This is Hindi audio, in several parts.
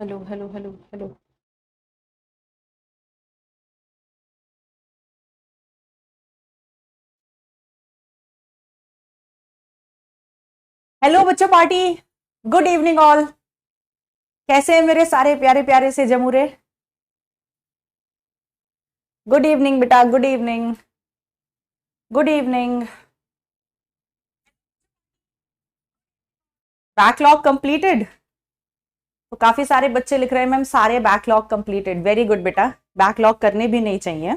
Hello hello hello hello. Hello बच्चों पार्टी। Good evening all. कैसे हैं मेरे सारे प्यारे प्यारे से जमूरे? गुड इवनिंग बेटा, good evening. Good evening. Backlog completed? तो काफी सारे बच्चे लिख रहे हैं मैम सारे बैकलॉग कंप्लीटेड। वेरी गुड बेटा। बैकलॉग करने भी नहीं चाहिए।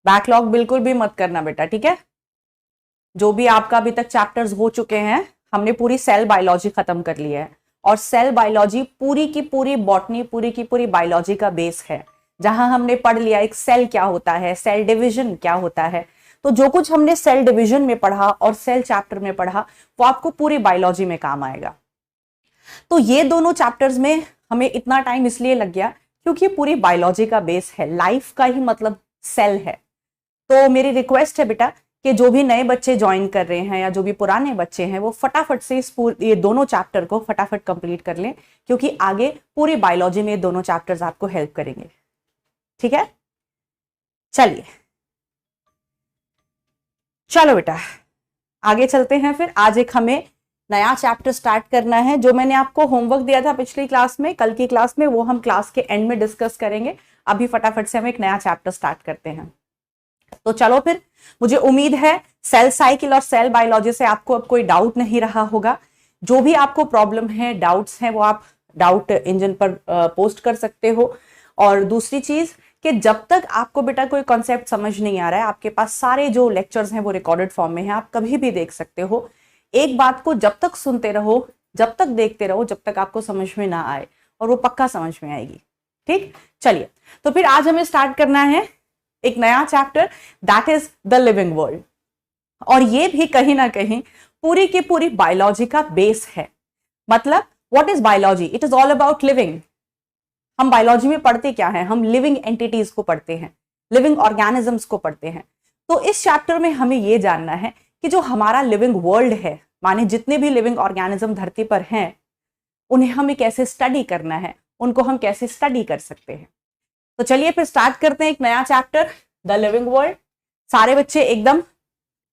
बैकलॉग बिल्कुल भी मत करना बेटा, ठीक है। जो भी आपका अभी तक चैप्टर्स हो चुके हैं, हमने पूरी सेल बायोलॉजी खत्म कर ली है। और सेल बायोलॉजी पूरी की पूरी बॉटनी, पूरी की पूरी बायोलॉजी का बेस है। जहां हमने पढ़ लिया एक सेल क्या होता है, सेल डिवीजन क्या होता है। तो जो कुछ हमने सेल डिवीजन में पढ़ा और सेल चैप्टर में पढ़ा, वो आपको पूरी बायोलॉजी में काम आएगा। तो ये दोनों चैप्टर्स में हमें इतना टाइम इसलिए लग गया क्योंकि पूरी बायोलॉजी का बेस है। लाइफ का ही मतलब सेल है। तो मेरी रिक्वेस्ट है बेटा कि जो भी नए बच्चे ज्वाइन कर रहे हैं या जो भी पुराने बच्चे हैं, वो फटाफट से ये दोनों चैप्टर को फटाफट कंप्लीट कर लें, क्योंकि आगे पूरी बायोलॉजी में ये दोनों चैप्टर्स आपको हेल्प करेंगे। ठीक है, चलिए चलो बेटा आगे चलते हैं। फिर आज एक हमें नया चैप्टर स्टार्ट करना है। जो मैंने आपको होमवर्क दिया था पिछली क्लास में, कल की क्लास में, वो हम क्लास के एंड में डिस्कस करेंगे। अभी फटाफट से हम एक नया चैप्टर स्टार्ट करते हैं। तो चलो फिर, मुझे उम्मीद है सेल साइकिल और सेल बायोलॉजी से आपको अब कोई डाउट नहीं रहा होगा। जो भी आपको प्रॉब्लम है, डाउट्स हैं, वो आप डाउट इंजन पर पोस्ट कर सकते हो। और दूसरी चीज कि जब तक आपको बेटा कोई कॉन्सेप्ट समझ नहीं आ रहा है, आपके पास सारे जो लेक्चर्स हैं वो रिकॉर्डेड फॉर्म में है, आप कभी भी देख सकते हो। एक बात को जब तक सुनते रहो, जब तक देखते रहो, जब तक आपको समझ में ना आए, और वो पक्का समझ में आएगी। ठीक, चलिए। तो फिर आज हमें स्टार्ट करना है एक नया chapter, that is the living world. और ये भी कहीं ना कहीं पूरी की पूरी बायोलॉजी का बेस है। मतलब what is biology? It is all about living. हम बायोलॉजी में पढ़ते क्या है? हम लिविंग एंटिटीज को पढ़ते हैं, लिविंग ऑर्गेनिजम्स को पढ़ते हैं। तो इस चैप्टर में हमें यह जानना है कि जो हमारा लिविंग वर्ल्ड है, माने जितने भी लिविंग ऑर्गेनिज्म धरती पर हैं, उन्हें हमें कैसे स्टडी करना है, उनको हम कैसे स्टडी कर सकते हैं। तो चलिए फिर स्टार्ट करते हैं एक नया चैप्टर, द लिविंग वर्ल्ड। सारे बच्चे एकदम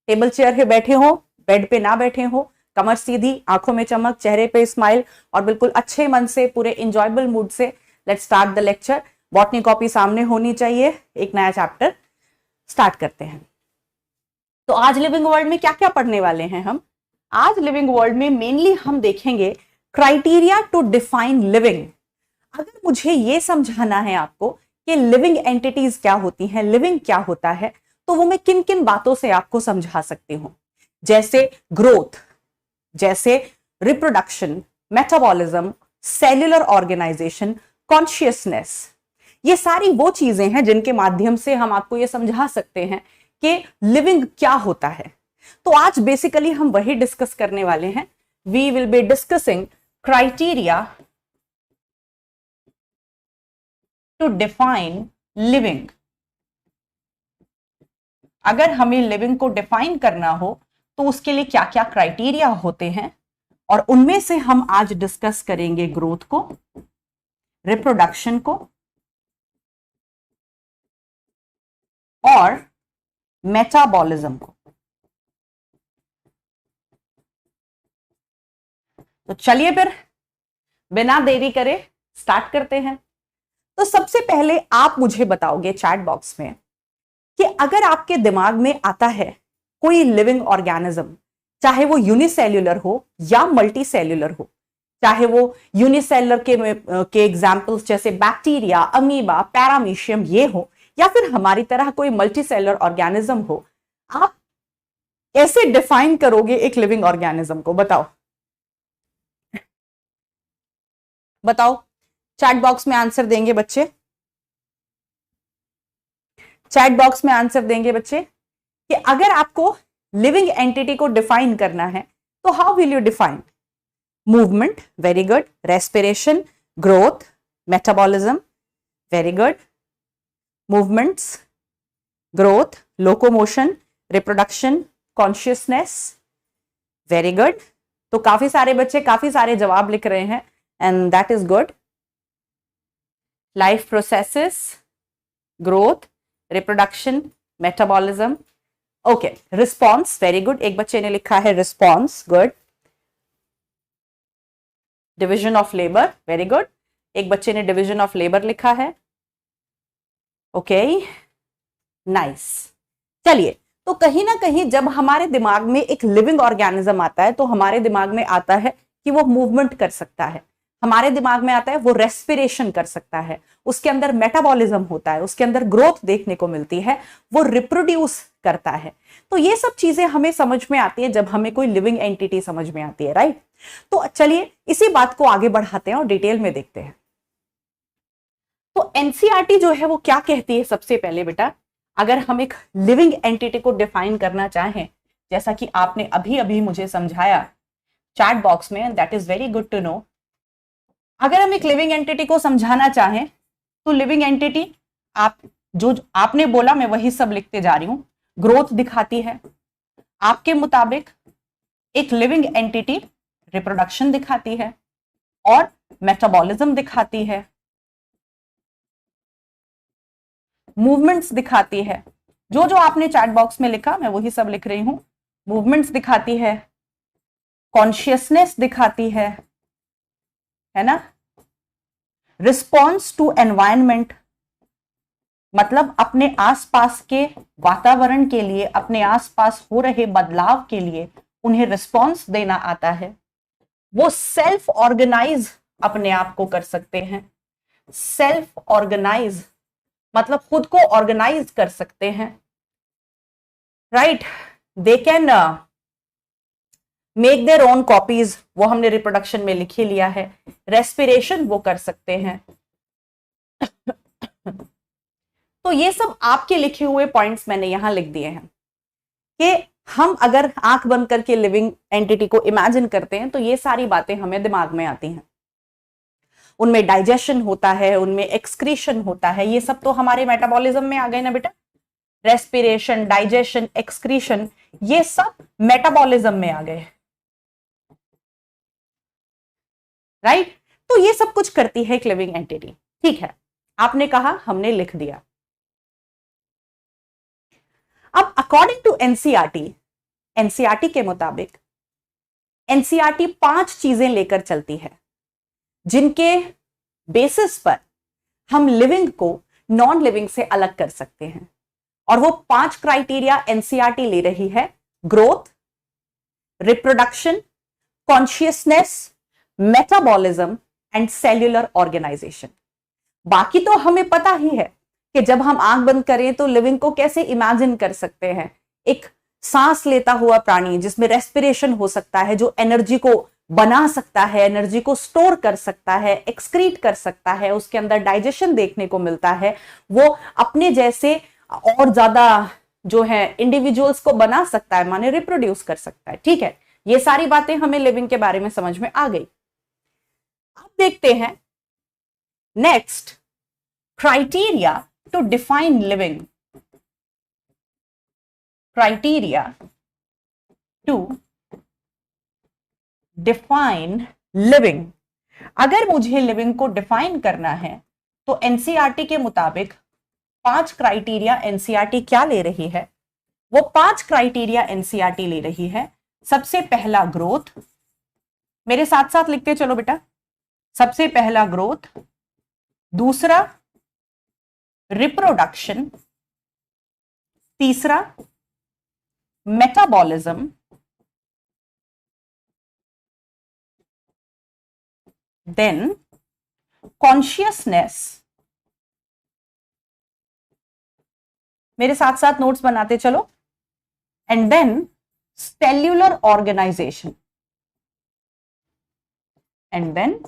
टेबल चेयर पे बैठे हो, बेड पे ना बैठे हो, कमर सीधी, आंखों में चमक, चेहरे पे स्माइल, और बिल्कुल अच्छे मन से, पूरे इंजॉयबल मूड से let's start the lecture. Botany copy सामने होनी चाहिए। एक नया चैप्टर स्टार्ट करते हैं। तो आज लिविंग वर्ल्ड में क्या क्या पढ़ने वाले हैं हम? आज लिविंग वर्ल्ड में मेनली हम देखेंगे क्राइटेरिया टू डिफाइन लिविंग। अगर मुझे यह समझाना है आपको कि लिविंग एंटिटीज क्या होती हैं, लिविंग क्या होता है, तो वो मैं किन किन बातों से आपको समझा सकती हूं। जैसे ग्रोथ, जैसे reproduction, metabolism, cellular organization, consciousness. ये सारी वो चीजें हैं जिनके माध्यम से हम आपको ये समझा सकते हैं कि लिविंग क्या होता है। तो आज बेसिकली हम वही डिस्कस करने वाले हैं। We will be discussing criteria to define living. अगर हमें लिविंग को डिफाइन करना हो तो उसके लिए क्या क्या क्राइटेरिया होते हैं, और उनमें से हम आज डिस्कस करेंगे ग्रोथ को, रिप्रोडक्शन को, और मेटाबॉलिज्म को। तो चलिए फिर बिना देरी करे स्टार्ट करते हैं। तो सबसे पहले आप मुझे बताओगे चैट बॉक्स में कि अगर आपके दिमाग में आता है कोई लिविंग ऑर्गेनिज्म, चाहे वो यूनिसेल्युलर हो या मल्टी सेल्युलर हो, चाहे वो यूनिसेल्युलर के एग्जाम्पल्स जैसे बैक्टीरिया, अमीबा, पैरामीशियम ये हो, या फिर हमारी तरह कोई मल्टी सेल्युलर ऑर्गेनिज्म हो, आप कैसे डिफाइन करोगे एक लिविंग ऑर्गेनिज्म को? बताओ बताओ। चैट बॉक्स में आंसर देंगे बच्चे, चैट बॉक्स में आंसर देंगे बच्चे कि अगर आपको लिविंग एंटिटी को डिफाइन करना है तो how will you define? Movement, very good. Respiration, growth, metabolism, very good. Movements, growth, locomotion, reproduction, consciousness, very good. तो काफी सारे बच्चे काफी सारे जवाब लिख रहे हैं, and that is good. Life processes, growth, reproduction, metabolism. Okay, response, very good. एक बच्चे ने लिखा है response, good. Division of labour, very good. एक बच्चे ने डिवीजन ऑफ लेबर लिखा है. Okay, nice. चलिए, तो कहीं ना कहीं जब हमारे दिमाग में एक लिविंग ऑर्गेनिज्म आता है तो हमारे दिमाग में आता है कि वो मूवमेंट कर सकता है, हमारे दिमाग में आता है वो रेस्पिरेशन कर सकता है, उसके अंदर मेटाबॉलिज्म होता है, उसके अंदर ग्रोथ देखने को मिलती है, वो रिप्रोड्यूस करता है. तो ये सब चीजें हमें समझ में आती है जब हमें कोई लिविंग एंटिटी समझ में आती है, राइट. तो चलिए इसी बात को आगे बढ़ाते हैं और डिटेल में देखते हैं. तो एनसीईआरटी जो है वो क्या कहती है? सबसे पहले बेटा, अगर हम एक लिविंग एंटिटी को डिफाइन करना चाहें, जैसा कि आपने अभी अभी मुझे समझाया चैट बॉक्स में, that is very good to know. अगर हम एक लिविंग एंटिटी को समझाना चाहें तो लिविंग एंटिटी, आप जो आपने बोला मैं वही सब लिखते जा रही हूं. ग्रोथ दिखाती है आपके मुताबिक, एक लिविंग एंटिटी रिप्रोडक्शन दिखाती है और मेटाबॉलिज्म दिखाती है, मूवमेंट्स दिखाती है. जो जो आपने चैट बॉक्स में लिखा मैं वही सब लिख रही हूं. मूवमेंट्स दिखाती है, कॉन्शियसनेस दिखाती है ना. रिस्पॉन्स टू एनवायरनमेंट, मतलब अपने आसपास के वातावरण के लिए, अपने आसपास हो रहे बदलाव के लिए उन्हें रिस्पॉन्स देना आता है. वो सेल्फ ऑर्गेनाइज अपने आप को कर सकते हैं. सेल्फ ऑर्गेनाइज मतलब खुद को ऑर्गेनाइज कर सकते हैं, right. They can make their own copies, वो हमने रिप्रोडक्शन में लिख ही लिया है. रेस्पिरेशन वो कर सकते हैं. तो ये सब आपके लिखे हुए पॉइंट्स मैंने यहां लिख दिए हैं कि हम अगर आंख बंद करके लिविंग एंटिटी को इमेजिन करते हैं तो ये सारी बातें हमें दिमाग में आती हैं. उनमें डाइजेशन होता है, उनमें एक्सक्रीशन होता है, ये सब तो हमारे मेटाबॉलिज्म में आ गए ना बेटा. रेस्पिरेशन, डाइजेशन, एक्सक्रीशन, ये सब मेटाबॉलिज्म में आ गए, राइट. तो ये सब कुछ करती है एक लिविंग एंटिटी. ठीक है, आपने कहा, हमने लिख दिया. अब अकॉर्डिंग टू एनसीईआरटी, एनसीईआरटी के मुताबिक एनसीईआरटी 5 चीजें लेकर चलती है जिनके बेसिस पर हम लिविंग को नॉन लिविंग से अलग कर सकते हैं. और वो 5 क्राइटेरिया एनसीईआरटी ले रही है: growth, reproduction, consciousness, metabolism and cellular organization. बाकी तो हमें पता ही है कि जब हम आंख बंद करें तो लिविंग को कैसे इमेजिन कर सकते हैं. एक सांस लेता हुआ प्राणी जिसमें रेस्पिरेशन हो सकता है, जो एनर्जी को बना सकता है, एनर्जी को स्टोर कर सकता है, एक्सक्रीट कर सकता है, उसके अंदर डाइजेशन देखने को मिलता है, वो अपने जैसे और ज्यादा जो है इंडिविजुअल्स को बना सकता है, माने रिप्रोड्यूस कर सकता है. ठीक है, ये सारी बातें हमें लिविंग के बारे में समझ में आ गई. अब देखते हैं next criteria to define living. Criteria to define living. अगर मुझे लिविंग को डिफाइन करना है तो एनसीईआरटी के मुताबिक 5 क्राइटेरिया एनसीईआरटी क्या ले रही है? वो 5 क्राइटेरिया एनसीईआरटी ले रही है. सबसे पहला ग्रोथ, मेरे साथ साथ लिखते चलो बेटा. सबसे पहला ग्रोथ, दूसरा रिप्रोडक्शन, तीसरा मेटाबॉलिज्म, देन कॉन्शियसनेस, मेरे साथ साथ नोट्स बनाते चलो, and then cellular organisation, and then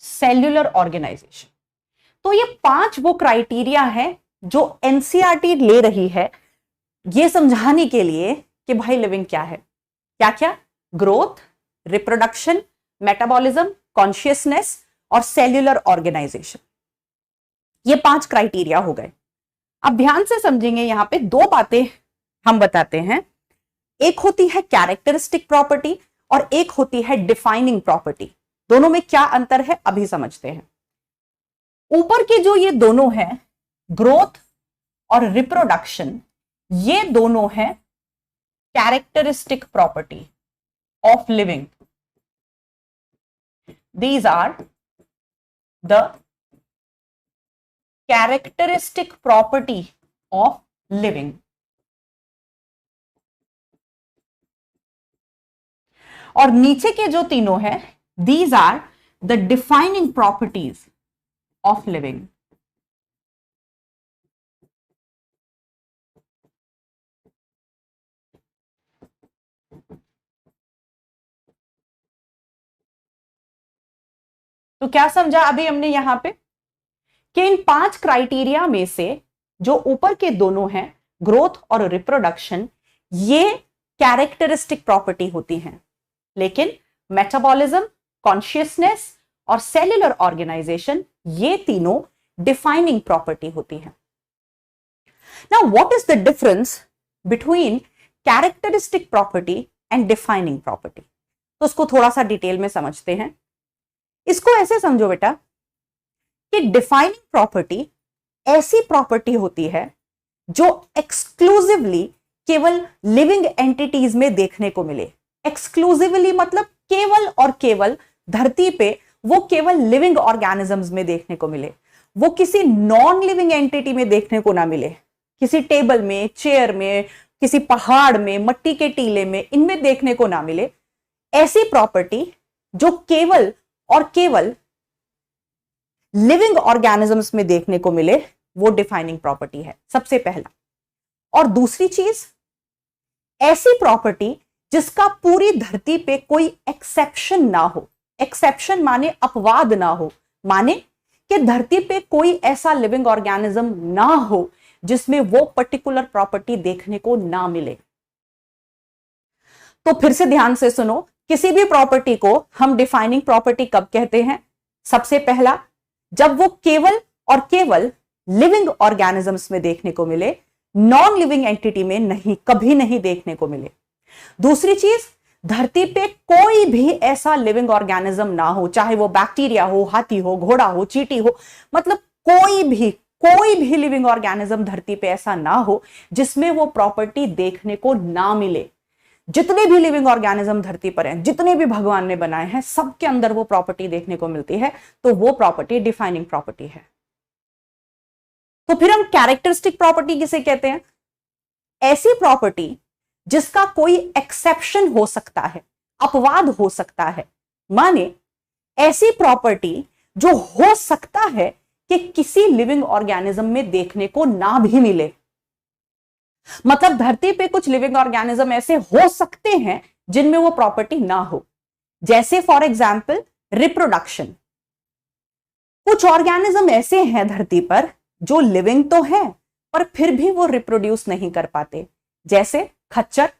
cellular organization. तो ये 5 वो क्राइटेरिया है जो एनसीईआरटी ले रही है ये समझाने के लिए कि भाई लिविंग क्या है. क्या क्या? ग्रोथ, रिप्रोडक्शन, मेटाबॉलिज्म, कॉन्शियसनेस और सेल्यूलर ऑर्गेनाइजेशन. ये 5 क्राइटेरिया हो गए. अब ध्यान से समझेंगे, यहां पे 2 बातें हम बताते हैं. एक होती है कैरेक्टरिस्टिक प्रॉपर्टी और एक होती है डिफाइनिंग प्रॉपर्टी। दोनों में क्या अंतर है अभी समझते हैं। ऊपर के जो ये दोनों हैं, ग्रोथ और रिप्रोडक्शन, ये दोनों हैं characteristic property of living. These are the characteristic property of living. और नीचे के जो तीनों हैं, these are the defining properties of living. तो क्या समझा अभी हमने यहां पे कि इन 5 क्राइटेरिया में से जो ऊपर के दोनों हैं, ग्रोथ और रिप्रोडक्शन, ये कैरेक्टरिस्टिक प्रॉपर्टी होती हैं, लेकिन मेटाबॉलिज्म, कॉन्शियसनेस और सेल्यूलर ऑर्गेनाइजेशन, ये तीनों डिफाइनिंग प्रॉपर्टी होती हैं। Now what is the difference between characteristic property and defining property? तो उसको थोड़ा सा डिटेल में समझते हैं। इसको ऐसे समझो बेटा कि डिफाइनिंग प्रॉपर्टी ऐसी प्रॉपर्टी होती है जो एक्सक्लूसिवली केवल लिविंग एंटिटीज में देखने को मिले। एक्सक्लूसिवली मतलब केवल और केवल धरती पे वो केवल लिविंग ऑर्गेनिजम्स में देखने को मिले, वो किसी नॉन लिविंग एंटिटी में देखने को ना मिले, किसी टेबल में, चेयर में, किसी पहाड़ में, मट्टी के टीले में, इनमें देखने को ना मिले। ऐसी प्रॉपर्टी जो केवल और केवल लिविंग ऑर्गेनिजम्स में देखने को मिले, वो डिफाइनिंग प्रॉपर्टी है, सबसे पहला। और दूसरी चीज, ऐसी प्रॉपर्टी जिसका पूरी धरती पे कोई एक्सेप्शन ना हो। एक्सेप्शन माने अपवाद ना हो, माने कि धरती पे कोई ऐसा लिविंग ऑर्गेनिज्म ना हो जिसमें वो पर्टिकुलर प्रॉपर्टी देखने को ना मिले। तो फिर से ध्यान से सुनो, किसी भी प्रॉपर्टी को हम डिफाइनिंग प्रॉपर्टी कब कहते हैं? सबसे पहला, जब वो केवल और केवल लिविंग ऑर्गेनिजम्स में देखने को मिले, नॉन लिविंग एंटिटी में नहीं, कभी नहीं देखने को मिले। दूसरी चीज, धरती पे कोई भी ऐसा लिविंग ऑर्गेनिज्म ना हो, चाहे वो बैक्टीरिया हो, हाथी हो, घोड़ा हो, चींटी हो, मतलब कोई भी लिविंग ऑर्गेनिज्म धरती पे ऐसा ना हो जिसमें वो प्रॉपर्टी देखने को ना मिले। जितने भी लिविंग ऑर्गेनिज्म धरती पर हैं, जितने भी भगवान ने बनाए हैं, सबके अंदर वो प्रॉपर्टी देखने को मिलती है, तो वो प्रॉपर्टी डिफाइनिंग प्रॉपर्टी है। तो फिर हम कैरेक्टरिस्टिक प्रॉपर्टी किसे कहते हैं? ऐसी प्रॉपर्टी जिसका कोई एक्सेप्शन हो सकता है, अपवाद हो सकता है, माने ऐसी प्रॉपर्टी जो हो सकता है कि किसी लिविंग ऑर्गेनिज्म में देखने को ना भी मिले। मतलब धरती पे कुछ लिविंग ऑर्गेनिज्म ऐसे हो सकते हैं जिनमें वो प्रॉपर्टी ना हो। जैसे फॉर एग्जाम्पल रिप्रोडक्शन। कुछ ऑर्गेनिज्म ऐसे हैं धरती पर जो लिविंग तो है पर फिर भी वो रिप्रोड्यूस नहीं कर पाते। जैसे खच्चर,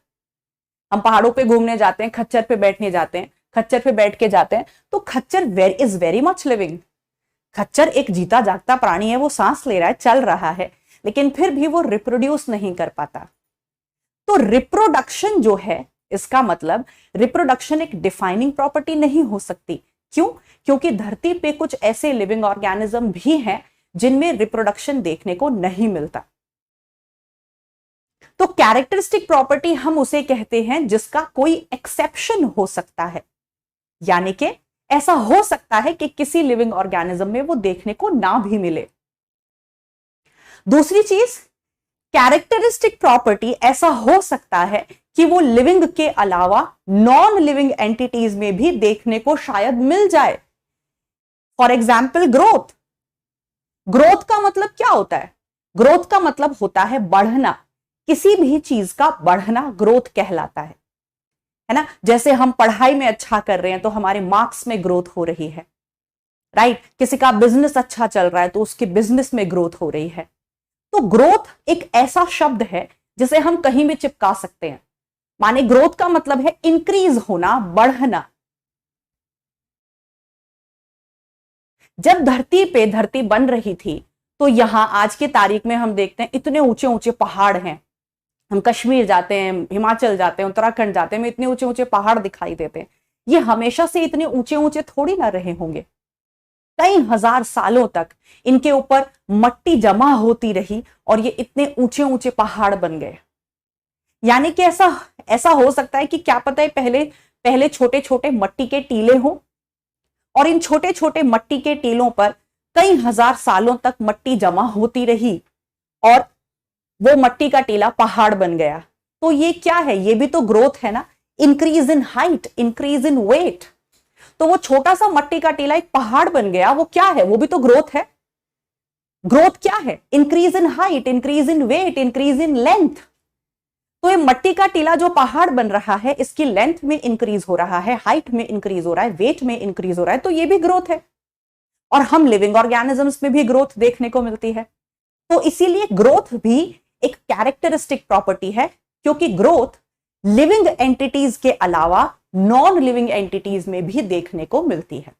हम पहाड़ों पे घूमने जाते हैं, खच्चर पे बैठने जाते हैं, खच्चर पे बैठ के जाते हैं, तो खच्चर इज वेरी मच लिविंग। खच्चर एक जीता जागता प्राणी है, वो सांस ले रहा है, चल रहा है, लेकिन फिर भी वो रिप्रोड्यूस नहीं कर पाता। तो रिप्रोडक्शन जो है, इसका मतलब रिप्रोडक्शन एक डिफाइनिंग प्रॉपर्टी नहीं हो सकती। क्यों? क्योंकि धरती पे कुछ ऐसे लिविंग ऑर्गेनिज्म भी हैं जिनमें रिप्रोडक्शन देखने को नहीं मिलता। तो कैरेक्टरिस्टिक प्रॉपर्टी हम उसे कहते हैं जिसका कोई एक्सेप्शन हो सकता है, यानी कि ऐसा हो सकता है कि किसी लिविंग ऑर्गेनिज्म में वो देखने को ना भी मिले। दूसरी चीज, कैरेक्टरिस्टिक प्रॉपर्टी ऐसा हो सकता है कि वो लिविंग के अलावा नॉन लिविंग एंटिटीज में भी देखने को शायद मिल जाए। For example growth. ग्रोथ का मतलब क्या होता है? ग्रोथ का मतलब होता है बढ़ना। किसी भी चीज का बढ़ना ग्रोथ कहलाता है ना। जैसे हम पढ़ाई में अच्छा कर रहे हैं तो हमारे मार्क्स में ग्रोथ हो रही है, राइट। किसी का बिजनेस अच्छा चल रहा है तो उसके बिजनेस में ग्रोथ हो रही है। तो ग्रोथ एक ऐसा शब्द है जिसे हम कहीं भी चिपका सकते हैं। माने ग्रोथ का मतलब है इंक्रीज होना, बढ़ना। जब धरती बन रही थी तो यहां आज की तारीख में हम देखते हैं इतने ऊंचे ऊंचे पहाड़ हैं, हम कश्मीर जाते हैं, हिमाचल जाते हैं, उत्तराखंड जाते हैं, हमें इतने ऊंचे ऊंचे पहाड़ दिखाई देते हैं। ये हमेशा से इतने ऊंचे ऊंचे थोड़ी ना रहे होंगे, कई हजार सालों तक इनके ऊपर मट्टी जमा होती रही और ये इतने ऊंचे ऊंचे पहाड़ बन गए। यानी कि ऐसा ऐसा हो सकता है कि क्या पता है पहले पहले छोटे छोटे मट्टी के टीले हों और इन छोटे छोटे मट्टी के टीलों पर कई हजार सालों तक मट्टी जमा होती रही और वो मट्टी का टीला पहाड़ बन गया। तो ये क्या है, ये भी तो ग्रोथ है ना, increase in height, increase in weight. तो वो छोटा सा मट्टी का टीला एक पहाड़ बन गया, वो क्या है, वो भी तो ग्रोथ है। ग्रोथ क्या है, increase in height, increase in weight, increase in length. तो ये मट्टी का टीला जो पहाड़ बन रहा है, इसकी लेंथ में इंक्रीज हो रहा है, हाइट में इंक्रीज हो रहा है, वेट में इंक्रीज हो रहा है, तो ये भी ग्रोथ है। और हम लिविंग ऑर्गेनिजम्स में भी ग्रोथ देखने को मिलती है। तो इसीलिए ग्रोथ भी एक कैरेक्टरिस्टिक प्रॉपर्टी है, क्योंकि ग्रोथ लिविंग एंटिटीज के अलावा नॉन लिविंग एंटिटीज में भी देखने को मिलती है।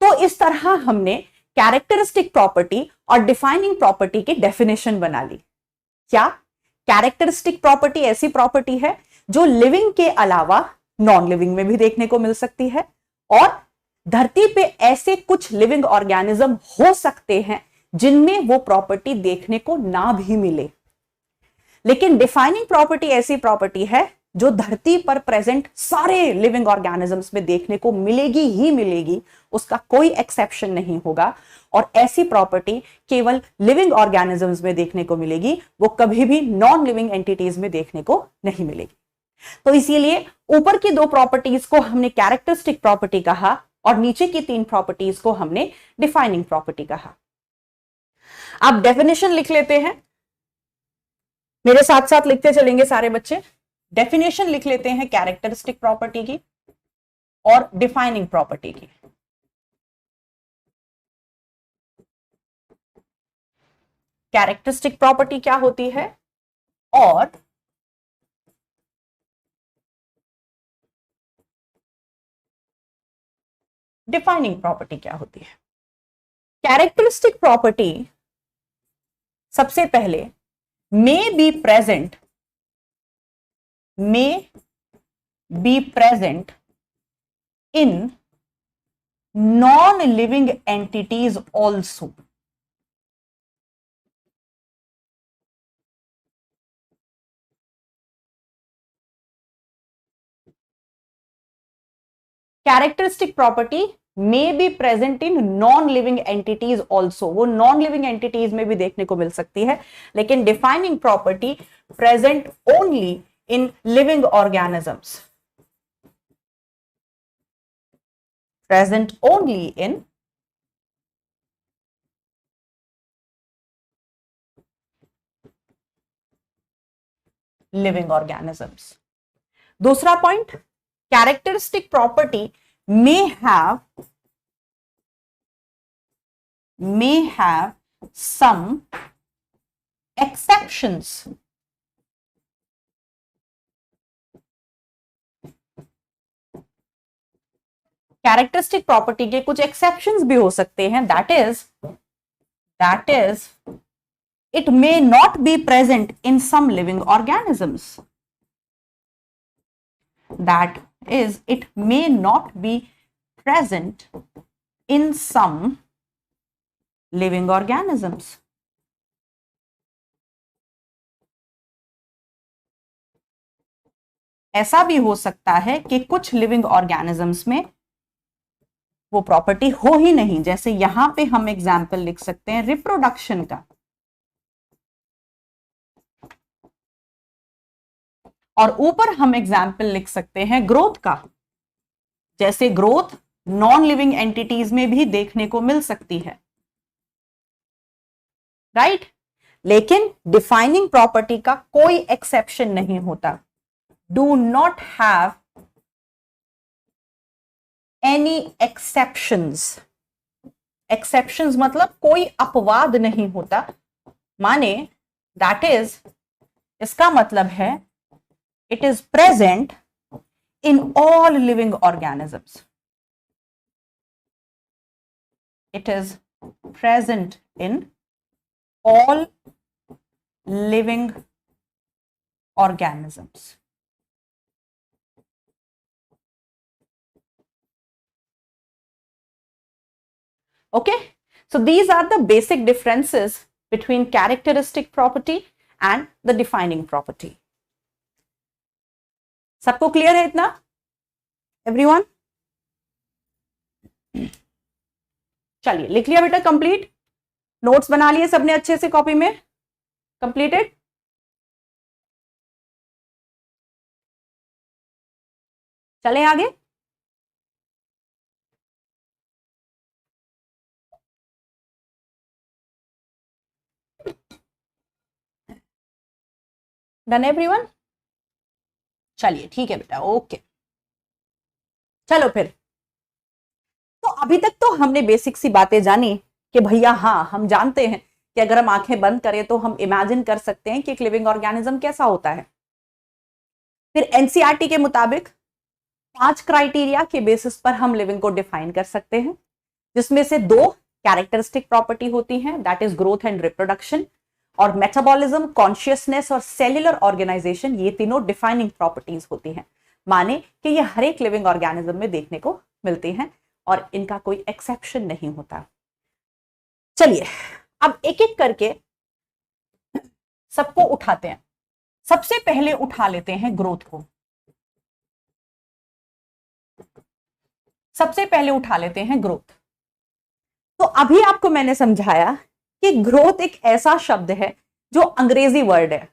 तो इस तरह हमने कैरेक्टरिस्टिक प्रॉपर्टी और डिफाइनिंग प्रॉपर्टी की डेफिनेशन बना ली। क्या कैरेक्टरिस्टिक प्रॉपर्टी ऐसी प्रॉपर्टी है जो लिविंग के अलावा नॉन लिविंग में भी देखने को मिल सकती है, और धरती पे ऐसे कुछ लिविंग ऑर्गेनिज्म हो सकते हैं जिनमें वो प्रॉपर्टी देखने को ना भी मिले। लेकिन डिफाइनिंग प्रॉपर्टी ऐसी प्रॉपर्टी है जो धरती पर प्रेजेंट सारे लिविंग ऑर्गेनिजम्स में देखने को मिलेगी ही मिलेगी, उसका कोई एक्सेप्शन नहीं होगा। और ऐसी प्रॉपर्टी केवल लिविंग ऑर्गेनिजम्स में देखने को मिलेगी, वो कभी भी नॉन लिविंग एंटिटीज में देखने को नहीं मिलेगी। तो इसीलिए ऊपर की दो प्रॉपर्टीज को हमने कैरेक्टरिस्टिक प्रॉपर्टी कहा और नीचे की तीन प्रॉपर्टीज को हमने डिफाइनिंग प्रॉपर्टी कहा। आप डेफिनेशन लिख लेते हैं, मेरे साथ साथ लिखते चलेंगे सारे बच्चे। डेफिनेशन लिख लेते हैं कैरेक्टरिस्टिक प्रॉपर्टी की और डिफाइनिंग प्रॉपर्टी की। कैरेक्टरिस्टिक प्रॉपर्टी क्या होती है और डिफाइनिंग प्रॉपर्टी क्या होती है। कैरेक्टरिस्टिक प्रॉपर्टी सबसे पहले may be present in non-living entities also। Characteristic property may be present in non-living entities also, वो non-living entities में भी देखने को मिल सकती है। लेकिन defining property present only in living organisms, present only in living organisms। दूसरा point, characteristic property may have some exceptions। Characteristic property के कुछ एक्सेप्शंस भी हो सकते हैं। That is it may not be present in some living organisms। that is, it may not be present in some living organisms। ऐसा भी हो सकता है कि कुछ लिविंग ऑर्गेनिजम्स में वो प्रॉपर्टी हो ही नहीं। जैसे यहां पे हम एग्जाम्पल लिख सकते हैं रिप्रोडक्शन का, और ऊपर हम एग्जाम्पल लिख सकते हैं ग्रोथ का। जैसे ग्रोथ नॉन लिविंग एंटिटीज में भी देखने को मिल सकती है, राइट। लेकिन डिफाइनिंग प्रॉपर्टी का कोई एक्सेप्शन नहीं होता। Do not have any exceptions. Exceptions मतलब कोई अपवाद नहीं होता। माने दैट इज, इसका मतलब है it is present in all living organisms। it is present in all living organisms. Okay, so these are the basic differences between characteristic property and the defining property. सबको क्लियर है इतना? एवरीवन? चलिए लिख लिया बेटा कंप्लीट? नोट्स बना लिए सबने अच्छे से कॉपी में? कंप्लीटेड? चले आगे? Done everyone? चलिए ठीक है बेटा, ओके। चलो फिर, तो अभी तक तो हमने बेसिक सी बातें जानी कि भैया हाँ, हम जानते हैं कि अगर हम आंखें बंद करें तो हम इमेजिन कर सकते हैं कि एक लिविंग ऑर्गेनिज्म कैसा होता है। फिर एनसीईआरटी के मुताबिक 5 क्राइटेरिया के बेसिस पर हम लिविंग को डिफाइन कर सकते हैं, जिसमें से 2 कैरेक्टरिस्टिक प्रॉपर्टी होती हैं, that is growth and reproduction, और मेटाबॉलिज्म, कॉन्शियसनेस और सेल्युलर ऑर्गेनाइजेशन, ये तीनों डिफाइनिंग प्रॉपर्टीज होती हैं। माने कि ये हर एक लिविंग ऑर्गेनिज्म में देखने को मिलती हैं और इनका कोई एक्सेप्शन नहीं होता। चलिए अब एक एक करके सबको उठाते हैं। सबसे पहले उठा लेते हैं ग्रोथ को। सबसे पहले उठा लेते हैं ग्रोथ। तो अभी आपको मैंने समझाया कि ग्रोथ एक ऐसा शब्द है जो अंग्रेजी वर्ड है,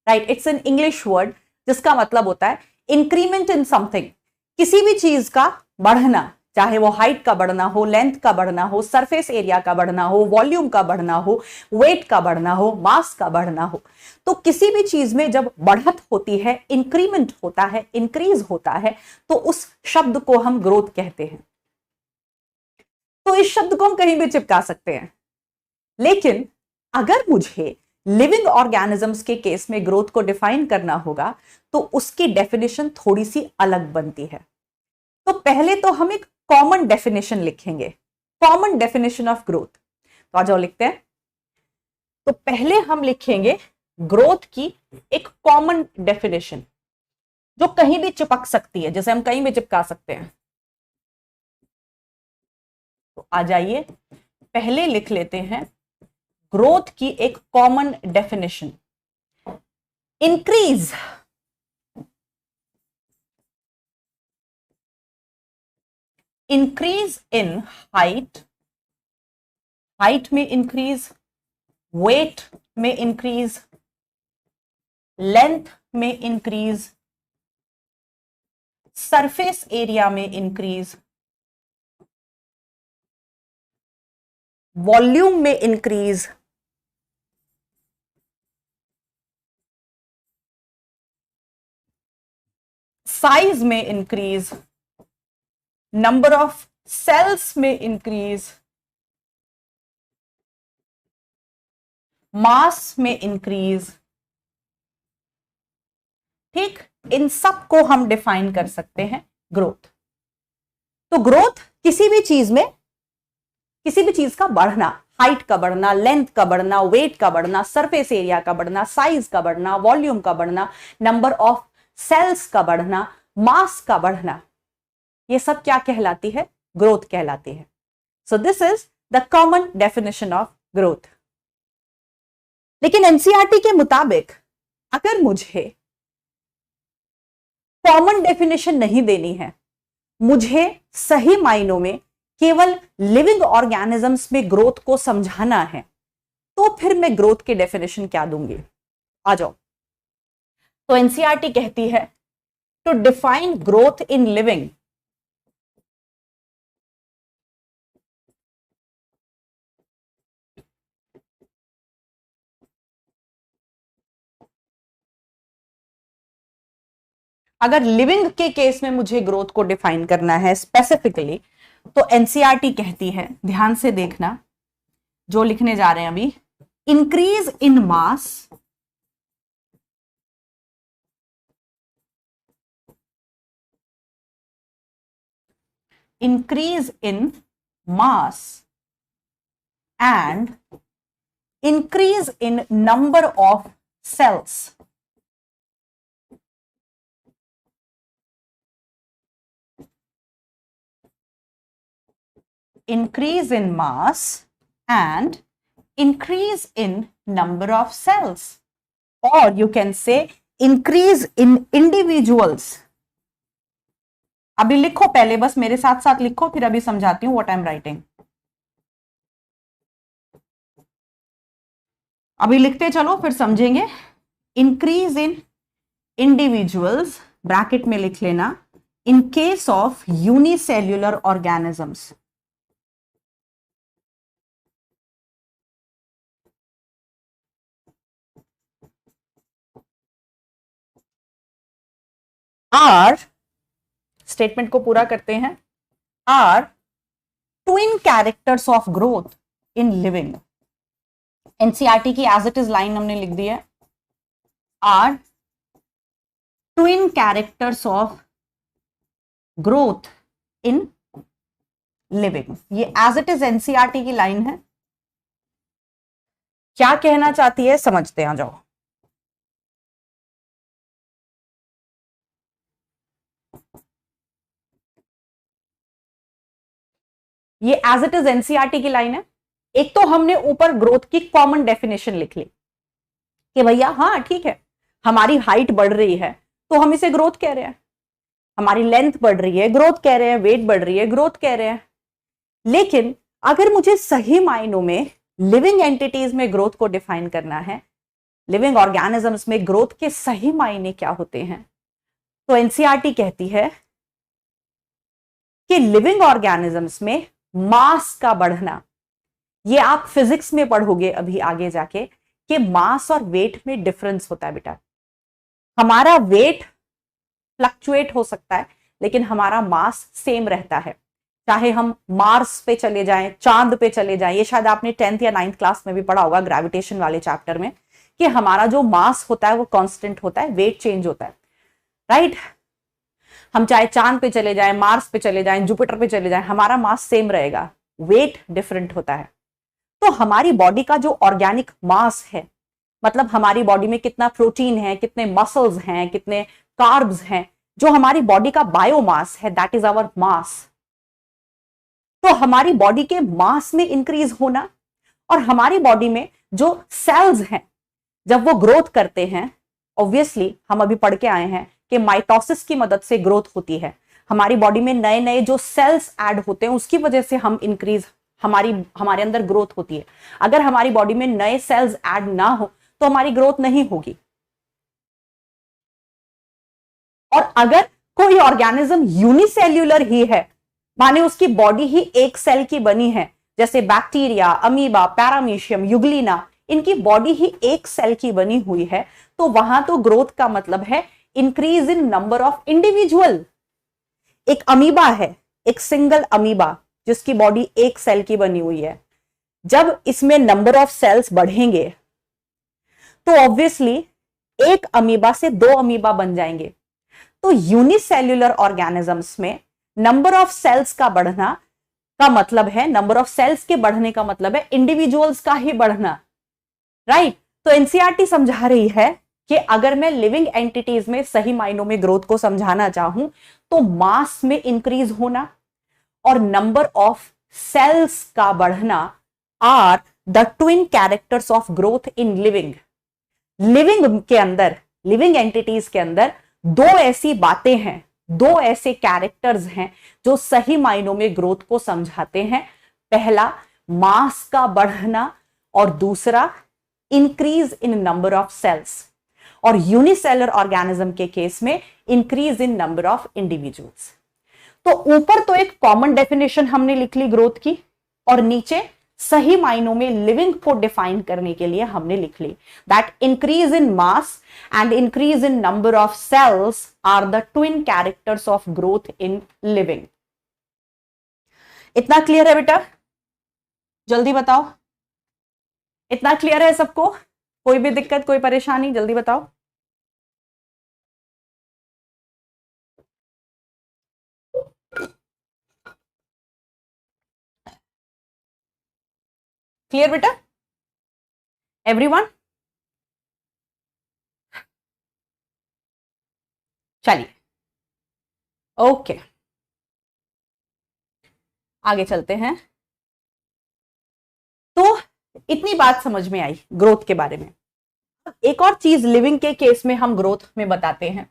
right? It's an English word जिसका मतलब होता है इंक्रीमेंट इन समथिंग, किसी भी चीज का बढ़ना, चाहे वो हाइट का बढ़ना हो, लेंथ का बढ़ना हो, सरफेस एरिया का बढ़ना हो, वॉल्यूम का बढ़ना हो, वेट का बढ़ना हो, मास का बढ़ना हो। तो किसी भी चीज में जब बढ़त होती है, इंक्रीमेंट होता है, इंक्रीज होता है, तो उस शब्द को हम ग्रोथ कहते हैं। तो इस शब्द को हम कहीं भी चिपका सकते हैं, लेकिन अगर मुझे लिविंग ऑर्गेनिजम्स के केस में ग्रोथ को डिफाइन करना होगा तो उसकी डेफिनेशन थोड़ी सी अलग बनती है। तो पहले तो हम एक कॉमन डेफिनेशन लिखेंगे, कॉमन डेफिनेशन ऑफ ग्रोथ। तो आ जाओ लिखते हैं। तो पहले हम लिखेंगे ग्रोथ की एक कॉमन डेफिनेशन जो कहीं भी चिपक सकती है, जैसे हम कहीं भी चिपका सकते हैं। तो आ जाइए, पहले लिख लेते हैं ग्रोथ की एक common definition. Increase increase in height, height में इंक्रीज, वेट में इंक्रीज, लेंथ में इंक्रीज, सरफेस एरिया में इंक्रीज, वॉल्यूम में इंक्रीज, साइज में इंक्रीज, नंबर ऑफ सेल्स में इंक्रीज, मास में इंक्रीज। ठीक, इन सब को हम डिफाइन कर सकते हैं ग्रोथ। तो ग्रोथ किसी भी चीज में, किसी भी चीज का बढ़ना, हाइट का बढ़ना, लेंथ का बढ़ना, वेट का बढ़ना, सरफेस एरिया का बढ़ना, साइज का बढ़ना, वॉल्यूम का बढ़ना, नंबर ऑफ सेल्स का बढ़ना, मास का बढ़ना, ये सब क्या कहलाती है? ग्रोथ कहलाती है। So this is the common definition of growth. लेकिन एनसीईआरटी के मुताबिक अगर मुझे कॉमन डेफिनेशन नहीं देनी है, मुझे सही मायनों में केवल लिविंग ऑर्गेनिजम्स में ग्रोथ को समझाना है, तो फिर मैं ग्रोथ की डेफिनेशन क्या दूंगी? आ जाओ। तो एनसीईआरटी कहती है to define growth in living, अगर लिविंग के केस में मुझे ग्रोथ को डिफाइन करना है स्पेसिफिकली, तो एनसीईआरटी कहती है, ध्यान से देखना जो लिखने जा रहे हैं अभी, increase in mass, increase in mass and increase in number of cells, increase in mass and increase in number of cells, or you can say increase in individuals. अभी लिखो, पहले बस मेरे साथ साथ लिखो, फिर अभी समझाती हूं व्हाट आई एम राइटिंग. अभी लिखते चलो फिर समझेंगे. इंक्रीज इन इंडिविजुअल्स, ब्रैकेट में लिख लेना, in case of unicellular organisms. Are, statement को पूरा करते हैं, are twin characters of growth in living. NCERT की एज इट इज लाइन हमने लिख दी है, are twin characters of growth in living. ये एज इट इज एनसीईआरटी की लाइन है. क्या कहना चाहती है समझते हैं, आ जाओ. ये एज इट इज एनसीईआरटी की लाइन है. एक तो हमने ऊपर ग्रोथ की कॉमन डेफिनेशन लिख ली कि भैया हाँ ठीक है, हमारी हाइट बढ़ रही है तो हम इसे ग्रोथ कह रहे हैं, हमारी लेंथ बढ़ रही है ग्रोथ कह रहे हैं, वेट बढ़ रही है ग्रोथ कह रहे हैं. लेकिन अगर मुझे सही मायनों में लिविंग एंटिटीज में ग्रोथ को डिफाइन करना है, लिविंग ऑर्गेनिजम्स में ग्रोथ के सही मायने क्या होते हैं, तो एनसीईआरटी कहती है कि लिविंग ऑर्गेनिजम्स में मास का बढ़ना, ये आप फिजिक्स में पढ़ोगे अभी आगे जाके कि मास और वेट में डिफरेंस होता है बेटा. हमारा वेट फ्लक्चुएट हो सकता है लेकिन हमारा मास सेम रहता है. चाहे हम मार्स पे चले जाएं, चांद पे चले जाएं, ये शायद आपने 10th या 9th क्लास में भी पढ़ा होगा ग्रेविटेशन वाले चैप्टर में, कि हमारा जो मास होता है वो कांस्टेंट होता है, वेट चेंज होता है, राइट. हम चाहे चांद पे चले जाएं, मार्स पे चले जाएं, जुपिटर पे चले जाएं, हमारा मास सेम रहेगा, वेट डिफरेंट होता है. तो हमारी बॉडी का जो ऑर्गेनिक मास है, मतलब हमारी बॉडी में कितना प्रोटीन है, कितने मसल्स हैं, कितने कार्ब्स हैं, जो हमारी बॉडी का बायोमास है, दैट इज आवर मास. तो हमारी बॉडी के मास में इंक्रीज होना और हमारी बॉडी में जो सेल्स हैं जब वो ग्रोथ करते हैं, ऑब्वियसली हम अभी पढ़ के आए हैं कि माइटोसिस की मदद से ग्रोथ होती है. हमारी बॉडी में नए नए जो सेल्स ऐड होते हैं उसकी वजह से हम इंक्रीज, हमारे अंदर ग्रोथ होती है. अगर हमारी बॉडी में नए सेल्स ऐड ना हो तो हमारी ग्रोथ नहीं होगी. और अगर कोई ऑर्गेनिज्म यूनिसेल्युलर ही है, माने उसकी बॉडी ही एक सेल की बनी है, जैसे बैक्टीरिया, अमीबा, पैरामीशियम, युग्लिना, इनकी बॉडी ही एक सेल की बनी हुई है, तो वहां तो ग्रोथ का मतलब है increase in number of individual. एक अमीबा है, एक सिंगल अमीबा जिसकी बॉडी एक सेल की बनी हुई है, जब इसमें नंबर ऑफ सेल्स बढ़ेंगे तो ऑब्वियसली एक अमीबा से 2 अमीबा बन जाएंगे. तो यूनिसेल्युलर ऑर्गेनिजम्स में नंबर ऑफ सेल्स का बढ़ना का मतलब है, नंबर ऑफ सेल्स के बढ़ने का मतलब है इंडिविजुअल्स का ही बढ़ना, राइट. तो एनसीईआरटी समझा रही है कि अगर मैं लिविंग एंटिटीज में सही मायनों में ग्रोथ को समझाना चाहूं तो मास में इंक्रीज होना और नंबर ऑफ सेल्स का बढ़ना are the twin characters of growth in living. Living के अंदर, लिविंग एंटिटीज के अंदर 2 ऐसी बातें हैं, 2 ऐसे कैरेक्टर्स हैं जो सही मायनों में ग्रोथ को समझाते हैं. पहला मास का बढ़ना और दूसरा increase in number of cells. और यूनिसेलर ऑर्गेनिज्म के केस में increase in number of individuals. तो ऊपर तो एक कॉमन डेफिनेशन हमने लिख ली ग्रोथ की, और नीचे सही मायनों में लिविंग को डिफाइन करने के लिए हमने लिख ली that increase in mass and increase in number of cells are the twin characters of growth in living. इतना क्लियर है बेटा? जल्दी बताओ, इतना क्लियर है सबको? कोई भी दिक्कत, कोई परेशानी, जल्दी बताओ. क्लियर बेटा एवरीवन? चलिए ओके, आगे चलते हैं. इतनी बात समझ में आई ग्रोथ के बारे में। एक और चीज लिविंग के केस में हम ग्रोथ में बताते हैं।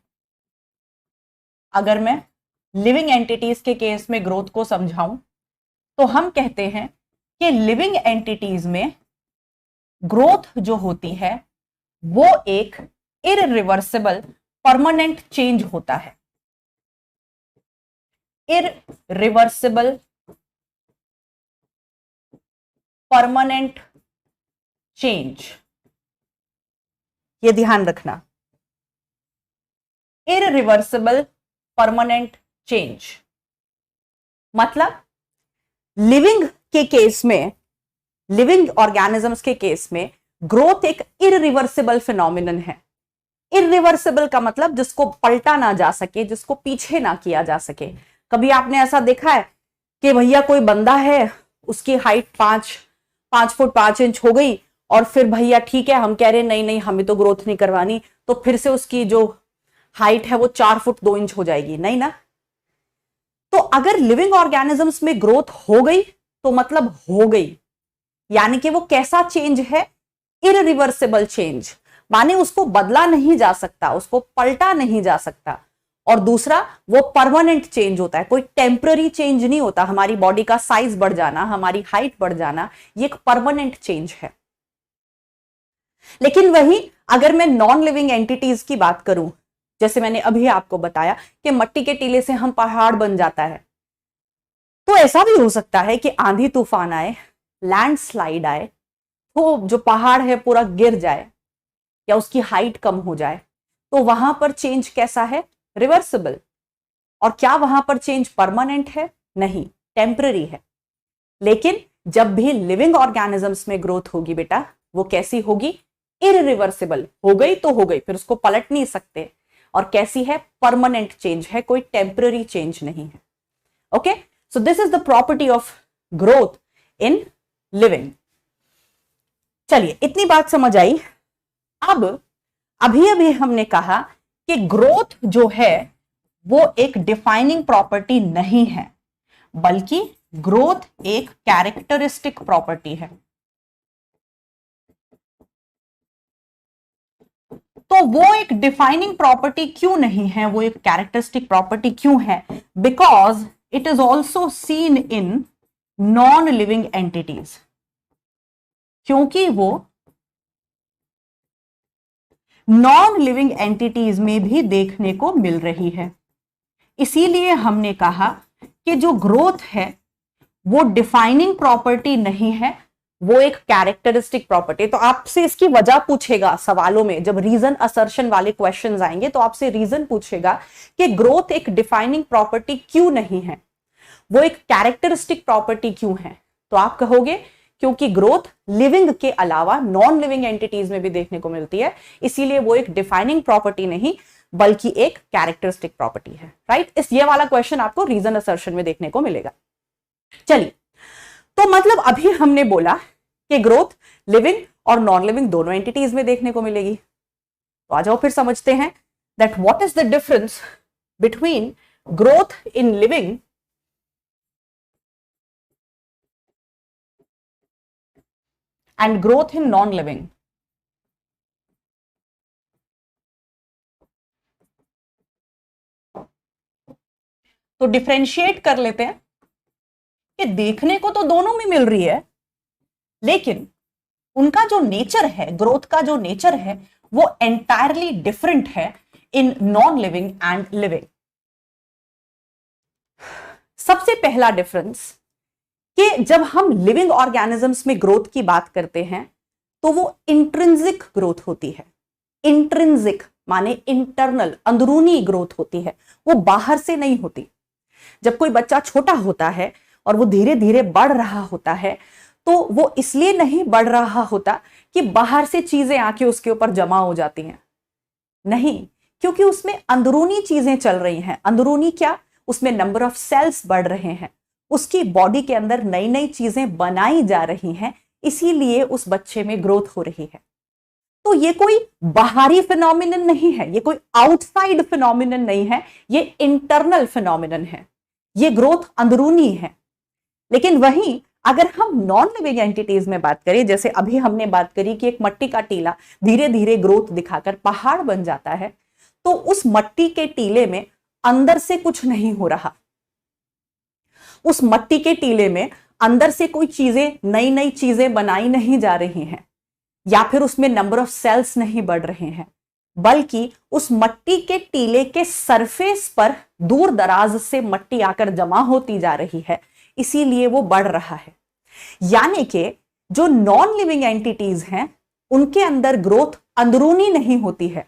अगर मैं लिविंग एंटिटीज के केस में ग्रोथ को समझाऊं तो हम कहते हैं कि लिविंग एंटिटीज में ग्रोथ जो होती है वो एक इररिवर्सिबल परमानेंट चेंज होता है। इररिवर्सिबल परमानेंट चेंज, ये ध्यान रखना, इररिवर्सिबल परमानेंट चेंज मतलब लिविंग के केस में, लिविंग ऑर्गेनिजम्स के केस में ग्रोथ एक इररिवर्सिबल फिनोमिनन है। इररिवर्सिबल का मतलब जिसको पलटा ना जा सके, जिसको पीछे ना किया जा सके। कभी आपने ऐसा देखा है कि भैया कोई बंदा है, उसकी हाइट 5 फुट 5 इंच हो गई और फिर भैया ठीक है, हम कह रहे नहीं नहीं हमें तो ग्रोथ नहीं करवानी, तो फिर से उसकी जो हाइट है वो 4 फुट 2 इंच हो जाएगी? नहीं ना। तो अगर लिविंग ऑर्गेनिजम्स में ग्रोथ हो गई तो मतलब हो गई, यानी कि वो कैसा चेंज है? इररिवर्सिबल चेंज, माने उसको बदला नहीं जा सकता, उसको पलटा नहीं जा सकता। और दूसरा वो परमानेंट चेंज होता है, कोई टेम्पररी चेंज नहीं होता। हमारी बॉडी का साइज बढ़ जाना, हमारी हाइट बढ़ जाना, ये एक परमानेंट चेंज है। लेकिन वही अगर मैं नॉन लिविंग एंटिटीज की बात करूं, जैसे मैंने अभी आपको बताया कि मट्टी के टीले से हम पहाड़ बन जाता है, तो ऐसा भी हो सकता है कि आंधी तूफान आए, लैंडस्लाइड आए, तो जो पहाड़ है पूरा गिर जाए या उसकी हाइट कम हो जाए, तो वहां पर चेंज कैसा है? रिवर्सिबल। और क्या वहां पर चेंज परमानेंट है? नहीं, टेम्पररी है। लेकिन जब भी लिविंग ऑर्गेनिजम्स में ग्रोथ होगी बेटा, वो कैसी होगी? इररिवर्सिबल। हो गई तो हो गई, फिर उसको पलट नहीं सकते। और कैसी है? परमानेंट चेंज है, कोई टेम्पररी चेंज नहीं है। Okay, so this is the property of growth in living. चलिए, इतनी बात समझ आई। अब अभी अभी हमने कहा कि ग्रोथ जो है वो एक डिफाइनिंग प्रॉपर्टी नहीं है, बल्कि ग्रोथ एक कैरेक्टरिस्टिक प्रॉपर्टी है। तो वो एक डिफाइनिंग प्रॉपर्टी क्यों नहीं है, वो एक कैरेक्टरिस्टिक प्रॉपर्टी क्यों है? Because it is also seen in non living entities, क्योंकि वो नॉन लिविंग एंटिटीज में भी देखने को मिल रही है। इसीलिए हमने कहा कि जो ग्रोथ है वो डिफाइनिंग प्रॉपर्टी नहीं है, वो एक कैरेक्टरिस्टिक प्रॉपर्टी। तो आपसे इसकी वजह पूछेगा सवालों में, जब रीजन असर्शन वाले क्वेश्चंस आएंगे तो आपसे रीजन पूछेगा कि ग्रोथ एक डिफाइनिंग प्रॉपर्टी क्यों नहीं है, वो एक कैरेक्टरिस्टिक प्रॉपर्टी क्यों है? तो आप कहोगे क्योंकि ग्रोथ लिविंग के अलावा नॉन लिविंग एंटिटीज में भी देखने को मिलती है, इसीलिए वो एक डिफाइनिंग प्रॉपर्टी नहीं बल्कि एक कैरेक्टरिस्टिक प्रॉपर्टी है। राइट? इस ये वाला क्वेश्चन आपको रीजन असर्शन में देखने को मिलेगा। चलिए, तो मतलब अभी हमने बोला कि ग्रोथ लिविंग और नॉन लिविंग दोनों एंटिटीज में देखने को मिलेगी। तो आ जाओ फिर समझते हैं that what is the difference between growth in living and growth in non-living. तो डिफरेंशिएट कर लेते हैं कि देखने को तो दोनों में मिल रही है, लेकिन उनका जो नेचर है, ग्रोथ का जो नेचर है, वो एंटायरली डिफरेंट है in non living and living. सबसे पहला डिफरेंस कि जब हम लिविंग ऑर्गेनिजम्स में ग्रोथ की बात करते हैं तो वो इंट्रिंसिक ग्रोथ होती है। इंट्रिंसिक माने इंटरनल, अंदरूनी ग्रोथ होती है, वो बाहर से नहीं होती। जब कोई बच्चा छोटा होता है और वो धीरे धीरे बढ़ रहा होता है, तो वो इसलिए नहीं बढ़ रहा होता कि बाहर से चीजें आके उसके ऊपर जमा हो जाती हैं, नहीं, क्योंकि उसमें अंदरूनी चीजें चल रही हैं। अंदरूनी क्या? उसमें नंबर ऑफ सेल्स बढ़ रहे हैं, उसकी बॉडी के अंदर नई नई चीजें बनाई जा रही हैं, इसीलिए उस बच्चे में ग्रोथ हो रही है। तो ये कोई बाहरी फिनोमिनन नहीं है, ये कोई आउटसाइड फिनोमिनन नहीं है, ये इंटरनल फिनोमिनन है। ये ग्रोथ अंदरूनी है। लेकिन वहीं अगर हम नॉन लिविंग एंटिटीज में बात करें, जैसे अभी हमने बात करी कि एक मट्टी का टीला धीरे धीरे ग्रोथ दिखाकर पहाड़ बन जाता है, तो उस मट्टी के टीले में अंदर से कुछ नहीं हो रहा। उस मट्टी के टीले में अंदर से कोई चीजें, नई नई चीजें बनाई नहीं जा रही हैं, या फिर उसमें नंबर ऑफ सेल्स नहीं बढ़ रहे हैं, बल्कि उस मट्टी के टीले के सरफेस पर दूर दराज से मट्टी आकर जमा होती जा रही है, इसीलिए वो बढ़ रहा है। यानी कि जो नॉन लिविंग एंटिटीज हैं उनके अंदर ग्रोथ अंदरूनी नहीं होती है,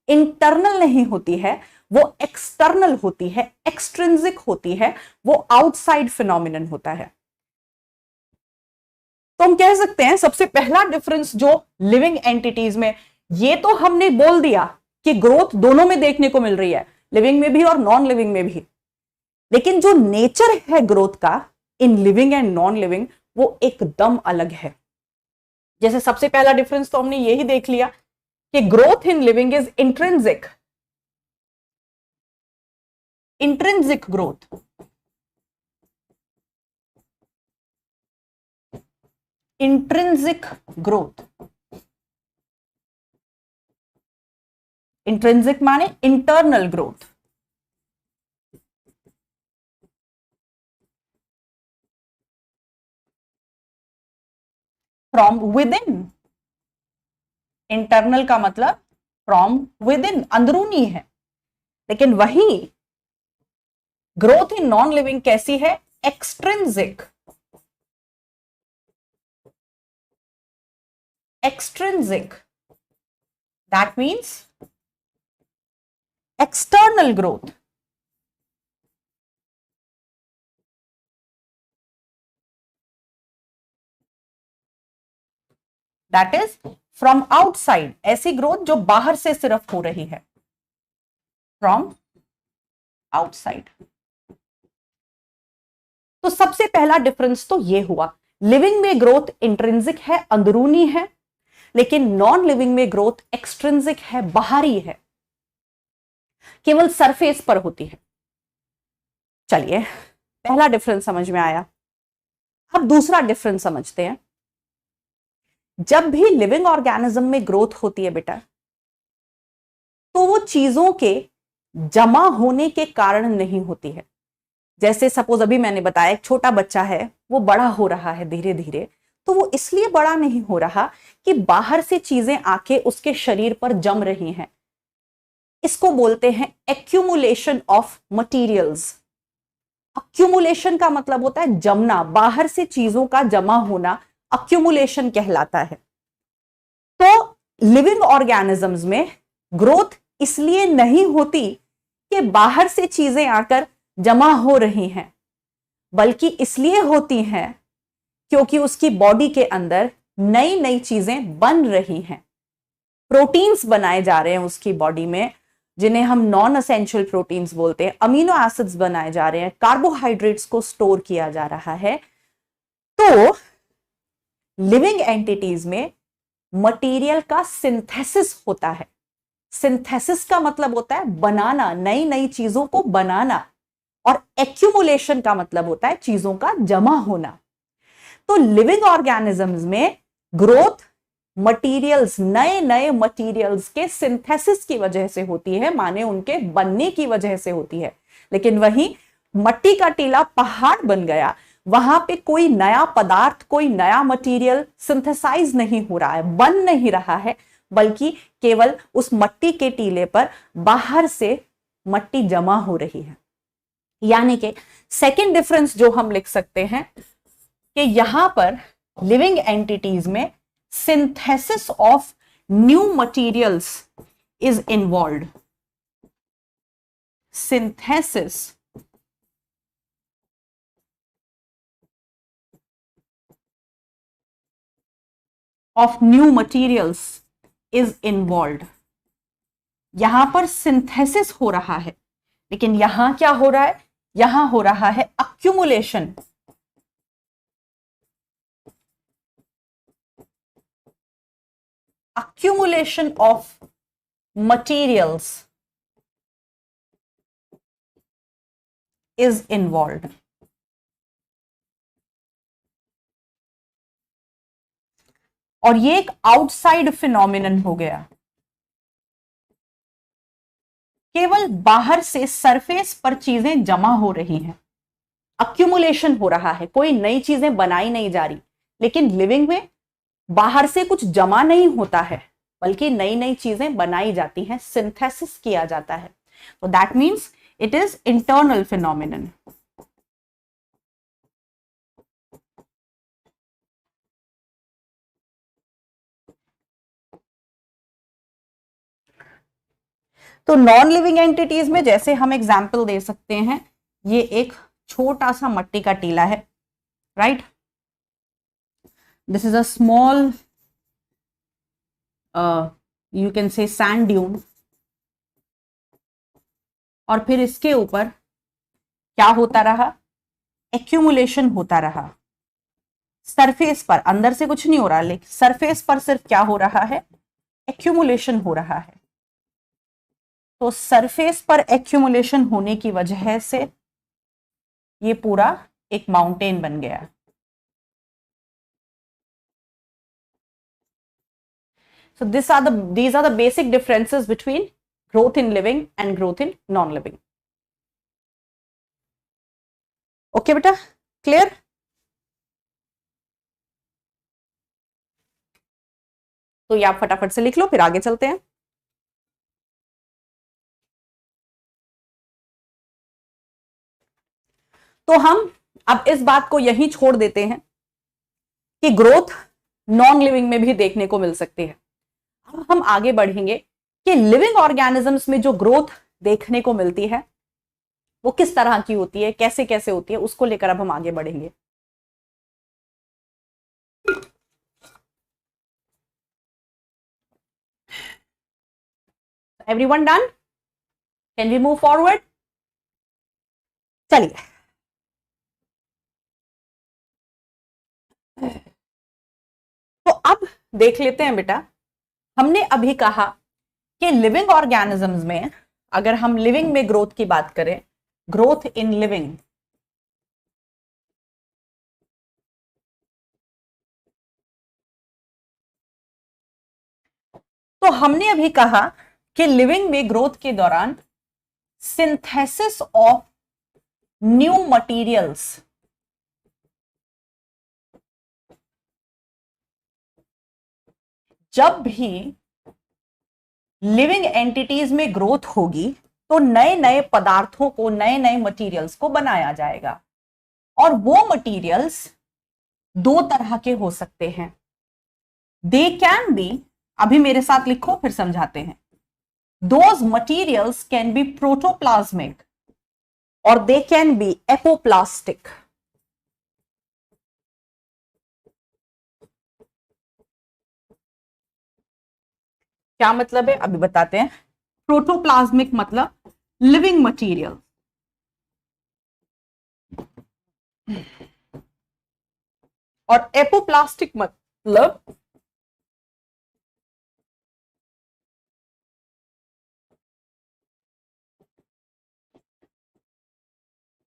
इंटरनल नहीं होती है, वो एक्सटर्नल होती है, एक्सट्रिंसिक होती है, वो आउटसाइड फिनोमिनन होता है। तो हम कह सकते हैं सबसे पहला डिफरेंस जो लिविंग एंटिटीज में, ये तो हमने बोल दिया कि ग्रोथ दोनों में देखने को मिल रही है, लिविंग में भी और नॉन लिविंग में भी, लेकिन जो नेचर है ग्रोथ का in living and non living वो एकदम अलग है। जैसे सबसे पहला डिफरेंस तो हमने यही देख लिया कि growth in living is intrinsic, intrinsic growth, intrinsic growth, intrinsic माने internal growth, from within. Internal का मतलब फ्रॉम विद इन, अंदरूनी है। लेकिन वही ग्रोथ इन नॉन लिविंग कैसी है? Extrinsic, extrinsic, that means external growth. That is from outside, ऐसी ग्रोथ जो बाहर से सिर्फ हो रही है, फ्रॉम आउटसाइड। तो सबसे पहला डिफरेंस तो ये हुआ, लिविंग में ग्रोथ इंट्रिंसिक है, अंदरूनी है, लेकिन नॉन लिविंग में ग्रोथ एक्सट्रिंसिक है, बाहरी है, केवल सरफेस पर होती है। चलिए, पहला डिफरेंस समझ में आया। अब दूसरा डिफरेंस समझते हैं। जब भी लिविंग ऑर्गेनिज्म में ग्रोथ होती है बेटा, तो वो चीजों के जमा होने के कारण नहीं होती है। जैसे सपोज अभी मैंने बताया एक छोटा बच्चा है, वो बड़ा हो रहा है धीरे धीरे, तो वो इसलिए बड़ा नहीं हो रहा कि बाहर से चीजें आके उसके शरीर पर जम रही हैं। इसको बोलते हैं एक्यूमुलेशन ऑफ मटीरियल्स। एक्यूमुलेशन का मतलब होता है जमना, बाहर से चीजों का जमा होना एक्यूमुलेशन कहलाता है। तो लिविंग ऑर्गेनिजम्स में ग्रोथ इसलिए नहीं होती कि बाहर से चीजें आकर जमा हो रही हैं, बल्कि इसलिए होती हैं क्योंकि उसकी बॉडी के अंदर नई नई चीजें बन रही हैं। प्रोटीन्स बनाए जा रहे हैं उसकी बॉडी में, जिन्हें हम नॉन एसेंशियल प्रोटीन्स बोलते हैं। अमीनो एसिड्स बनाए जा रहे हैं, कार्बोहाइड्रेट्स को स्टोर किया जा रहा है। तो लिविंग एंटिटीज में मटेरियल का सिंथेसिस होता है। सिंथेसिस का मतलब होता है बनाना, नई नई चीजों को बनाना, और एक्यूमुलेशन का मतलब होता है चीजों का जमा होना। तो लिविंग ऑर्गेनिजम्स में ग्रोथ मटेरियल्स, नए नए मटेरियल्स के सिंथेसिस की वजह से होती है, माने उनके बनने की वजह से होती है। लेकिन वहीं मट्टी का टीला पहाड़ बन गया, वहां पे कोई नया पदार्थ, कोई नया मटेरियल सिंथेसाइज नहीं हो रहा है, बन नहीं रहा है, बल्कि केवल उस मट्टी के टीले पर बाहर से मट्टी जमा हो रही है। यानी कि सेकेंड डिफरेंस जो हम लिख सकते हैं कि यहां पर लिविंग एंटिटीज में synthesis of new materials is involved. Synthesis of new materials is involved. यहां पर सिंथेसिस हो रहा है, लेकिन यहां क्या हो रहा है? यहां हो रहा है accumulation. Accumulation of materials is involved. और ये एक आउटसाइड फिनोमिनन हो गया, केवल बाहर से सरफेस पर चीजें जमा हो रही हैं, अक्यूमुलेशन हो रहा है, कोई नई चीजें बनाई नहीं जा रही। लेकिन लिविंग में बाहर से कुछ जमा नहीं होता है, बल्कि नई नई चीजें बनाई जाती हैं, सिंथेसिस किया जाता है। तो that means it is internal phenomenon. तो नॉन लिविंग एंटिटीज में जैसे हम एग्जाम्पल दे सकते हैं, ये एक छोटा सा मट्टी का टीला है, right, this is a small you can say sand dune, और फिर इसके ऊपर क्या होता रहा, एक्यूमुलेशन होता रहा सरफेस पर, अंदर से कुछ नहीं हो रहा, लेकिन सरफेस पर सिर्फ क्या हो रहा है, एक्यूमुलेशन हो रहा है। तो सरफेस पर एक्यूमुलेशन होने की वजह से ये पूरा एक माउंटेन बन गया। So these are the basic differences between growth in living and growth in non-living. Okay बेटा, clear? तो ये आप फटाफट से लिख लो, फिर आगे चलते हैं। तो हम अब इस बात को यहीं छोड़ देते हैं कि ग्रोथ नॉन लिविंग में भी देखने को मिल सकती है। अब हम आगे बढ़ेंगे कि लिविंग ऑर्गेनिजम्स में जो ग्रोथ देखने को मिलती है वो किस तरह की होती है, कैसे कैसे होती है, उसको लेकर अब हम आगे बढ़ेंगे। Everyone done? Can we move forward? चलिए, तो अब देख लेते हैं बेटा, हमने अभी कहा कि लिविंग ऑर्गेनिजम्स में अगर हम लिविंग में ग्रोथ की बात करें, ग्रोथ इन लिविंग, तो हमने अभी कहा कि लिविंग में ग्रोथ के दौरान सिंथेसिस ऑफ न्यू मटेरियल्स, जब भी लिविंग एंटिटीज में ग्रोथ होगी तो नए नए पदार्थों को, नए नए मटेरियल्स को बनाया जाएगा। और वो मटेरियल्स दो तरह के हो सकते हैं। दे कैन बी, अभी मेरे साथ लिखो फिर समझाते हैं, those materials can be protoplasmic और दे कैन बी एपोप्लास्टिक। क्या मतलब है अभी बताते हैं। प्रोटोप्लाज्मिक मतलब लिविंग मटेरियल, और एपोप्लास्टिक मतलब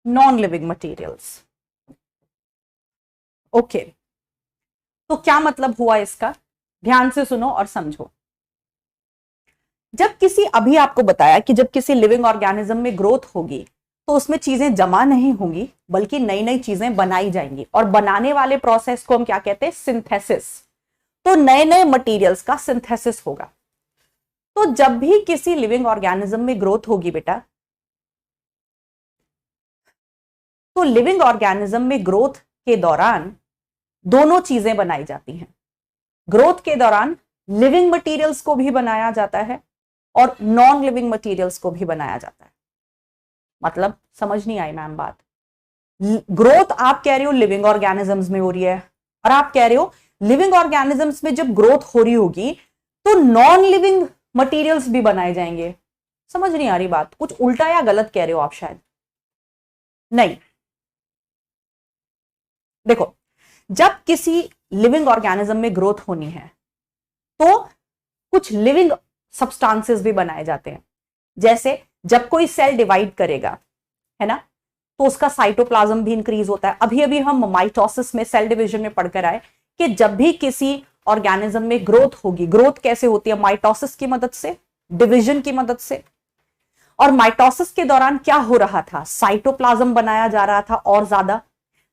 नॉन लिविंग मटेरियल्स। ओके, तो क्या मतलब हुआ इसका, ध्यान से सुनो और समझो। जब किसी, अभी आपको बताया कि जब किसी लिविंग ऑर्गेनिज्म में ग्रोथ होगी तो उसमें चीजें जमा नहीं होंगी, बल्कि नई नई चीजें बनाई जाएंगी, और बनाने वाले प्रोसेस को हम क्या कहते हैं, सिंथेसिस। तो नए नए मटेरियल्स का सिंथेसिस होगा। तो जब भी किसी लिविंग ऑर्गेनिज्म में ग्रोथ होगी बेटा, तो लिविंग ऑर्गेनिज्म में ग्रोथ के दौरान दोनों चीजें बनाई जाती हैं। ग्रोथ के दौरान लिविंग मटेरियल्स को भी बनाया जाता है और नॉन लिविंग मटेरियल्स को भी बनाया जाता है। मतलब समझ नहीं आई मैम बात। ग्रोथ आप कह रहे हो लिविंग ऑर्गेनिजम्स में हो रही है, और आप कह रहे हो लिविंग ऑर्गेनिजम्स में जब ग्रोथ हो रही होगी तो नॉन लिविंग मटेरियल्स भी बनाए जाएंगे। समझ नहीं आ रही बात, कुछ उल्टा या गलत कह रहे हो आप शायद। नहीं, देखो, जब किसी लिविंग ऑर्गेनिज्म में ग्रोथ होनी है तो कुछ लिविंग सब्सटेंसेस भी बनाए जाते हैं। जैसे जब कोई सेल डिवाइड करेगा, है ना, तो उसका साइटोप्लाज्म भी इंक्रीज होता है। अभी अभी हम माइटोसिस में, सेल डिवीजन में पढ़कर आए कि जब भी किसी ऑर्गेनिज्म में ग्रोथ होगी। ग्रोथ कैसे होती है? माइटोसिस की मदद से, डिवीजन की मदद से। और माइटोसिस के दौरान क्या हो रहा था? साइटोप्लाज्म बनाया जा रहा था और ज्यादा,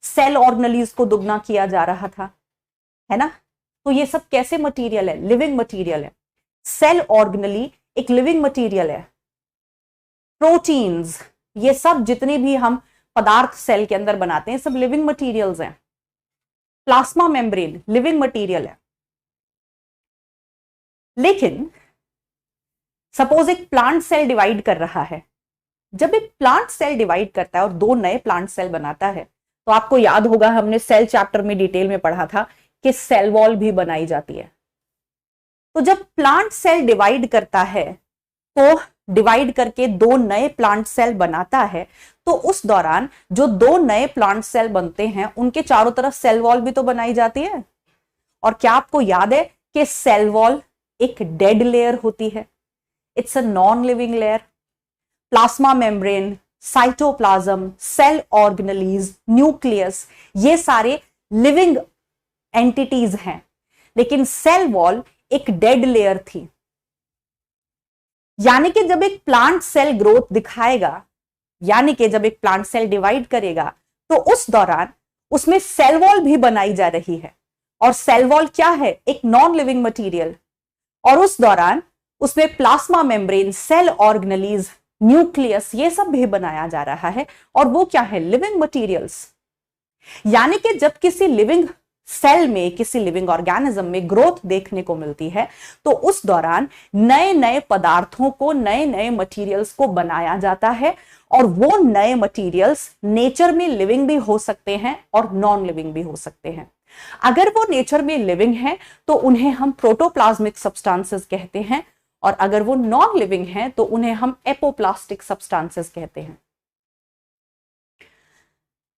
सेल ऑर्गेनेलीज को दुगना किया जा रहा था, है ना। तो ये सब कैसे मटेरियल है? लिविंग मटेरियल है। सेल ऑर्गेनेली एक लिविंग मटेरियल है। प्रोटीन्स, ये सब जितने भी हम पदार्थ सेल के अंदर बनाते हैं सब लिविंग मटेरियल्स हैं। प्लाज्मा मेम्ब्रेन लिविंग मटेरियल है। लेकिन सपोज एक प्लांट सेल डिवाइड कर रहा है। जब एक प्लांट सेल डिवाइड करता है और दो नए प्लांट सेल बनाता है, तो आपको याद होगा हमने सेल चैप्टर में डिटेल में पढ़ा था कि सेल वॉल भी बनाई जाती है। तो जब प्लांट सेल डिवाइड करता है तो डिवाइड करके दो नए प्लांट सेल बनाता है, तो उस दौरान जो दो नए प्लांट सेल बनते हैं उनके चारों तरफ सेल वॉल भी तो बनाई जाती है। और क्या आपको याद है कि सेल वॉल एक डेड लेयर होती है, it's a non living layer. Plasma membrane, cytoplasm, cell organelles, nucleus, ये सारे लिविंग एंटिटीज हैं। लेकिन सेल वॉल एक डेड लेयर थी। यानी कि जब एक प्लांट सेल ग्रोथ दिखाएगा, यानी कि जब एक प्लांट सेल डिवाइड करेगा, तो उस दौरान उसमें सेल वॉल भी बनाई जा रही है। और सेल वॉल क्या है? एक नॉन लिविंग मटेरियल। और उस दौरान उसमें plasma membrane, cell organelles, nucleus, ये सब भी बनाया जा रहा है। और वो क्या है? Living materials. यानी कि जब किसी लिविंग सेल में, किसी लिविंग ऑर्गेनिज्म में ग्रोथ देखने को मिलती है, तो उस दौरान नए नए पदार्थों को, नए नए मटेरियल्स को बनाया जाता है। और वो नए मटेरियल्स नेचर में लिविंग भी हो सकते हैं और नॉन लिविंग भी हो सकते हैं। अगर वो नेचर में लिविंग है तो उन्हें हम प्रोटोप्लाज्मिक सब्सटेंसेस कहते हैं, और अगर वो नॉन लिविंग है तो उन्हें हम एपोप्लास्टिक सब्सटेंसेस कहते हैं।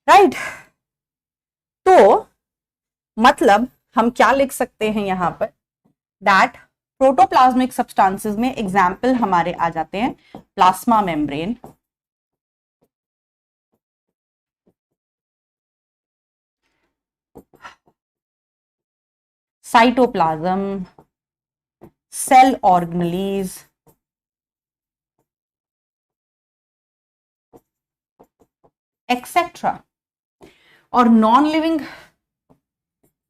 राइट? तो मतलब हम क्या लिख सकते हैं यहां पर? दैट प्रोटोप्लाज्मिक सब्सटेंसेस में एग्जाम्पल हमारे आ जाते हैं plasma membrane, cytoplasm, cell organelles, etcetera. और नॉन लिविंग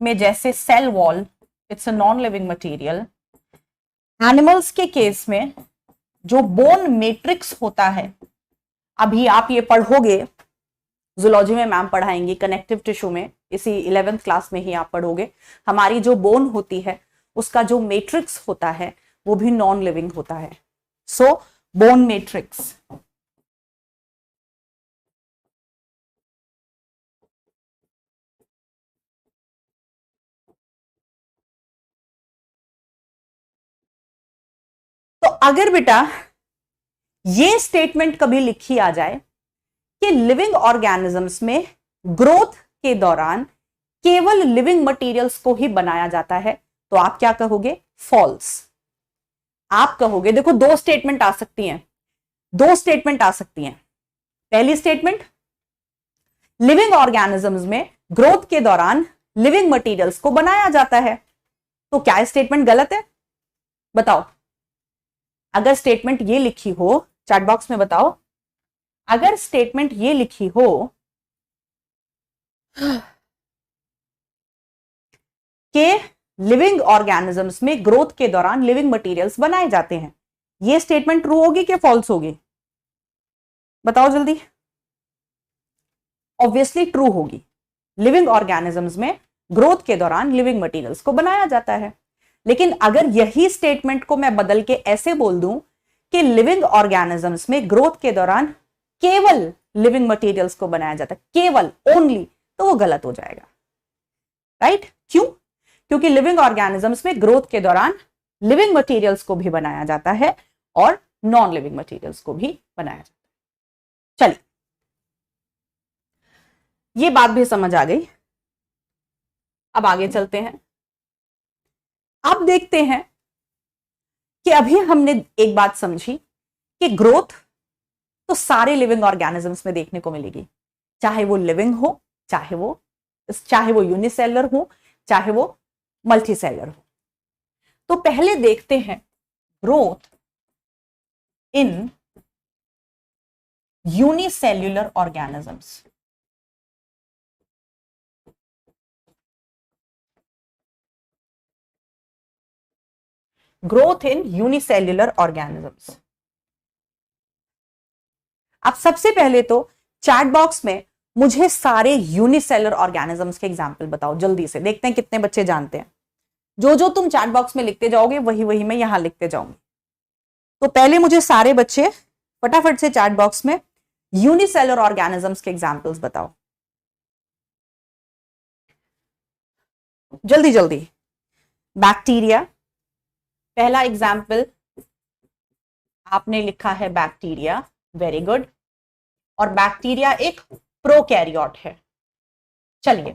में जैसे cell wall, it's a non living material. Animals के केस में जो बोन मैट्रिक्स होता है, अभी आप ये पढ़ोगे, जूलॉजी में मैम पढ़ाएंगी, कनेक्टिव टिश्यू में, इसी 11th क्लास में ही आप पढ़ोगे। हमारी जो बोन होती है उसका जो मैट्रिक्स होता है वो भी नॉन लिविंग होता है। सो बोन मैट्रिक्स। तो अगर बेटा ये स्टेटमेंट कभी लिखी आ जाए कि लिविंग ऑर्गेनिजम्स में ग्रोथ के दौरान केवल लिविंग मटेरियल्स को ही बनाया जाता है, तो आप क्या कहोगे? फॉल्स। आप कहोगे, देखो दो स्टेटमेंट आ सकती हैं, दो स्टेटमेंट आ सकती हैं। पहली स्टेटमेंट, लिविंग ऑर्गेनिजम्स में ग्रोथ के दौरान लिविंग मटेरियल्स को बनाया जाता है। तो क्या स्टेटमेंट गलत है? बताओ। अगर स्टेटमेंट ये लिखी हो, चैट बॉक्स में बताओ, अगर स्टेटमेंट ये लिखी हो कि लिविंग ऑर्गेनिजम्स में ग्रोथ के दौरान लिविंग मटेरियल्स बनाए जाते हैं, ये स्टेटमेंट ट्रू होगी कि फॉल्स होगी? बताओ जल्दी। ऑब्वियसली ट्रू होगी। लिविंग ऑर्गेनिजम्स में ग्रोथ के दौरान लिविंग मटेरियल्स को बनाया जाता है। लेकिन अगर यही स्टेटमेंट को मैं बदल के ऐसे बोल दूं कि लिविंग ऑर्गेनिजम्स में ग्रोथ के दौरान केवल लिविंग मटेरियल्स को बनाया जाता है, केवल, ओनली, तो वो गलत हो जाएगा। राइट? क्यों? क्योंकि लिविंग ऑर्गेनिजम्स में ग्रोथ के दौरान लिविंग मटेरियल्स को भी बनाया जाता है और नॉन लिविंग मटेरियल्स को भी बनाया जाता है। चलिए, ये बात भी समझ आ गई। अब आगे चलते हैं। अब देखते हैं कि अभी हमने एक बात समझी कि ग्रोथ तो सारे लिविंग ऑर्गेनिजम्स में देखने को मिलेगी, चाहे वो लिविंग हो, चाहे वो यूनिसेलुलर हो, चाहे वो मल्टीसेलर हो। तो पहले देखते हैं growth in unicellular organisms. Growth in unicellular organisms. अब सबसे पहले तो चैट बॉक्स में मुझे सारे यूनिसेलर ऑर्गेनिजम्स के एग्जाम्पल बताओ, जल्दी से देखते हैं कितने बच्चे जानते हैं। जो जो तुम चैट बॉक्स में लिखते जाओगे वही वही मैं यहां लिखते जाऊंगी। तो पहले मुझे सारे बच्चे फटाफट से चैट बॉक्स में यूनिसेलर ऑर्गेनिजम्स के एग्जाम्पल्स बताओ, जल्दी जल्दी। बैक्टीरिया, पहला एग्जाम्पल आपने लिखा है बैक्टीरिया, वेरी गुड। और बैक्टीरिया एक प्रोकैरियोट है। चलिए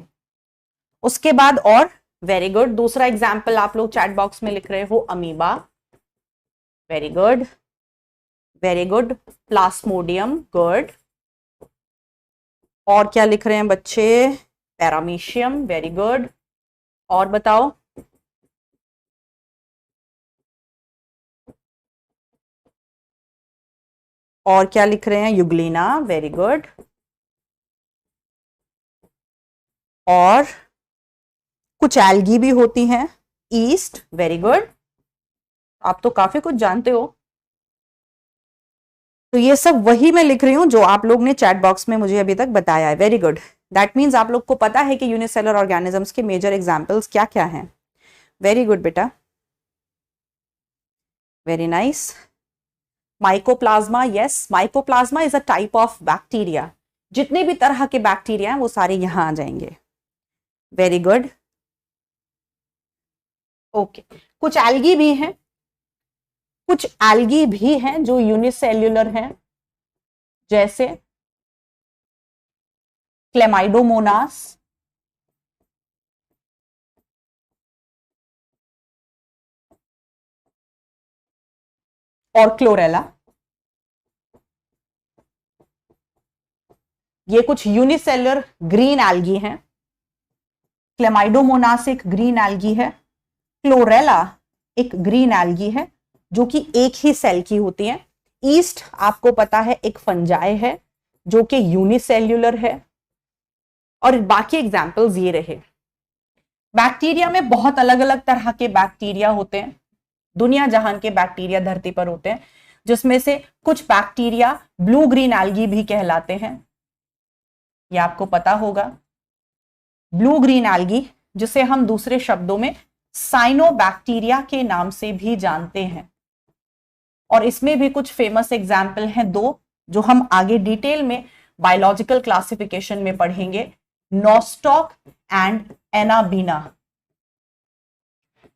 उसके बाद और, वेरी गुड। दूसरा एग्जाम्पल आप लोग चैट बॉक्स में लिख रहे हो amoeba, very good very good. Plasmodium, good. और क्या लिख रहे हैं बच्चे? Paramecium, very good. और बताओ। और क्या लिख रहे हैं? Euglena, very good. और कुछ एल्गी भी होती हैं, ईस्ट, वेरी गुड। आप तो काफी कुछ जानते हो। तो ये सब वही मैं लिख रही हूं जो आप लोग ने चैट बॉक्स में मुझे अभी तक बताया है, वेरी गुड। दैट मीन्स आप लोग को पता है कि यूनिसेलर ऑर्गेनिजम्स के मेजर एग्जाम्पल्स क्या क्या हैं। वेरी गुड बेटा, very nice. Mycoplasma, yes, mycoplasma is a type of bacteria. जितने भी तरह के बैक्टीरिया हैं वो सारे यहां आ जाएंगे, वेरी गुड। ओके, कुछ एल्गी भी हैं, कुछ एल्गी भी हैं जो यूनिसेल्युलर हैं, जैसे क्लेमाइडोमोनास, और क्लोरेला। ये कुछ यूनिसेलुलर ग्रीन एल्गी हैं। क्लेमाइडोमोनास एक ग्रीन एल्गी है, क्लोरेला एक ग्रीन एल्गी है जो कि एक ही सेल की होती है। ईस्ट आपको पता है एक फंजाई है जो कि यूनिसेल्युलर है। और बाकी एग्जाम्पल्स ये रहे। बैक्टीरिया में बहुत अलग अलग तरह के बैक्टीरिया होते हैं, दुनिया जहान के बैक्टीरिया धरती पर होते हैं, जिसमें से कुछ बैक्टीरिया ब्लू ग्रीन एल्गी भी कहलाते हैं, ये आपको पता होगा। ब्लू ग्रीन एल्गी, जिसे हम दूसरे शब्दों में साइनोबैक्टीरिया के नाम से भी जानते हैं। और इसमें भी कुछ फेमस एग्जाम्पल हैं दो, जो हम आगे डिटेल में बायोलॉजिकल क्लासिफिकेशन में पढ़ेंगे, नॉस्टॉक एंड एनाबीना।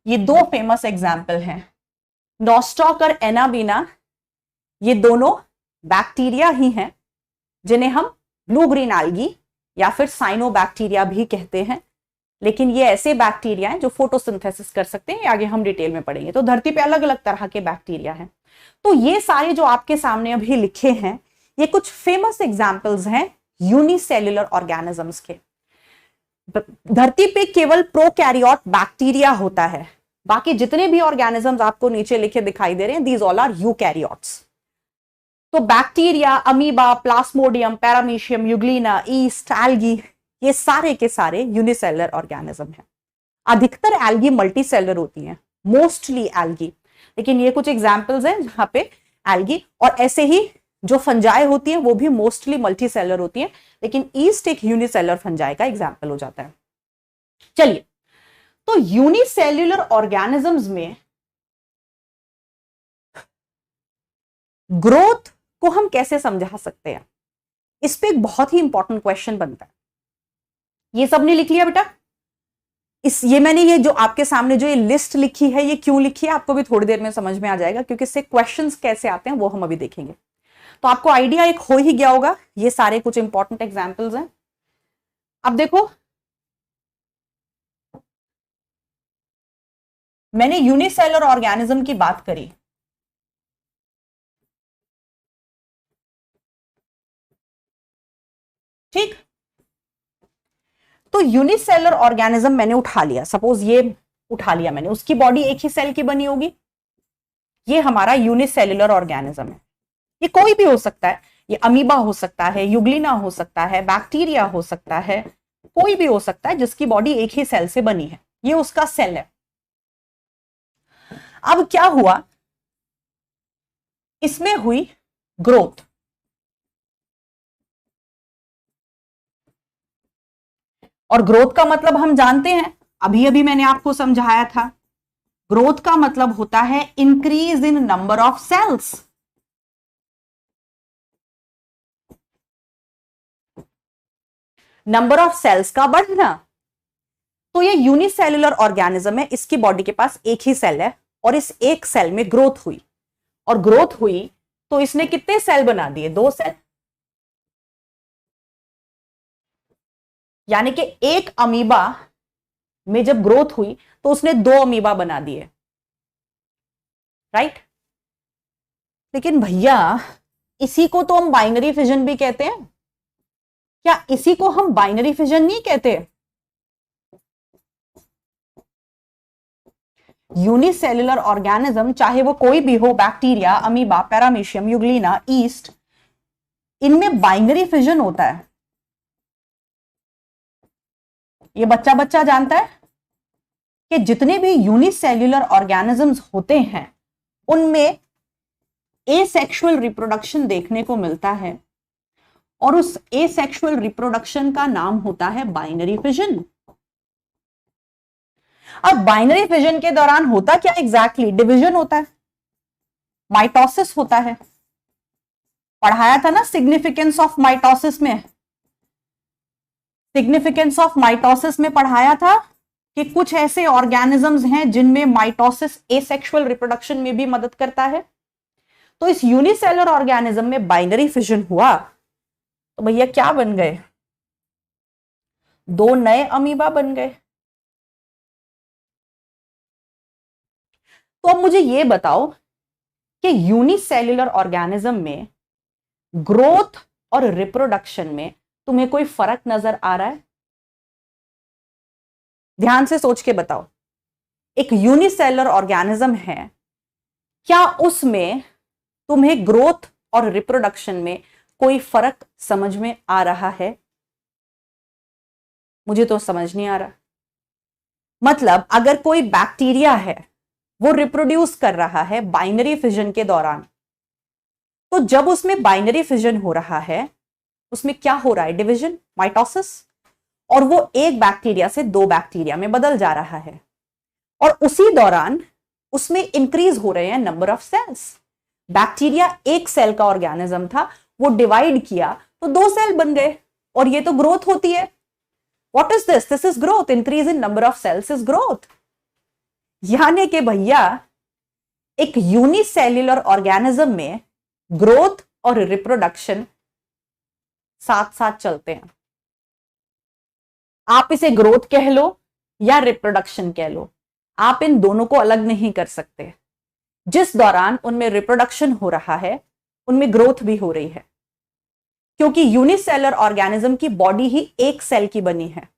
ये दो फेमस एग्जाम्पल हैं। नॉस्टॉक और एनाबीना ये दोनों बैक्टीरिया ही हैं जिन्हें हम ब्लू ग्रीन एल्गी या फिर साइनोबैक्टीरिया भी कहते हैं। लेकिन ये ऐसे बैक्टीरिया हैं जो फोटोसिंथेसिस कर सकते हैं, आगे हम डिटेल में पढ़ेंगे। तो धरती पे अलग अलग तरह के बैक्टीरिया हैं। तो ये सारे जो आपके सामने अभी लिखे हैं, ये कुछ फेमस एग्जाम्पल्स हैं यूनिसेल्युलर ऑर्गेनिजम्स के। धरती पे केवल प्रोकैरियोट बैक्टीरिया होता है, बाकी जितने भी ऑर्गेनिजम्स आपको नीचे लिखे दिखाई दे रहे हैं, दीज ऑल आर यूकैरियोट्स। तो bacteria, amoeba, plasmodium, paramecium, Euglena, east, algae, ये सारे के सारे यूनिसेलर ऑर्गेनिज्म हैं। अधिकतर एल्गी मल्टीसेलर होती हैं, मोस्टली एल्गी, लेकिन ये कुछ एग्जांपल्स हैं जहां पे एल्गी, और ऐसे ही जो फंजाई होती है वो भी मोस्टली मल्टीसेलर होती है, लेकिन ईस्ट एक यूनिसेलर फंजाई का एग्जाम्पल हो जाता है। चलिए, तो यूनिसेल्युलर ऑर्गेनिजम्स में ग्रोथ को हम कैसे समझा सकते हैं, इस पे एक बहुत ही इंपॉर्टेंट क्वेश्चन बनता है। ये सबने लिख लिया बेटा? ये मैंने ये जो आपके सामने जो ये लिस्ट लिखी है, ये क्यों लिखी है आपको भी थोड़ी देर में समझ में आ जाएगा, क्योंकि इससे क्वेश्चंस कैसे आते हैं वो हम अभी देखेंगे। तो आपको आइडिया एक हो ही गया होगा, ये सारे कुछ इंपॉर्टेंट एग्जांपल्स हैं। अब देखो, मैंने यूनिसेलर ऑर्गेनिज्म की बात करी, ठीक? तो यूनिसेलर ऑर्गेनिज्म मैंने उठा लिया, सपोज ये उठा लिया मैंने, उसकी बॉडी एक ही सेल की बनी होगी। ये हमारा यूनिसेल्युलर ऑर्गेनिज्म है। ये कोई भी हो सकता है, ये अमीबा हो सकता है, युग्लिना हो सकता है, बैक्टीरिया हो सकता है, कोई भी हो सकता है जिसकी बॉडी एक ही सेल से बनी है, ये उसका सेल है। अब क्या हुआ, इसमें हुई ग्रोथ, और ग्रोथ का मतलब हम जानते हैं, अभी अभी मैंने आपको समझाया था, ग्रोथ का मतलब होता है increase in number of cells. Number of cells का बढ़ना। तो ये यूनिसेल्युलर ऑर्गेनिज्म है, इसकी बॉडी के पास एक ही सेल है, और इस एक सेल में ग्रोथ हुई, और ग्रोथ हुई तो इसने कितने सेल बना दिए, 2 सेल। यानी कि एक अमीबा में जब ग्रोथ हुई तो उसने 2 अमीबा बना दिए, राइट। लेकिन भैया इसी को तो हम बाइनरी फिजन भी कहते हैं, क्या इसी को हम बाइनरी फिजन नहीं कहते? यूनिसेल्युलर ऑर्गेनिज्म चाहे वो कोई भी हो, bacteria, amoeba, paramecium, Euglena, east, इनमें बाइनरी फिजन होता है। ये बच्चा बच्चा जानता है कि जितने भी यूनिसेल्युलर ऑर्गेनिजम्स होते हैं उनमें एसेक्सुअल रिप्रोडक्शन देखने को मिलता है, और उस एसेक्सुअल रिप्रोडक्शन का नाम होता है बाइनरी फिजन। अब बाइनरी फिजन के दौरान होता क्या एग्जैक्टली? डिवीजन होता है, माइटोसिस होता है। पढ़ाया था ना सिग्निफिकेंस ऑफ माइटोसिस में, सिग्निफिकेंस ऑफ माइटोसिस में पढ़ाया था कि कुछ ऐसे ऑर्गेनिजम्स हैं जिनमें माइटोसिस एसेक्सुअल रिप्रोडक्शन में भी मदद करता है। तो इस यूनिसेलुलर ऑर्गेनिज्म में बाइनरी फिजन हुआ तो भैया क्या बन गए, 2 नए अमीबा बन गए। तो अब मुझे यह बताओ कि यूनिसेल्युलर ऑर्गेनिज्म में ग्रोथ और रिप्रोडक्शन में तुम्हें कोई फर्क नजर आ रहा है? ध्यान से सोच के बताओ, एक यूनिसेल्युलर ऑर्गेनिज्म है, क्या उसमें तुम्हें ग्रोथ और रिप्रोडक्शन में कोई फर्क समझ में आ रहा है? मुझे तो समझ नहीं आ रहा। मतलब अगर कोई बैक्टीरिया है, वो रिप्रोड्यूस कर रहा है बाइनरी फिजन के दौरान, तो जब उसमें बाइनरी फिजन हो रहा है उसमें क्या हो रहा है, डिवीजन, माइटोसिस, और वो एक बैक्टीरिया से 2 बैक्टीरिया में बदल जा रहा है, और उसी दौरान उसमें इंक्रीज हो रहे हैं नंबर ऑफ सेल्स। बैक्टीरिया एक सेल का ऑर्गेनिज्म था, वो डिवाइड किया तो 2 सेल बन गए, और ये तो ग्रोथ होती है। What is this? This is growth, increase in number of cells is growth. यानी कि भैया एक यूनिसेल्युलर ऑर्गेनिज्म में ग्रोथ और रिप्रोडक्शन साथ साथ चलते हैं। आप इसे ग्रोथ कह लो या रिप्रोडक्शन कह लो, आप इन दोनों को अलग नहीं कर सकते। जिस दौरान उनमें रिप्रोडक्शन हो रहा है उनमें ग्रोथ भी हो रही है, क्योंकि यूनिसेलुलर ऑर्गेनिज्म की बॉडी ही एक सेल की बनी है,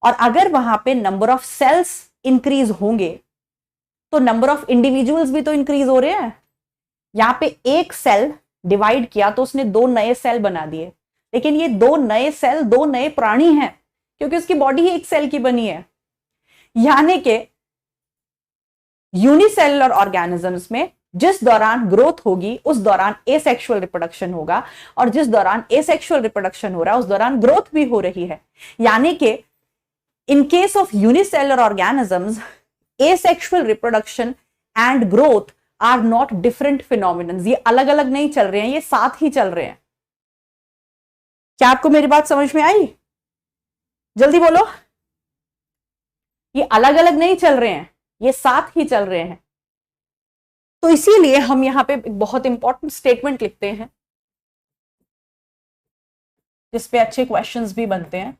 और अगर वहां पे नंबर ऑफ सेल्स इंक्रीज होंगे तो नंबर ऑफ इंडिविजुअल्स भी तो इंक्रीज हो रहे हैं। यहां पे एक सेल डिवाइड किया तो उसने 2 नए सेल बना दिए, लेकिन ये 2 नए सेल 2 नए प्राणी हैं, क्योंकि उसकी बॉडी ही एक सेल की बनी है। यानी कि यूनिसेलुलर ऑर्गेनिजम्स में जिस दौरान ग्रोथ होगी उस दौरान एसेक्सुअल रिप्रोडक्शन होगा, और जिस दौरान एसेक्सुअल रिप्रोडक्शन हो रहा है उस दौरान ग्रोथ भी हो रही है। यानी कि in case of unicellular organisms, asexual reproduction and growth are not different phenomenons. ये अलग अलग नहीं चल रहे हैं, ये साथ ही चल रहे हैं। क्या आपको मेरी बात समझ में आई? जल्दी बोलो। ये अलग अलग नहीं चल रहे हैं, ये साथ ही चल रहे हैं। तो इसीलिए हम यहां पे एक बहुत इंपॉर्टेंट स्टेटमेंट लिखते हैं जिसपे अच्छे क्वेश्चंस भी बनते हैं।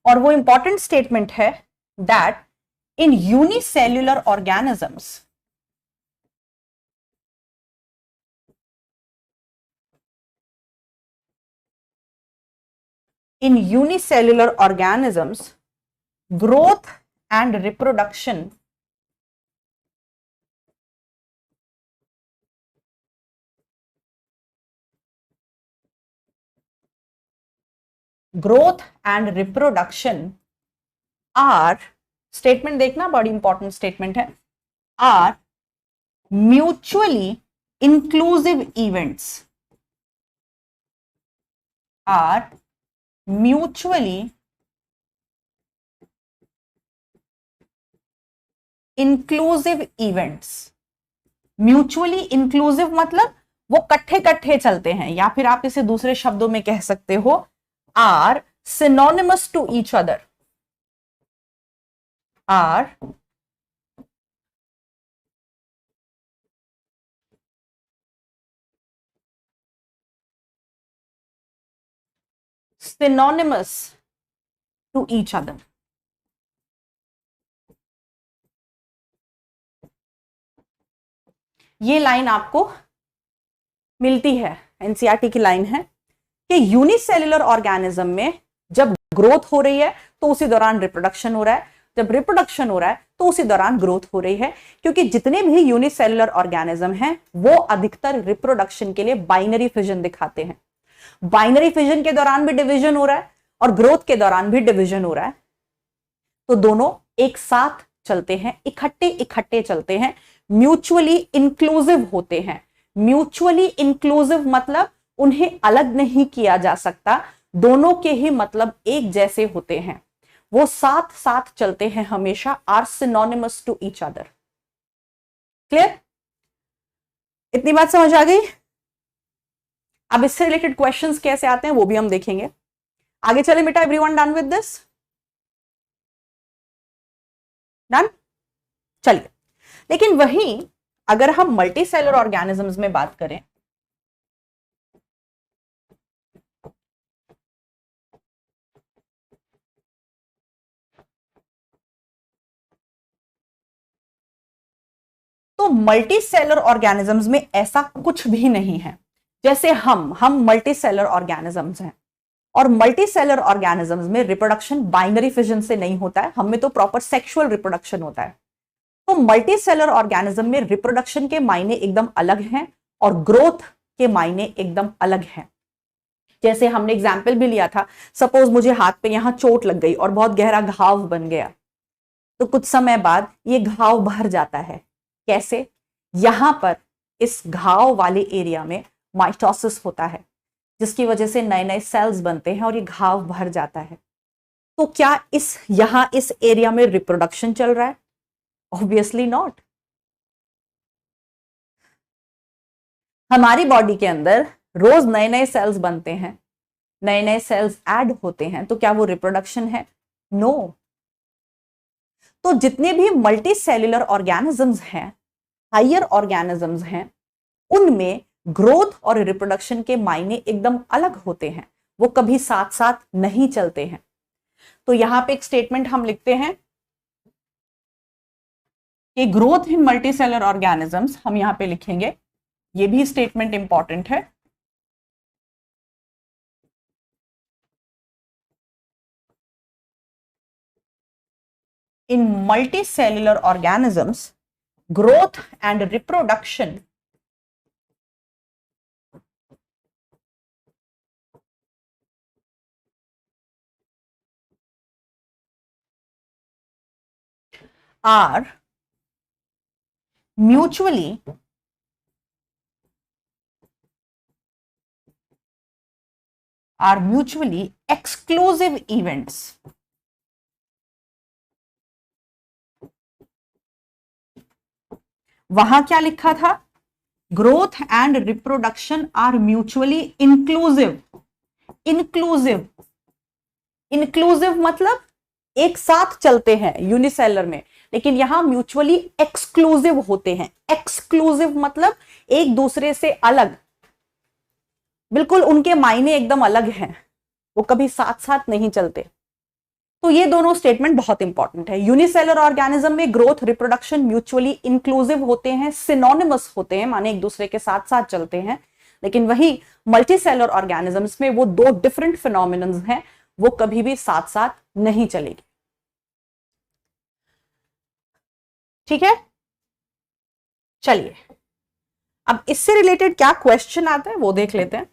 और वो इंपॉर्टेंट स्टेटमेंट है that in unicellular organisms in unicellular organisms, growth and reproduction are, statement देखना बड़ी इंपॉर्टेंट स्टेटमेंट है, are mutually inclusive events, are mutually inclusive events. Mutually inclusive मतलब वो कट्ठे कट्ठे चलते हैं, या फिर आप इसे दूसरे शब्दों में कह सकते हो are synonymous to each other, are synonymous to each other। ये लाइन आपको मिलती है, एनसीईआरटी की लाइन है कि यूनिसेल्युलर ऑर्गेनिज्म में जब ग्रोथ हो रही है तो उसी दौरान रिप्रोडक्शन हो रहा है, जब रिप्रोडक्शन हो रहा है तो उसी दौरान ग्रोथ हो रही है, क्योंकि जितने भी यूनिसेल्युलर ऑर्गेनिज्म हैं वो अधिकतर रिप्रोडक्शन के लिए बाइनरी फिजन दिखाते हैं। बाइनरी फिजन के दौरान भी डिवीजन हो रहा है और ग्रोथ के दौरान भी डिवीजन हो रहा है, तो दोनों एक साथ चलते हैं, इकट्ठे इकट्ठे चलते हैं, म्यूचुअली इंक्लूसिव होते हैं। म्यूचुअली इंक्लूसिव मतलब उन्हें अलग नहीं किया जा सकता, दोनों के ही मतलब एक जैसे होते हैं, वो साथ साथ चलते हैं हमेशा, are synonymous to each other. Clear? इतनी बात समझ आ गई? अब इससे रिलेटेड क्वेश्चंस कैसे आते हैं वो भी हम देखेंगे। आगे चले बेटा, everyone done with this? Done? चलिए, लेकिन वहीं अगर हम मल्टी सेलुलर ऑर्गेनिजम्स में बात करें, तो मल्टी सेलुलर ऑर्गेनिजम्स में ऐसा कुछ भी नहीं है। जैसे हम मल्टी सेलुलर ऑर्गेनिजम्स हैं, और मल्टी सेलुलर ऑर्गेनिजम्स में रिप्रोडक्शन बाइनरी फिजन से नहीं होता है, हम में तो प्रॉपर सेक्सुअल रिप्रोडक्शन होता है। तो मल्टी सेलुलर ऑर्गेनिज्म में रिप्रोडक्शन के मायने एकदम अलग हैं और ग्रोथ के मायने एकदम अलग हैं। जैसे हमने एग्जाम्पल भी लिया था, सपोज मुझे हाथ पे यहां चोट लग गई और बहुत गहरा घाव बन गया, तो कुछ समय बाद ये घाव भर जाता है। कैसे? यहां पर इस घाव वाले एरिया में माइटोसिस होता है, जिसकी वजह से नए नए सेल्स बनते हैं और ये घाव भर जाता है। तो क्या इस एरिया में रिप्रोडक्शन चल रहा है? Obviously not. हमारी बॉडी के अंदर रोज नए नए सेल्स बनते हैं, नए नए सेल्स ऐड होते हैं, तो क्या वो रिप्रोडक्शन है? नो। तो जितने भी मल्टी सेल्युलर ऑर्गेनिजम्स हैं, हायर ऑर्गेनिजम्स हैं, उनमें ग्रोथ और रिप्रोडक्शन के मायने एकदम अलग होते हैं, वो कभी साथ साथ नहीं चलते हैं। तो यहां पे एक स्टेटमेंट हम लिखते हैं कि growth in multicellular organisms, हम यहां पे लिखेंगे, ये भी स्टेटमेंट इंपॉर्टेंट है, in multicellular organisms growth and reproduction are mutually exclusive events। वहां क्या लिखा था? Growth and reproduction are mutually inclusive. Inclusive, inclusive मतलब एक साथ चलते हैं यूनिसेलर में, लेकिन यहां म्यूचुअली एक्सक्लूसिव होते हैं। एक्सक्लूसिव मतलब एक दूसरे से अलग, बिल्कुल उनके मायने एकदम अलग हैं, वो कभी साथ साथ नहीं चलते। तो ये दोनों स्टेटमेंट बहुत इंपॉर्टेंट है। यूनिसेलर ऑर्गेनिज्म में ग्रोथ रिप्रोडक्शन म्यूचुअली इंक्लूसिव होते हैं, सिनोनिमस होते हैं, माने एक दूसरे के साथ साथ चलते हैं। लेकिन वही मल्टीसेलर ऑर्गेनिजम्स में वो दो डिफरेंट फिनोमिनन्स हैं, वो कभी भी साथ साथ नहीं चलेगी। ठीक है, चलिए अब इससे रिलेटेड क्या क्वेश्चन आता है वो देख लेते हैं।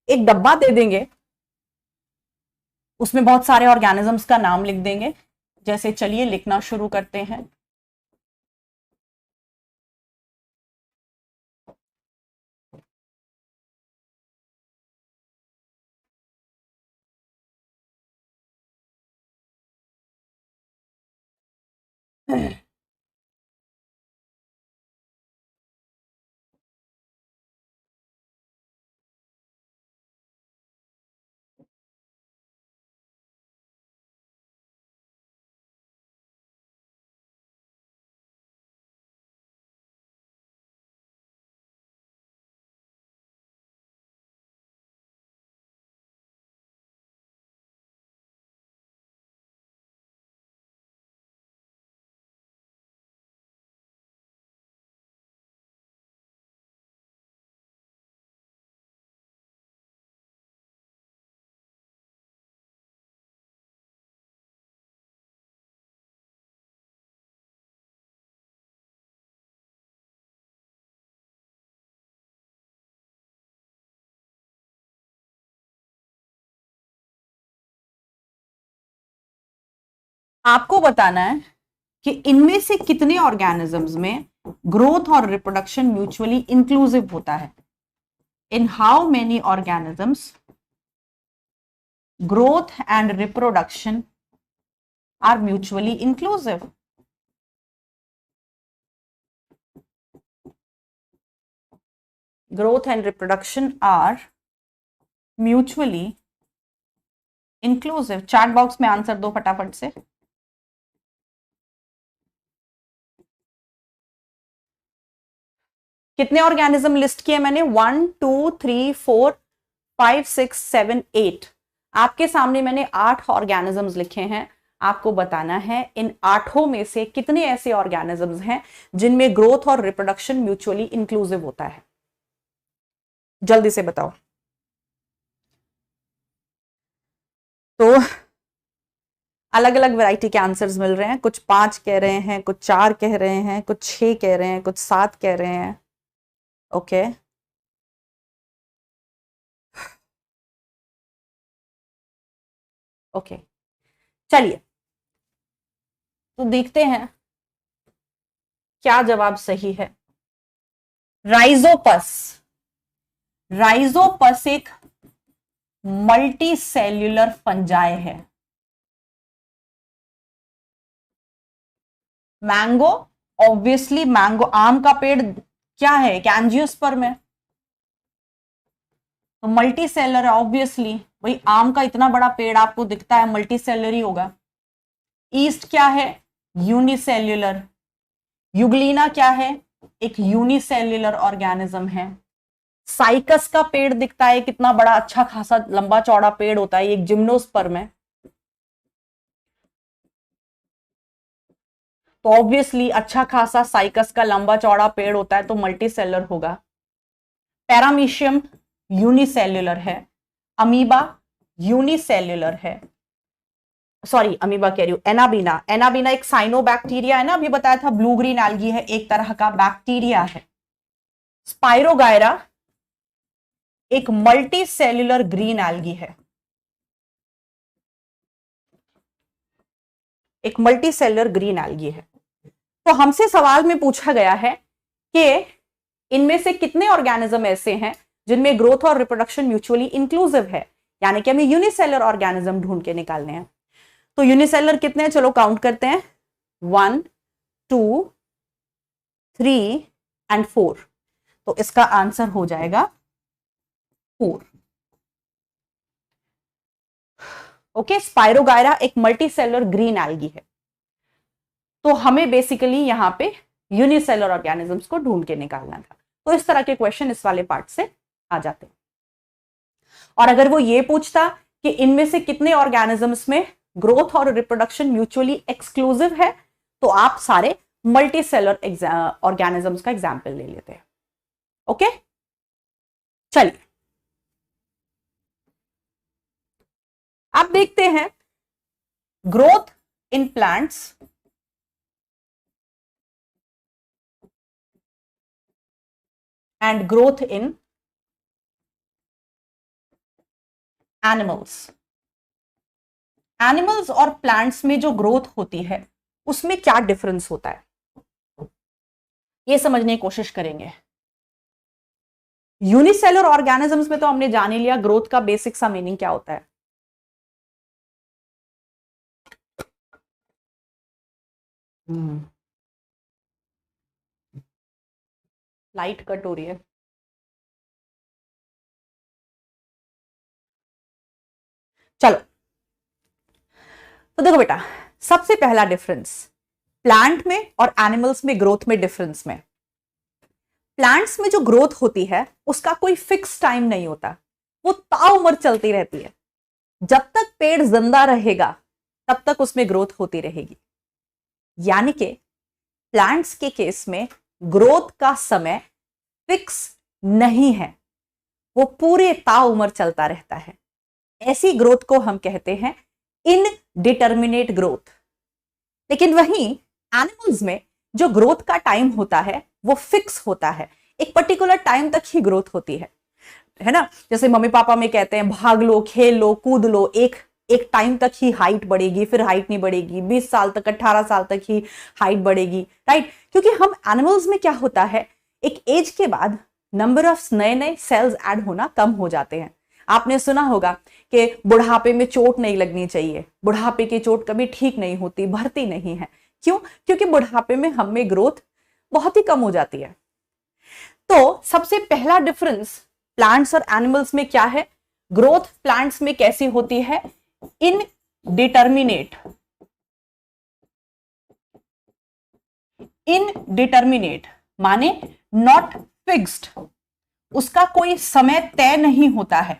एक डब्बा दे देंगे, उसमें बहुत सारे ऑर्गेनिजम्स का नाम लिख देंगे। जैसे चलिए लिखना शुरू करते हैं। आपको बताना है कि इनमें से कितने ऑर्गेनिजम्स में ग्रोथ और रिप्रोडक्शन म्यूचुअली इंक्लूसिव होता है। In how many organisms growth and reproduction are mutually inclusive? Growth and reproduction are mutually inclusive. Chat box में आंसर दो फटाफट से। कितने ऑर्गेनिज्म लिस्ट किए मैंने? 1 2 3 4 5 6 7 8। आपके सामने मैंने 8 ऑर्गेनिजम्स लिखे हैं। आपको बताना है इन 8 में से कितने ऐसे ऑर्गेनिजम्स हैं जिनमें ग्रोथ और रिप्रोडक्शन म्यूचुअली इंक्लूसिव होता है। जल्दी से बताओ। तो अलग अलग वैरायटी के आंसर्स मिल रहे हैं। कुछ 5 कह रहे हैं, कुछ 4 कह रहे हैं, कुछ 6 कह रहे हैं, कुछ 7 कह रहे हैं। ओके ओके, चलिए तो देखते हैं क्या जवाब सही है। राइजोपस। राइजोपस एक मल्टी सेल्यूलर फंजाई है। मैंगो, ऑब्वियसली मैंगो, आम का पेड़ क्या है? एक एंजियोस्पर्म है, तो मल्टी सेलर है ऑब्वियसली। भाई आम का इतना बड़ा पेड़ आपको दिखता है, मल्टी सेलर ही होगा। ईस्ट क्या है? यूनिसेल्यूलर। युगलीना क्या है? एक यूनिसेल्यूलर ऑर्गेनिज्म है। साइकस का पेड़ दिखता है, कितना बड़ा अच्छा खासा लंबा चौड़ा पेड़ होता है, एक जिम्नोस्पर्म है। तो ऑब्वियसली अच्छा खासा साइकस का लंबा चौड़ा पेड़ होता है तो मल्टी सेलर होगा। पैरामीशियम यूनिसेल्यूलर है। अमीबा यूनिसेल्यूलर है। सॉरी, अमीबा कह रही हूं, एनाबीना। एनाबीना एक साइनोबैक्टीरिया है ना, अभी बताया था, ब्लू ग्रीन एल्गी है, एक तरह का बैक्टीरिया है। स्पाइरोगायरा एक मल्टी सेल्यूलर ग्रीन एल्गी है, एक मल्टी सेल्यूलर ग्रीन एल्गी है। तो हमसे सवाल में पूछा गया है कि इनमें से कितने ऑर्गेनिज्म ऐसे हैं जिनमें ग्रोथ और रिप्रोडक्शन म्यूचुअली इंक्लूसिव है, यानी कि हमें यूनिसेलर ऑर्गेनिज्म ढूंढ के निकालने हैं। तो यूनिसेलर कितने हैं? चलो काउंट करते हैं। 1 2 3 एंड 4। तो इसका आंसर हो जाएगा 4। ओके, स्पाइरोगायरा एक मल्टीसेलर ग्रीन एल्गी है। तो हमें बेसिकली यहां पे यूनिसेलर ऑर्गेनिजम्स को ढूंढ के निकालना था। तो इस तरह के क्वेश्चन इस वाले पार्ट से आ जाते हैं। और अगर वो ये पूछता कि इनमें से कितने ऑर्गेनिजम्स में ग्रोथ और रिप्रोडक्शन म्यूचुअली एक्सक्लूसिव है, तो आप सारे मल्टीसेलर ऑर्गेनिजम्स का एग्जाम्पल ले लेते हैं। ओके, चलिए आप देखते हैं growth in plants and growth in animals. Animals और प्लांट्स में जो ग्रोथ होती है उसमें क्या डिफरेंस होता है, ये समझने की कोशिश करेंगे। यूनिसेलुलर ऑर्गेनिजम्स में तो हमने जान ही लिया ग्रोथ का बेसिक सा मीनिंग क्या होता है। लाइट कट हो रही है। चलो तो देखो बेटा, सबसे पहला डिफरेंस प्लांट में और एनिमल्स में ग्रोथ में डिफरेंस में, प्लांट्स में जो ग्रोथ होती है उसका कोई फिक्स टाइम नहीं होता, वो ताउम्र चलती रहती है। जब तक पेड़ जिंदा रहेगा तब तक उसमें ग्रोथ होती रहेगी। यानी कि प्लांट्स के केस में ग्रोथ का समय फिक्स नहीं है, वो पूरे ताउम्र चलता रहता है। ऐसी ग्रोथ को हम कहते हैं इनडिटर्मिनेट ग्रोथ। लेकिन वहीं एनिमल्स में जो ग्रोथ का टाइम होता है वो फिक्स होता है, एक पर्टिकुलर टाइम तक ही ग्रोथ होती है ना। जैसे मम्मी पापा में कहते हैं भाग लो, खेल लो, कूद लो, एक टाइम तक ही हाइट बढ़ेगी, फिर हाइट नहीं बढ़ेगी, 20 साल तक 18 साल तक ही हाइट बढ़ेगी, राइट। क्योंकि हम एनिमल्स में क्या होता है, एक एज के बाद नंबर ऑफ नए नए सेल्स ऐड होना कम हो जाते हैं। आपने सुना होगा कि बुढ़ापे में चोट नहीं लगनी चाहिए, बुढ़ापे की चोट कभी ठीक नहीं होती, भरती नहीं है। क्यों? क्योंकि बुढ़ापे में हम में ग्रोथ बहुत ही कम हो जाती है। तो सबसे पहला डिफरेंस प्लांट्स और एनिमल्स में क्या है, ग्रोथ प्लांट्स में कैसी होती है, इनडिटर्मिनेट। इनडिटर्मिनेट माने नॉट फिक्स्ड, उसका कोई समय तय नहीं होता है,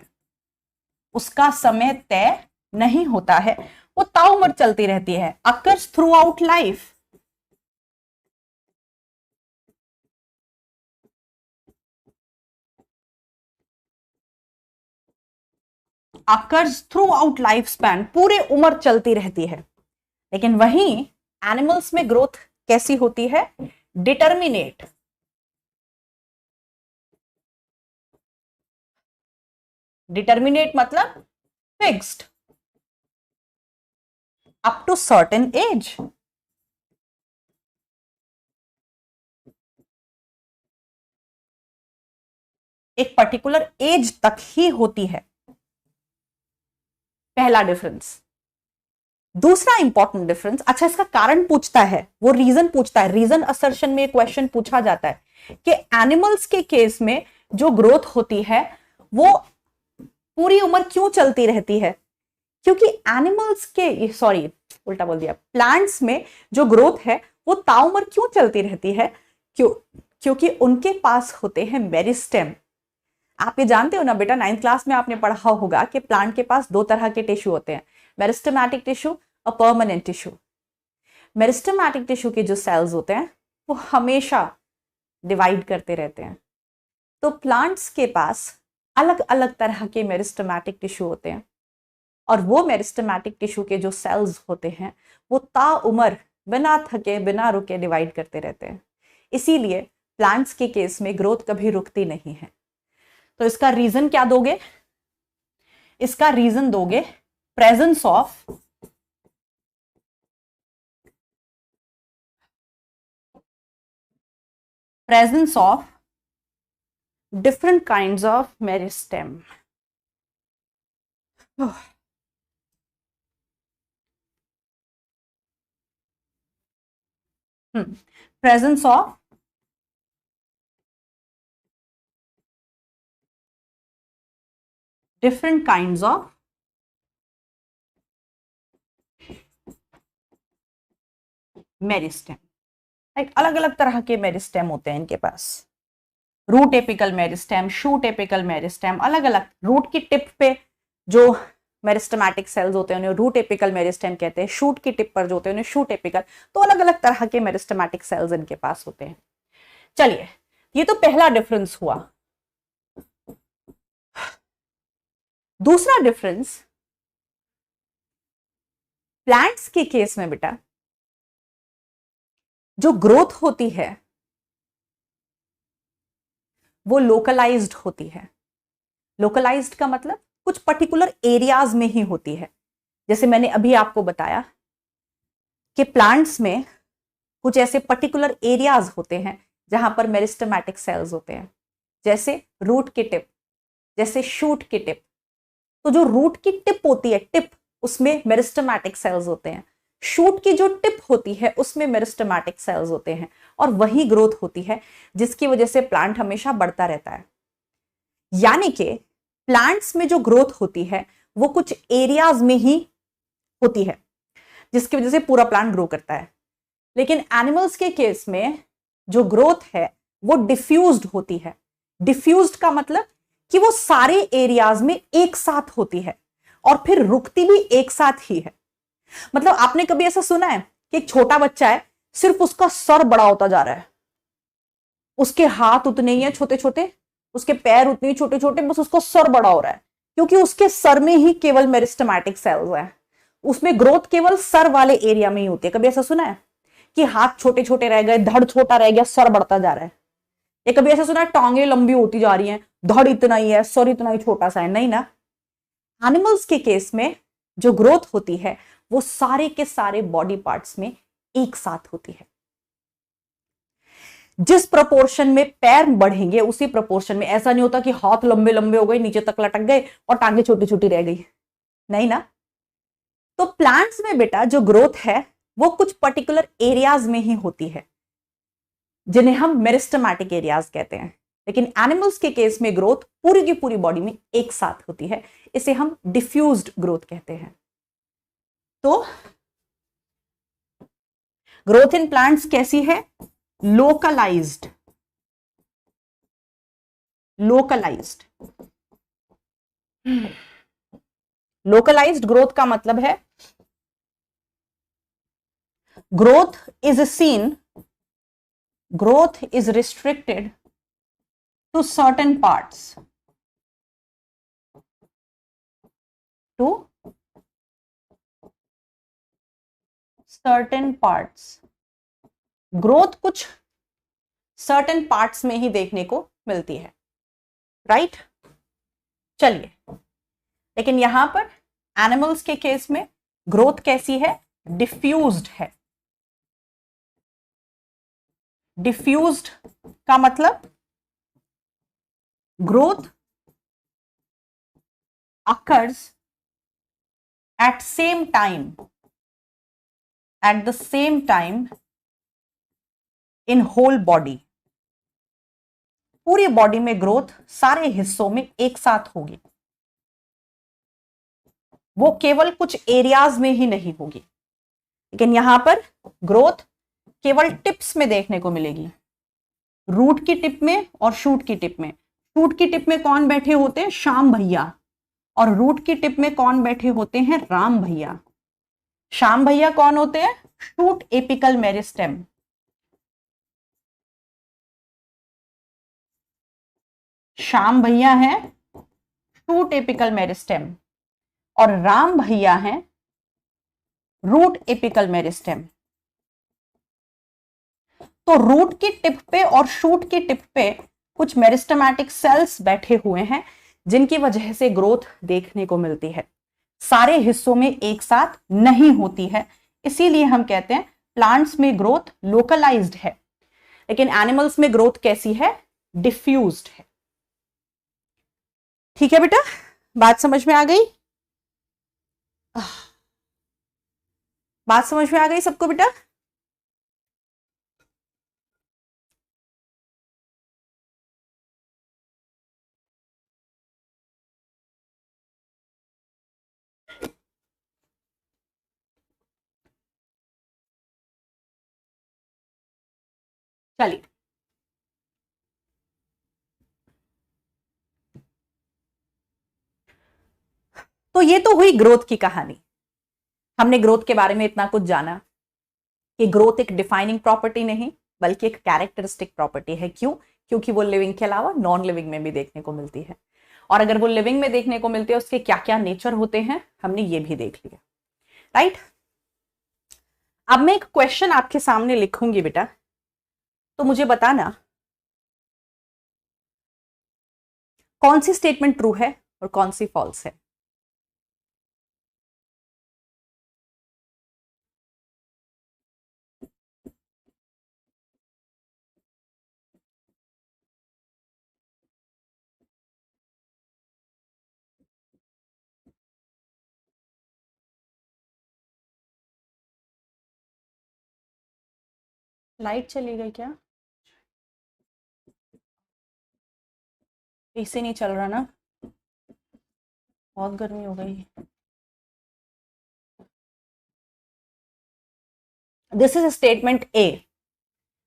उसका समय तय नहीं होता है, वो ताउम्र चलती रहती है, occurs through out life. Occurs through out life span, पूरे उम्र चलती रहती है। लेकिन वहीं एनिमल्स में ग्रोथ कैसी होती है, डिटर्मिनेट। डिटर्मिनेट मतलब fixed, up to certain age. एक पर्टिकुलर एज तक ही होती है, पहला डिफरेंस। दूसरा इंपॉर्टेंट डिफरेंस, अच्छा इसका कारण पूछता है, वो रीजन पूछता है, रीजन असर्शन में क्वेश्चन पूछा जाता है कि एनिमल्स के केस में जो ग्रोथ होती है वो पूरी उम्र क्यों चलती रहती है। क्योंकि एनिमल्स के, सॉरी उल्टा बोल दिया, प्लांट्स में जो ग्रोथ है वो ताउम्र क्यों चलती रहती है, क्यों? क्योंकि उनके पास होते हैं मेरिस्टेम। आप ये जानते हो ना बेटा, 9th क्लास में आपने पढ़ा होगा कि प्लांट के पास दो तरह के टिश्यू होते हैं, मेरिस्टेमैटिक टिश्यू और परमानेंट टिश्यू। मेरिस्टेमैटिक टिश्यू के जो सेल्स होते हैं वो हमेशा डिवाइड करते रहते हैं। तो प्लांट्स के पास अलग अलग तरह के मेरिस्टेमैटिक टिश्यू होते हैं, और वो मेरिस्टेमैटिक टिश्यू के जो सेल्स होते हैं वो ताउम्र बिना थके बिना रुके डिवाइड करते रहते हैं। इसीलिए प्लांट्स के केस में ग्रोथ कभी रुकती नहीं है। तो इसका रीजन क्या दोगे, इसका रीजन दोगे presence of different kinds of meristem. Presence of different kinds of meristem. Right, अलग अलग तरह के मेरिस्टेम होते हैं इनके पास। Root apical meristem, shoot apical meristem, अलग अलग रूट की टिप पे जो मेरिस्टेमैटिक सेल्स होते हैं उन्हें रूट एपिकल मेरिस्टेम कहते हैं, शूट की टिप पर जो होते हैं उन्हें शूट एपिकल। तो अलग अलग तरह के मेरिस्टेमैटिक सेल्स इनके पास होते हैं। चलिए, ये तो पहला डिफरेंस हुआ। दूसरा डिफरेंस, प्लांट्स के केस में बेटा जो ग्रोथ होती है वो लोकलाइज्ड होती है। लोकलाइज्ड का मतलब कुछ पर्टिकुलर एरियाज में ही होती है। जैसे मैंने अभी आपको बताया कि प्लांट्स में कुछ ऐसे पर्टिकुलर एरियाज होते हैं जहां पर मेरिस्टेमेटिक सेल्स होते हैं, जैसे रूट की टिप, जैसे शूट की टिप। तो जो रूट की टिप होती है, टिप, उसमें मेरिस्टेमेटिक सेल्स होते हैं। शूट की जो टिप होती है उसमें मेरिस्टेमेटिक सेल्स होते हैं, और वही ग्रोथ होती है जिसकी वजह से प्लांट हमेशा बढ़ता रहता है। यानी कि प्लांट्स में जो ग्रोथ होती है वो कुछ एरियाज में ही होती है जिसकी वजह से पूरा प्लांट ग्रो करता है। लेकिन एनिमल्स के केस में जो ग्रोथ है वो डिफ्यूज्ड होती है। डिफ्यूज्ड का मतलब कि वो सारे एरियाज में एक साथ होती है और फिर रुकती भी एक साथ ही है। मतलब आपने कभी ऐसा सुना है कि एक छोटा बच्चा है, सिर्फ उसका सर बड़ा होता जा रहा है, उसके हाथ उतने ही है छोटे छोटे, उसके पैर उतने ही छोटे छोटे, बस उसको सर बड़ा हो रहा है क्योंकि उसके सर में ही केवल मेरिस्टेमेटिक सेल्स है। उसमें ग्रोथ केवल सर वाले एरिया में ही होती है। कभी ऐसा सुना है कि हाथ छोटे छोटे रह गए, धड़ छोटा रह गया, सर बढ़ता जा रहा है? या कभी ऐसा सुना है टांगे लंबी होती जा रही हैं, धड़ इतना ही है, सर इतना ही छोटा सा है? नहीं ना। एनिमल्स के केस में जो ग्रोथ होती है वो सारे के सारे बॉडी पार्ट्स में एक साथ होती है। जिस प्रोपोर्शन में पैर बढ़ेंगे उसी प्रोपोर्शन में, ऐसा नहीं होता कि हाथ लंबे लंबे हो गए, नीचे तक लटक गए और टांगे छोटी छोटी रह गई, नहीं ना। तो प्लांट्स में बेटा जो ग्रोथ है वो कुछ पर्टिकुलर एरियाज में ही होती है जिन्हें हम मेरिस्टेमेटिक एरियाज कहते हैं। लेकिन एनिमल्स के केस में ग्रोथ पूरी की पूरी बॉडी में एक साथ होती है, इसे हम डिफ्यूज्ड ग्रोथ कहते हैं। तो ग्रोथ इन प्लांट्स कैसी है? लोकलाइज्ड। लोकलाइज्ड लोकलाइज्ड ग्रोथ का मतलब है growth is restricted to certain parts, growth कुछ सर्टेन पार्ट्स में ही देखने को मिलती है, राइट? चलिए, लेकिन यहां पर एनिमल्स के केस में ग्रोथ कैसी है? डिफ्यूज्ड है। डिफ्यूज्ड का मतलब growth occurs at the same time in whole body। पूरी बॉडी में ग्रोथ सारे हिस्सों में एक साथ होगी, वो केवल कुछ एरियाज में ही नहीं होगी। लेकिन यहां पर ग्रोथ केवल टिप्स में देखने को मिलेगी, रूट की टिप में और शूट की टिप में। शूट की टिप में कौन बैठे होते हैं? श्याम भैया। और रूट की टिप में कौन बैठे होते हैं? राम भैया। श्याम भैया कौन होते हैं? Shoot apical meristem. श्याम भैया हैं शूट एपिकल मेरिस्टेम और राम भैया हैं रूट एपिकल मेरिस्टेम। तो रूट की टिप पे और शूट की टिप पे कुछ मेरिस्टेमेटिक सेल्स बैठे हुए हैं जिनकी वजह से ग्रोथ देखने को मिलती है, सारे हिस्सों में एक साथ नहीं होती है। इसीलिए हम कहते हैं प्लांट्स में ग्रोथ लोकलाइज्ड है, लेकिन एनिमल्स में ग्रोथ कैसी है? डिफ्यूज्ड है। ठीक है बेटा, बात समझ में आ गई? बात समझ में आ गई सबको बेटा? चलिए, तो ये तो हुई ग्रोथ की कहानी। हमने ग्रोथ के बारे में इतना कुछ जाना कि ग्रोथ एक डिफाइनिंग प्रॉपर्टी नहीं बल्कि एक कैरेक्टरिस्टिक प्रॉपर्टी है। क्यों? क्योंकि वो लिविंग के अलावा नॉन लिविंग में भी देखने को मिलती है, और अगर वो लिविंग में देखने को मिलती है उसके क्या क्या नेचर होते हैं हमने ये भी देख लिया, राइट? अब मैं एक क्वेश्चन आपके सामने लिखूंगी बेटा, तो मुझे बताना कौन सी स्टेटमेंट ट्रू है और कौन सी फॉल्स है। लाइट चली गई क्या? एसी नहीं चल रहा ना? बहुत गर्मी हो गई। This is statement A,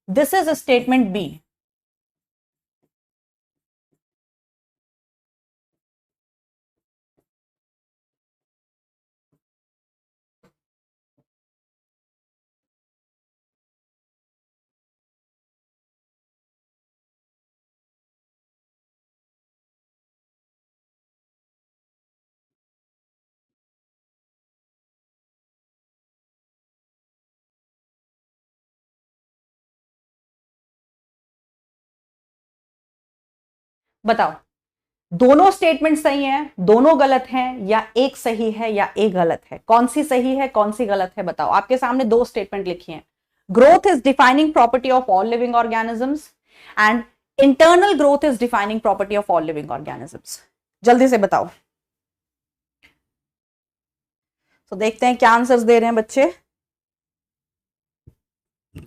this is statement B. बताओ, दोनों स्टेटमेंट सही हैं, दोनों गलत हैं, या एक सही है या एक गलत है? कौन सी सही है कौन सी गलत है बताओ। आपके सामने दो स्टेटमेंट लिखी हैं। Growth is defining property of all living organisms and internal growth is defining property of all living organisms. जल्दी से बताओ। तो देखते हैं क्या आंसर्स दे रहे हैं बच्चे।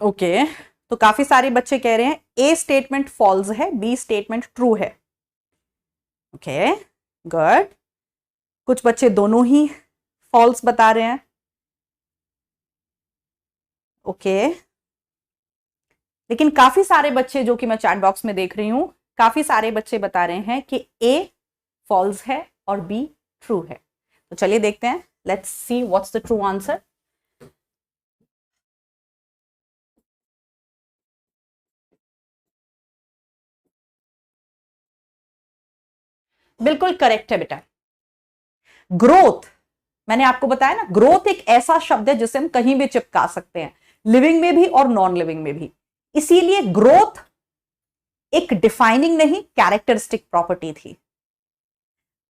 ओके तो काफी सारे बच्चे कह रहे हैं ए स्टेटमेंट फॉल्स है, बी स्टेटमेंट ट्रू है। Okay good. कुछ बच्चे दोनों ही फॉल्स बता रहे हैं। ओके लेकिन काफी सारे बच्चे जो कि मैं चैट बॉक्स में देख रही हूं, काफी सारे बच्चे बता रहे हैं कि ए फॉल्स है और बी ट्रू है। तो चलिए देखते हैं, let's see what's the true answer. बिल्कुल करेक्ट है बेटा। ग्रोथ, मैंने आपको बताया ना, ग्रोथ एक ऐसा शब्द है जिसे हम कहीं भी चिपका सकते हैं, लिविंग में भी और नॉन लिविंग में भी। इसीलिए ग्रोथ एक डिफाइनिंग नहीं, कैरेक्टरिस्टिक प्रॉपर्टी थी।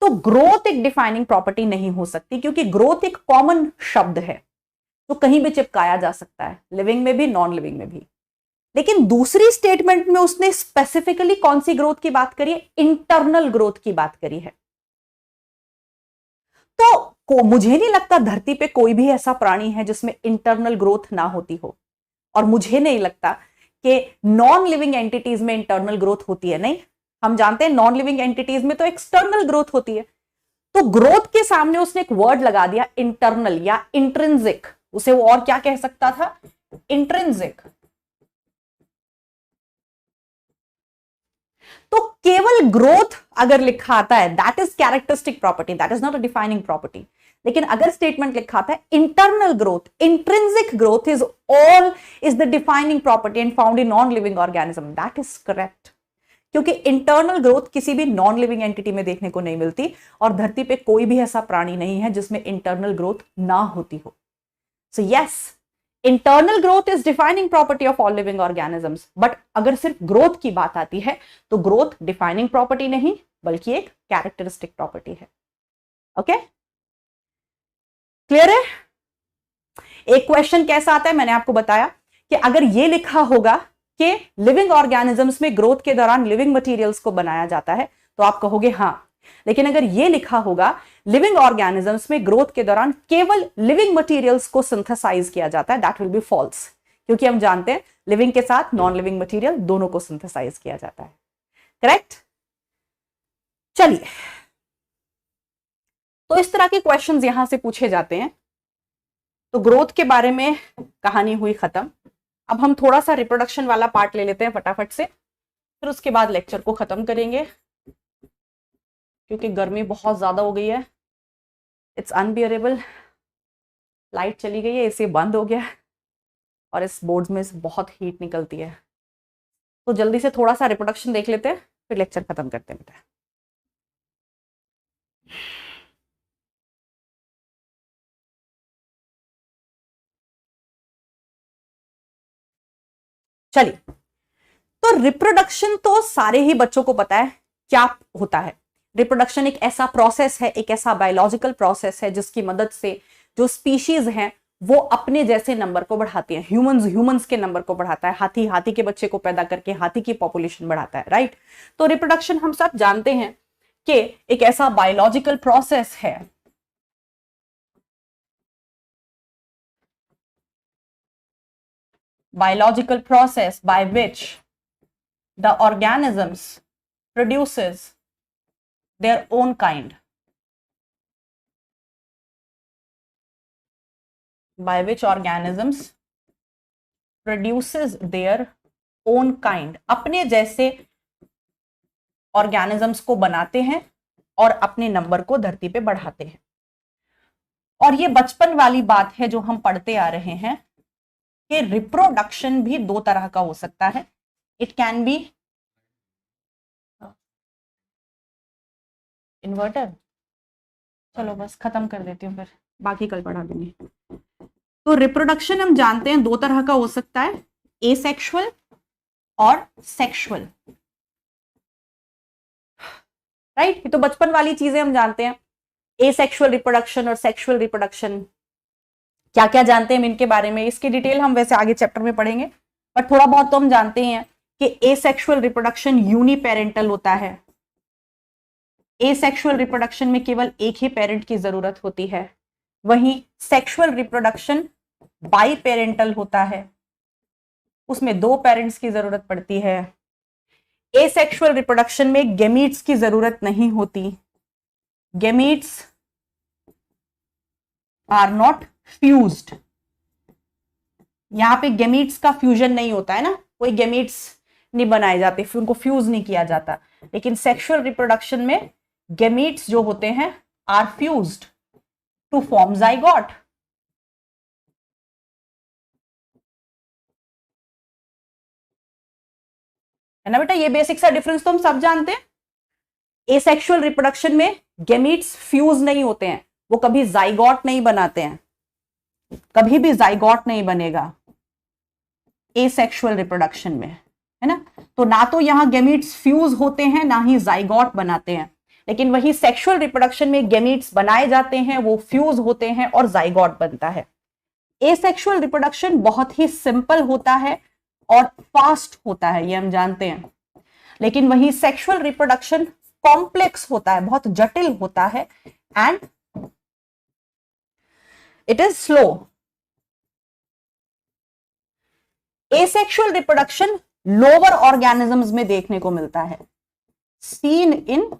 तो ग्रोथ एक डिफाइनिंग प्रॉपर्टी नहीं हो सकती क्योंकि ग्रोथ एक कॉमन शब्द है जो कहीं भी चिपकाया जा सकता है, लिविंग में भी नॉन लिविंग में भी। लेकिन दूसरी स्टेटमेंट में उसने स्पेसिफिकली कौन सी ग्रोथ की बात करी है? इंटरनल ग्रोथ की बात करी है। तो मुझे नहीं लगता धरती पे कोई भी ऐसा प्राणी है जिसमें इंटरनल ग्रोथ ना होती हो, और मुझे नहीं लगता कि नॉन लिविंग एंटिटीज में इंटरनल ग्रोथ होती है। नहीं, हम जानते हैं नॉन लिविंग एंटिटीज में तो एक्सटर्नल ग्रोथ होती है। तो ग्रोथ के सामने उसने एक वर्ड लगा दिया इंटरनल या इंट्रिंसिक, उसे वो और क्या कह सकता था? इंट्रिंसिक। तो केवल ग्रोथ अगर लिखा आता है that is characteristic property, that is not a defining property. लेकिन अगर स्टेटमेंट लिखा था internal growth, intrinsic growth is all is the defining property and found in non living organism, that is correct. क्योंकि इंटरनल ग्रोथ किसी भी नॉन लिविंग एंटिटी में देखने को नहीं मिलती, और धरती पे कोई भी ऐसा प्राणी नहीं है जिसमें इंटरनल ग्रोथ ना होती हो। So yes, internal growth is defining property of all living organisms. But अगर सिर्फ ग्रोथ की बात आती है तो ग्रोथ डिफाइनिंग प्रॉपर्टी नहीं बल्कि एक कैरेक्टरिस्टिक प्रॉपर्टी है। ओके क्लियर है? एक क्वेश्चन कैसा आता है मैंने आपको बताया कि अगर यह लिखा होगा कि लिविंग ऑर्गेनिजम्स में ग्रोथ के दौरान लिविंग मटेरियल्स को बनाया जाता है तो आप कहोगे हां। लेकिन अगर यह लिखा होगा लिविंग ऑर्गेनिजम्स में ग्रोथ के दौरान केवल लिविंग मटेरियल्स को सिंथेसाइज किया जाता है, दैट विल बी फॉल्स। क्योंकि हम जानते हैं लिविंग के साथ नॉन लिविंग मटेरियल दोनों को सिंथेसाइज किया जाता है। करेक्ट? चलिए, तो इस तरह के क्वेश्चंस यहां से पूछे जाते हैं। तो ग्रोथ के बारे में कहानी हुई खत्म। अब हम थोड़ा सा रिप्रोडक्शन वाला पार्ट ले लेते हैं फटाफट से, फिर उसके बाद लेक्चर को खत्म करेंगे क्योंकि गर्मी बहुत ज्यादा हो गई है। It's unbearable. लाइट चली गई है, एसी बंद हो गया है, और इस बोर्ड में से बहुत हीट निकलती है। तो जल्दी से थोड़ा सा रिप्रोडक्शन देख लेते हैं, फिर लेक्चर खत्म करते हैं बेटा। चलिए, तो रिप्रोडक्शन तो सारे ही बच्चों को पता है क्या होता है। रिप्रोडक्शन एक ऐसा प्रोसेस है, एक ऐसा बायोलॉजिकल प्रोसेस है जिसकी मदद से जो स्पीशीज हैं वो अपने जैसे नंबर को बढ़ाती है। ह्यूमंस के नंबर को बढ़ाता है, हाथी के बच्चे को पैदा करके हाथी की पॉपुलेशन बढ़ाता है, राइट। तो रिप्रोडक्शन हम सब जानते हैं कि एक ऐसा बायोलॉजिकल प्रोसेस है biological process by which the organisms produces their own kind, by which organisms produces their own kind, अपने जैसे ऑर्गेनिजम्स को बनाते हैं और अपने नंबर को धरती पे बढ़ाते हैं। और ये बचपन वाली बात है जो हम पढ़ते आ रहे हैं कि रिप्रोडक्शन भी दो तरह का हो सकता है। इट कैन बी इन्वर्टर, चलो बस खत्म कर देती हूँ, फिर बाकी कल पढ़ा देंगे। तो रिप्रोडक्शन हम जानते हैं दो तरह का हो सकता है, एसेक्सुअल और सेक्सुअल, राइट। ये तो बचपन वाली चीजें हम जानते हैं, एसेक्सुअल रिप्रोडक्शन और सेक्सुअल रिप्रोडक्शन। क्या क्या जानते हैं हम इनके बारे में, इसकी डिटेल हम वैसे आगे चैप्टर में पढ़ेंगे, पर थोड़ा बहुत तो हम जानते हैं कि एसेक्सुअल रिप्रोडक्शन यूनिपेरेंटल होता है। एसेक्सुअल रिप्रोडक्शन में केवल एक ही पेरेंट की जरूरत होती है, वहीं सेक्सुअल रिप्रोडक्शन बाई पेरेंटल होता है, उसमें दो पेरेंट्स की जरूरत पड़ती है। एसेक्सुअल रिप्रोडक्शन में गेमीट्स की जरूरत नहीं होती, गेमीट्स आर नॉट फ्यूज्ड। यहां पे गेमीट्स का फ्यूजन नहीं होता है ना, कोई गेमीट्स नहीं बनाए जाते, फिर उनको फ्यूज नहीं किया जाता। लेकिन सेक्सुअल रिप्रोडक्शन में गेमीट्स जो होते हैं are fused to form zygote. है ना बेटा, ये बेसिक सा डिफरेंस तो हम सब जानते हैं। एसेक्सुअल रिप्रोडक्शन में गेमीट्स फ्यूज नहीं होते हैं, वो कभी जाइगोट नहीं बनाते हैं, कभी भी जाइगोट नहीं बनेगा एसेक्सुअल रिप्रोडक्शन में, है ना। तो ना तो यहां गेमीट्स फ्यूज होते हैं ना ही जाइगोट बनाते हैं, लेकिन वही सेक्सुअल रिप्रोडक्शन में गेमीट्स बनाए जाते हैं, वो फ्यूज होते हैं और जाइगोट बनता है। एसेक्सुअल रिप्रोडक्शन बहुत ही सिंपल होता है और फास्ट होता है, ये हम जानते हैं, लेकिन वही सेक्सुअल रिप्रोडक्शन कॉम्प्लेक्स होता है, बहुत जटिल होता है, and it is slow. Asexual reproduction lower organisms में देखने को मिलता है, सीन इन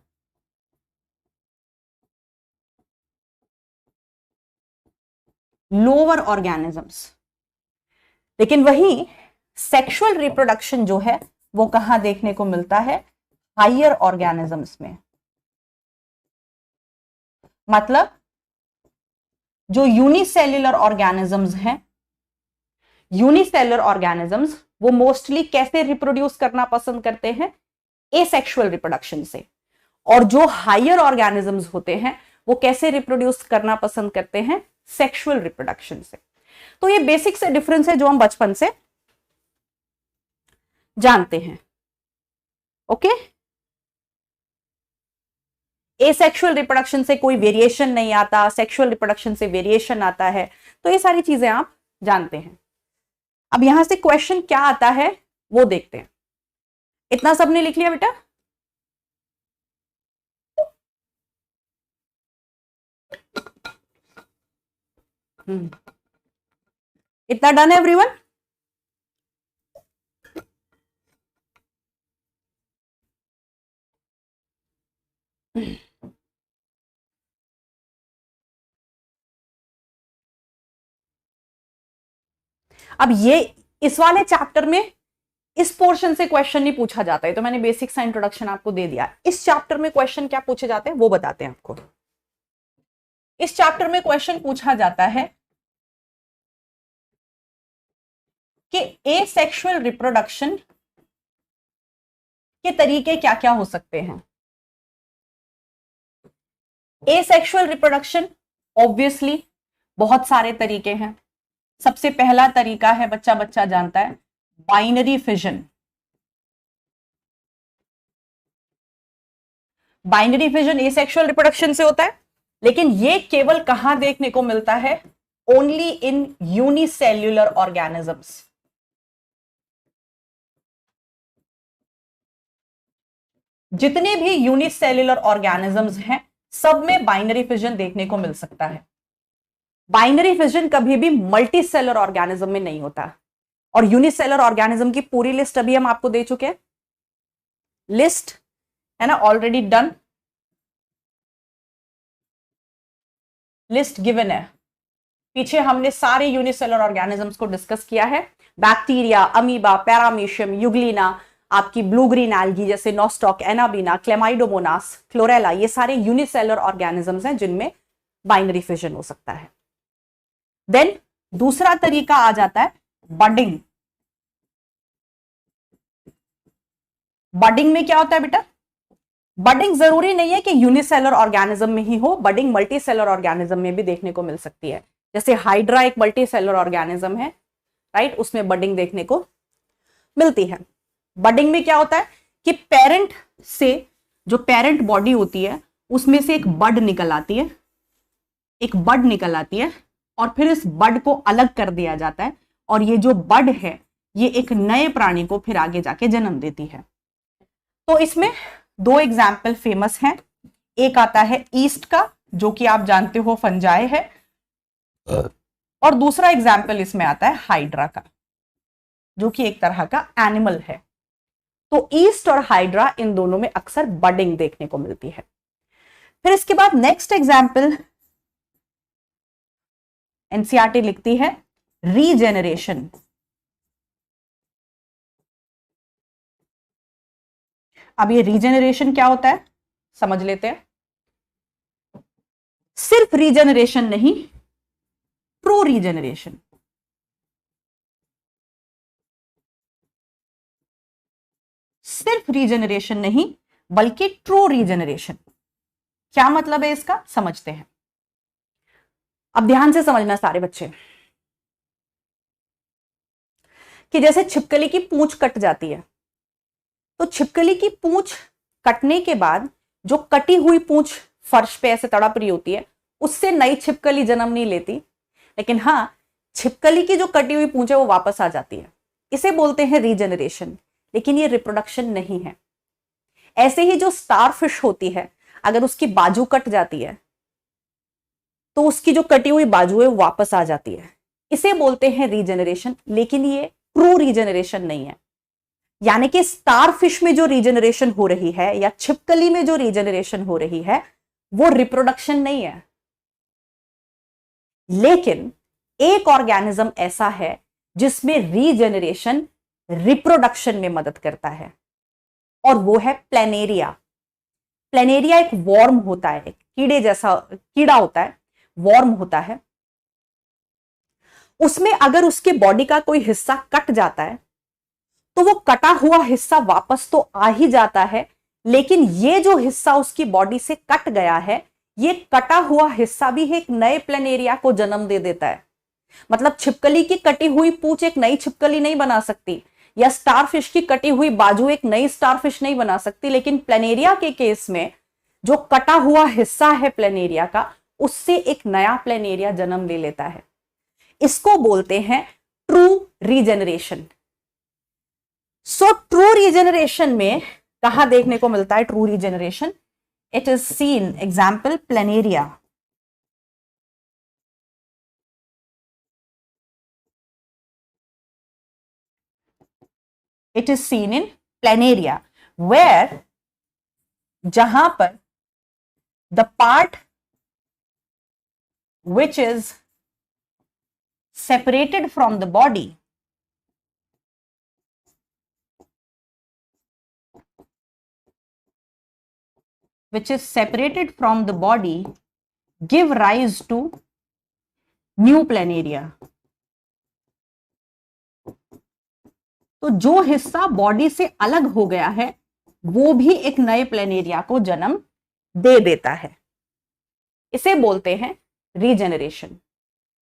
लोअर ऑर्गेनिजम्स, लेकिन वही सेक्सुअल रिप्रोडक्शन जो है वो कहां देखने को मिलता है, हायर ऑर्गेनिजम्स में। मतलब जो यूनिसेल्युलर ऑर्गेनिजम्स हैं, यूनिसेल्युलर ऑर्गेनिजम्स वो मोस्टली कैसे रिप्रोड्यूस करना पसंद करते हैं, एसेक्सुअल रिप्रोडक्शन से। और जो हायर ऑर्गेनिजम्स होते हैं वो कैसे रिप्रोड्यूस करना पसंद करते हैं, सेक्सुअल रिप्रोडक्शन से। तो ये बेसिक से डिफरेंस है जो हम बचपन से जानते हैं। ओके, एसेक्सुअल रिप्रोडक्शन से कोई वेरिएशन नहीं आता, सेक्सुअल रिप्रोडक्शन से वेरिएशन आता है, तो ये सारी चीजें आप जानते हैं। अब यहां से क्वेश्चन क्या आता है वो देखते हैं। इतना सबने लिख लिया बेटा? इतना डन है एवरीवन? अब ये इस वाले चैप्टर में इस पोर्शन से क्वेश्चन नहीं पूछा जाता है, तो मैंने बेसिक सा इंट्रोडक्शन आपको दे दिया। इस चैप्टर में क्वेश्चन क्या पूछे जाते हैं वो बताते हैं आपको। इस चैप्टर में क्वेश्चन पूछा जाता है कि एसेक्सुअल रिप्रोडक्शन के तरीके क्या क्या हो सकते हैं। एसेक्सुअल रिप्रोडक्शन ऑब्वियसली बहुत सारे तरीके हैं। सबसे पहला तरीका है, बच्चा जानता है, binary fission. Binary fission asexual reproduction से होता है, लेकिन ये केवल कहां देखने को मिलता है? Only in unicellular organisms. जितने भी यूनिसेल्युलर ऑर्गेनिजम्स हैं सब में बाइनरी फिजन देखने को मिल सकता है। बाइनरी फिजन कभी भी मल्टी सेलर ऑर्गेनिज्म में नहीं होता। और यूनिसेलर ऑर्गेनिज्म की पूरी लिस्ट अभी हम आपको दे चुके हैं, लिस्ट है ना, ऑलरेडी डन, लिस्ट गिवन है। पीछे हमने सारे यूनिसेलर ऑर्गेनिजम्स को डिस्कस किया है, बैक्टीरिया, अमीबा, पैरामीशियम, युग्लिना, आपकी ब्लू ग्रीन एल्गी जैसे नोस्टॉक, एनाबीना, क्लेमाइडोमोनास, क्लोरेला, ये सारे यूनिसेलर ऑर्गेनिजम्स हैं जिनमें बाइनरी फिजन हो सकता है। देन दूसरा तरीका आ जाता है बडिंग। बडिंग में क्या होता है बेटा? बडिंग जरूरी नहीं है कि यूनिसेलर ऑर्गेनिज्म में ही हो, बडिंग मल्टी सेलर ऑर्गेनिज्म में भी देखने को मिल सकती है। जैसे हाइड्रा एक मल्टी सेलर ऑर्गेनिज्म है, राइट, उसमें बडिंग देखने को मिलती है। बडिंग में क्या होता है कि पेरेंट से, जो पेरेंट बॉडी होती है उसमें से एक बड निकल आती है, एक बड निकल आती है, और फिर इस बड को अलग कर दिया जाता है, और ये जो बड है ये एक नए प्राणी को फिर आगे जाके जन्म देती है। तो इसमें दो एग्जाम्पल फेमस हैं, एक आता है ईस्ट का जो कि आप जानते हो फंजाई है, और दूसरा एग्जाम्पल इसमें आता है हाइड्रा का जो कि एक तरह का एनिमल है। तो ईस्ट और हाइड्रा इन दोनों में अक्सर बडिंग देखने को मिलती है। फिर इसके बाद नेक्स्ट एग्जाम्पल एनसीईआरटी लिखती है रीजेनरेशन। अब ये रीजेनरेशन क्या होता है समझ लेते हैं। सिर्फ रीजेनरेशन नहीं, ट्रू रीजेनरेशन। सिर्फ रीजेनरेशन नहीं बल्कि ट्रू रीजेनरेशन। क्या मतलब है इसका, समझते हैं। अब ध्यान से समझना सारे बच्चे, कि जैसे छिपकली की पूंछ कट जाती है, तो छिपकली की पूंछ कटने के बाद जो कटी हुई पूंछ फर्श पे ऐसे तड़प रही होती है, उससे नई छिपकली जन्म नहीं लेती, लेकिन हाँ छिपकली की जो कटी हुई पूंछ है वो वापस आ जाती है। इसे बोलते हैं रीजेनरेशन, लेकिन ये रिप्रोडक्शन नहीं है। ऐसे ही जो स्टारफिश होती है, अगर उसकी बाजू कट जाती है तो उसकी जो कटी हुई बाजू है वो वापस आ जाती है, इसे बोलते हैं रीजेनरेशन, लेकिन ये ट्रू रीजेनरेशन नहीं है। यानी कि स्टारफिश में जो रीजेनरेशन हो रही है या छिपकली में जो रीजेनरेशन हो रही है वो रिप्रोडक्शन नहीं है। लेकिन एक ऑर्गेनिज्म ऐसा है जिसमें रीजेनरेशन रिप्रोडक्शन में मदद करता है, और वो है प्लेनेरिया। प्लेनेरिया एक वॉर्म होता है, एक कीड़े जैसा कीड़ा होता है, वॉर्म होता है। उसमें अगर उसके बॉडी का कोई हिस्सा कट जाता है तो वो कटा हुआ हिस्सा वापस तो आ ही जाता है, लेकिन ये जो हिस्सा उसकी बॉडी से कट गया है, ये कटा हुआ हिस्सा भी एक नए प्लेनेरिया को जन्म दे देता है। मतलब छिपकली की कटी हुई पूंछ एक नई छिपकली नहीं बना सकती, या स्टारफिश की कटी हुई बाजू एक नई स्टारफिश नहीं बना सकती, लेकिन प्लेनेरिया के केस में जो कटा हुआ हिस्सा है प्लेनेरिया का, उससे एक नया प्लेनेरिया जन्म ले लेता है। इसको बोलते हैं true regeneration. So true regeneration में कहां देखने को मिलता है true regeneration? It is seen, example planaria. It is seen in planaria, where जहां पर the part which is separated from the body give rise to new planaria। तो जो हिस्सा बॉडी से अलग हो गया है वो भी एक नए प्लेनेरिया को जन्म दे देता है। इसे बोलते हैं रीजेनरेशन।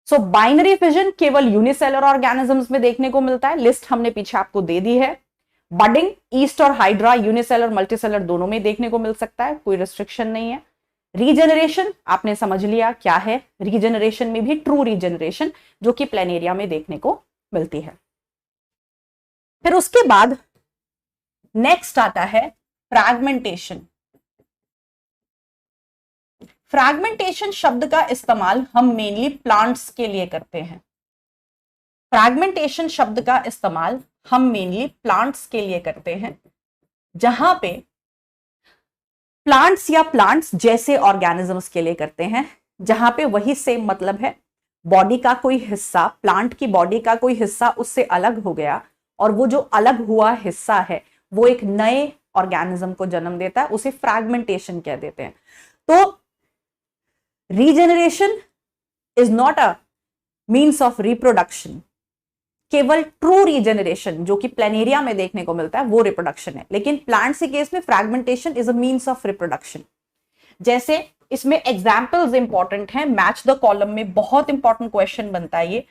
सो बाइनरी फिजन केवल यूनिसेलर ऑर्गेनिजम्स में देखने को मिलता है, लिस्ट हमने पीछे आपको दे दी है। बडिंग, ईस्ट और हाइड्रा यूनिसेलर मल्टीसेलर दोनों में देखने को मिल सकता है, कोई रिस्ट्रिक्शन नहीं है। रीजेनरेशन आपने समझ लिया क्या है, रीजेनरेशन में भी ट्रू रीजेनरेशन जो कि प्लेनेरिया में देखने को मिलती है। फिर उसके बाद नेक्स्ट आता है फ्रैगमेंटेशन। फ्रैगमेंटेशन शब्द का इस्तेमाल हम मेनली प्लांट्स के लिए करते हैं। फ्रैगमेंटेशन शब्द का इस्तेमाल हम मेनली प्लांट्स के लिए करते हैं, जहां पे प्लांट्स या प्लांट्स जैसे ऑर्गेनिजम्स के लिए करते हैं, जहां पे वही सेम मतलब है, बॉडी का कोई हिस्सा, प्लांट की बॉडी का कोई हिस्सा उससे अलग हो गया और वो जो अलग हुआ हिस्सा है वो एक नए ऑर्गेनिज्म को जन्म देता है, उसे फ्रैगमेंटेशन कह देते हैं। तो regeneration is not a means of reproduction, केवल ट्रू रीजेनरेशन जो कि प्लेनेरिया में देखने को मिलता है वो रिप्रोडक्शन है, लेकिन प्लांट्स के केस में fragmentation is a means of reproduction. जैसे इसमें एग्जाम्पल्स इंपॉर्टेंट हैं, मैच द कॉलम में बहुत इंपॉर्टेंट क्वेश्चन बनता है ये,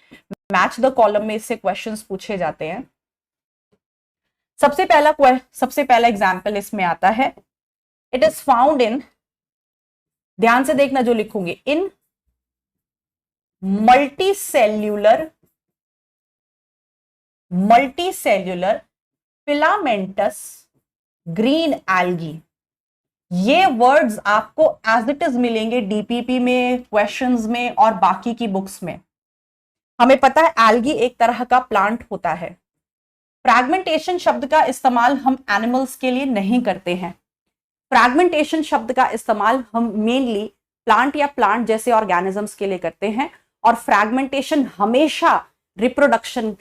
मैच द कॉलम में इससे क्वेश्चंस पूछे जाते हैं। सबसे पहला एग्जाम्पल इसमें आता है, इट इज फाउंड इन, ध्यान से देखना जो लिखूंगी, इन मल्टीसेल्यूलर फिलामेंटस ग्रीन एल्गी। ये वर्ड्स आपको एज इट इज मिलेंगे डीपीपी में, क्वेश्चंस में और बाकी की बुक्स में। हमें पता है एल्गी एक तरह का प्लांट होता है। फ्रैगमेंटेशन शब्द का इस्तेमाल हम एनिमल्स के लिए नहीं करते हैं। फ्रैगमेंटेशन शब्द का इस्तेमाल हम मेनली प्लांट या प्लांट जैसे ऑर्गेनिजम्स के लिए करते हैं, और फ्रैगमेंटेशन हमेशा रिप्रोडक्शन,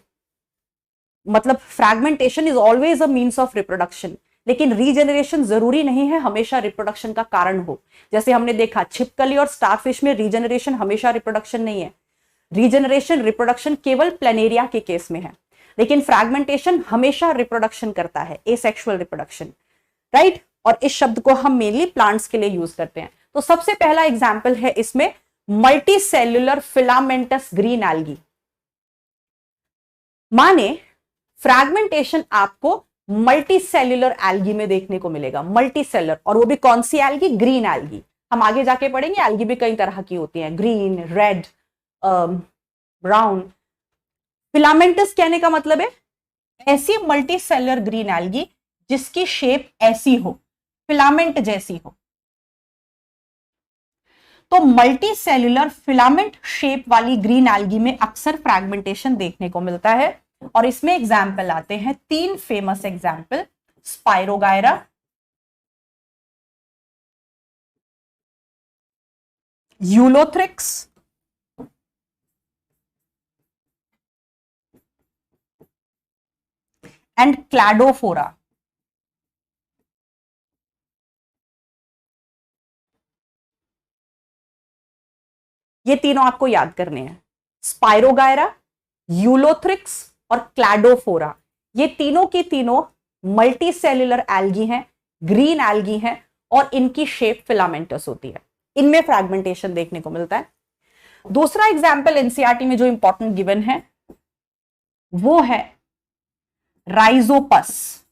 मतलब fragmentation is always a means of reproduction, लेकिन रीजेनरेशन जरूरी नहीं है हमेशा रिप्रोडक्शन का कारण हो। जैसे हमने देखा छिपकली और स्टारफिश में रीजेनरेशन हमेशा रिप्रोडक्शन नहीं है, रीजेनरेशन रिप्रोडक्शन केवल प्लेनेरिया के केस में है, लेकिन फ्रैगमेंटेशन हमेशा रिप्रोडक्शन करता है, एसेक्सुअल रिप्रोडक्शन, राइट। और इस शब्द को हम मेनली प्लांट्स के लिए यूज करते हैं। तो सबसे पहला एग्जाम्पल है इसमें मल्टीसेल्युलर फिलामेंटस ग्रीन एल्गी। माने फ्रैगमेंटेशन आपको मल्टीसेल्युलर एल्गी में देखने को मिलेगा, मल्टीसेलर, और वो भी कौन सी एल्गी, ग्रीन एल्गी। हम आगे जाके पढ़ेंगे एल्गी भी कई तरह की होती हैं, ग्रीन, रेड, ब्राउन। फिलामेंटस कहने का मतलब है ऐसी मल्टीसेलर ग्रीन एल्गी जिसकी शेप ऐसी हो, फिलामेंट जैसी हो। तो मल्टीसेल्युलर फिलामेंट शेप वाली ग्रीन एल्गी में अक्सर फ्रैगमेंटेशन देखने को मिलता है, और इसमें एग्जाम्पल आते हैं 3 famous example, spirogyra, Ulothrix and Cladophora. ये तीनों आपको याद करने हैं, स्पाइरोगायरा, यूलोथ्रिक्स और क्लैडोफोरा। ये तीनों की तीनों मल्टीसेल्युलर एल्गी हैं, ग्रीन एल्गी हैं, और इनकी शेप फिलामेंटस होती है, इनमें फ्रैगमेंटेशन देखने को मिलता है। दूसरा एग्जाम्पल एनसीईआरटी में जो इंपॉर्टेंट गिवन है वो है राइजोपस।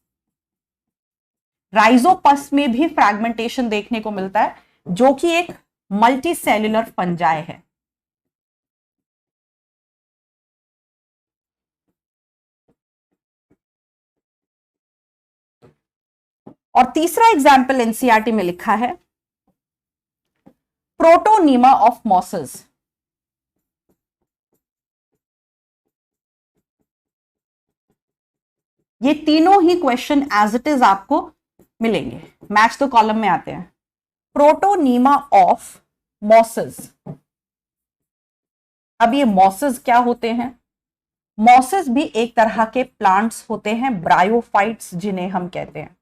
राइजोपस में भी फ्रैगमेंटेशन देखने को मिलता है, जो कि एक मल्टीसेल्युलर फंजाई है। और तीसरा एग्जाम्पल एनसीईआरटी में लिखा है प्रोटोनीमा ऑफ मॉसेस। ये तीनों ही क्वेश्चन एज इट इज आपको मिलेंगे, मैच तो कॉलम में आते हैं। Protonema of mosses. अब ये मॉसेस क्या होते हैं? मॉसेस भी एक तरह के प्लांट्स होते हैं, ब्रायोफाइट्स जिन्हें हम कहते हैं।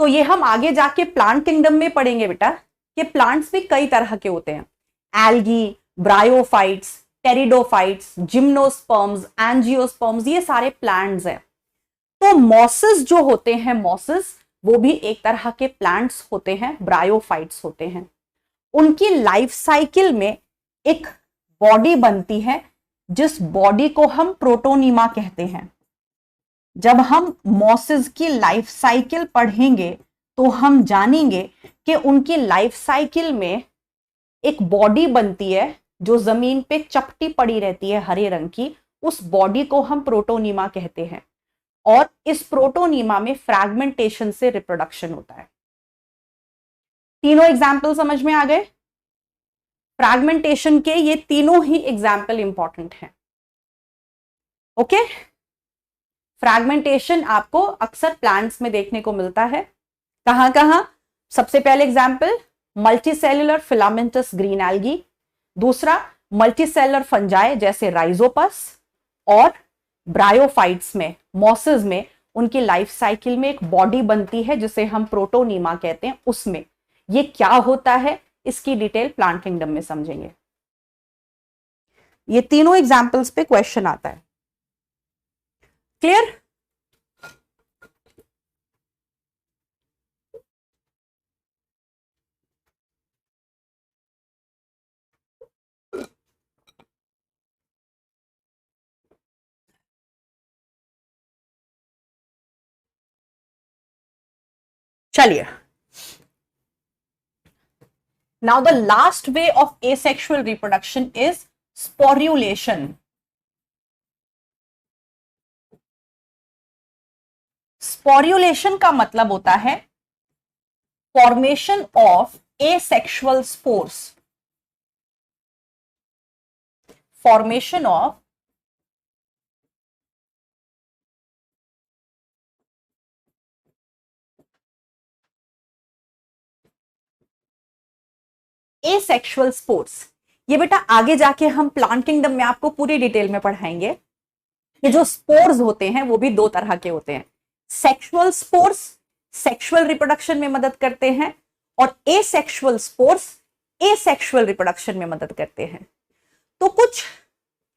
तो ये हम आगे जाके प्लांट किंगडम में पढ़ेंगे बेटा, कि प्लांट्स भी कई तरह के होते हैं, algae, bryophytes, pteridophytes, gymnosperms, angiosperms, ये सारे प्लांट्स हैं। तो मॉसेस जो होते हैं, मॉसेस वो भी एक तरह के प्लांट्स होते हैं, ब्रायोफाइट्स होते हैं। उनकी लाइफ साइकिल में एक बॉडी बनती है जिस बॉडी को हम प्रोटोनीमा कहते हैं। जब हम मॉसेस की लाइफ साइकिल पढ़ेंगे तो हम जानेंगे कि उनकी लाइफ साइकिल में एक बॉडी बनती है जो जमीन पे चपटी पड़ी रहती है हरे रंग की, उस बॉडी को हम प्रोटोनीमा कहते हैं। और इस प्रोटोनीमा में फ्रैगमेंटेशन से रिप्रोडक्शन होता है। तीनों एग्जाम्पल समझ में आ गए? फ्रैगमेंटेशन के ये तीनों ही एग्जाम्पल इंपॉर्टेंट हैं। ओके, फ्रैगमेंटेशन आपको अक्सर प्लांट्स में देखने को मिलता है। कहां कहां? सबसे पहले example multicellular filamentous green algae, दूसरा मल्टीसेलुलर फंजाई जैसे राइजोपस, और ब्रायोफाइट्स में, मॉसेस में उनकी लाइफ साइकिल में एक बॉडी बनती है जिसे हम प्रोटोनीमा कहते हैं। उसमें ये क्या होता है इसकी डिटेल प्लांट किंगडम में समझेंगे। ये तीनों एग्जाम्पल्स पे क्वेश्चन आता है। क्लियर? चलिए, now the last way of asexual reproduction is sporulation. स्पोर्युलेशन का मतलब होता है formation of asexual spores, formation of asexual spores. ये बेटा आगे जाके हम प्लांट किंगडम में आपको पूरी डिटेल में पढ़ाएंगे। ये जो स्पोर्स होते हैं वो भी दो तरह के होते हैं। सेक्सुअल स्पोर्स सेक्सुअल रिप्रोडक्शन में मदद करते हैं, और एसेक्सुअल स्पोर्स एसेक्सुअल रिप्रोडक्शन में मदद करते हैं। तो कुछ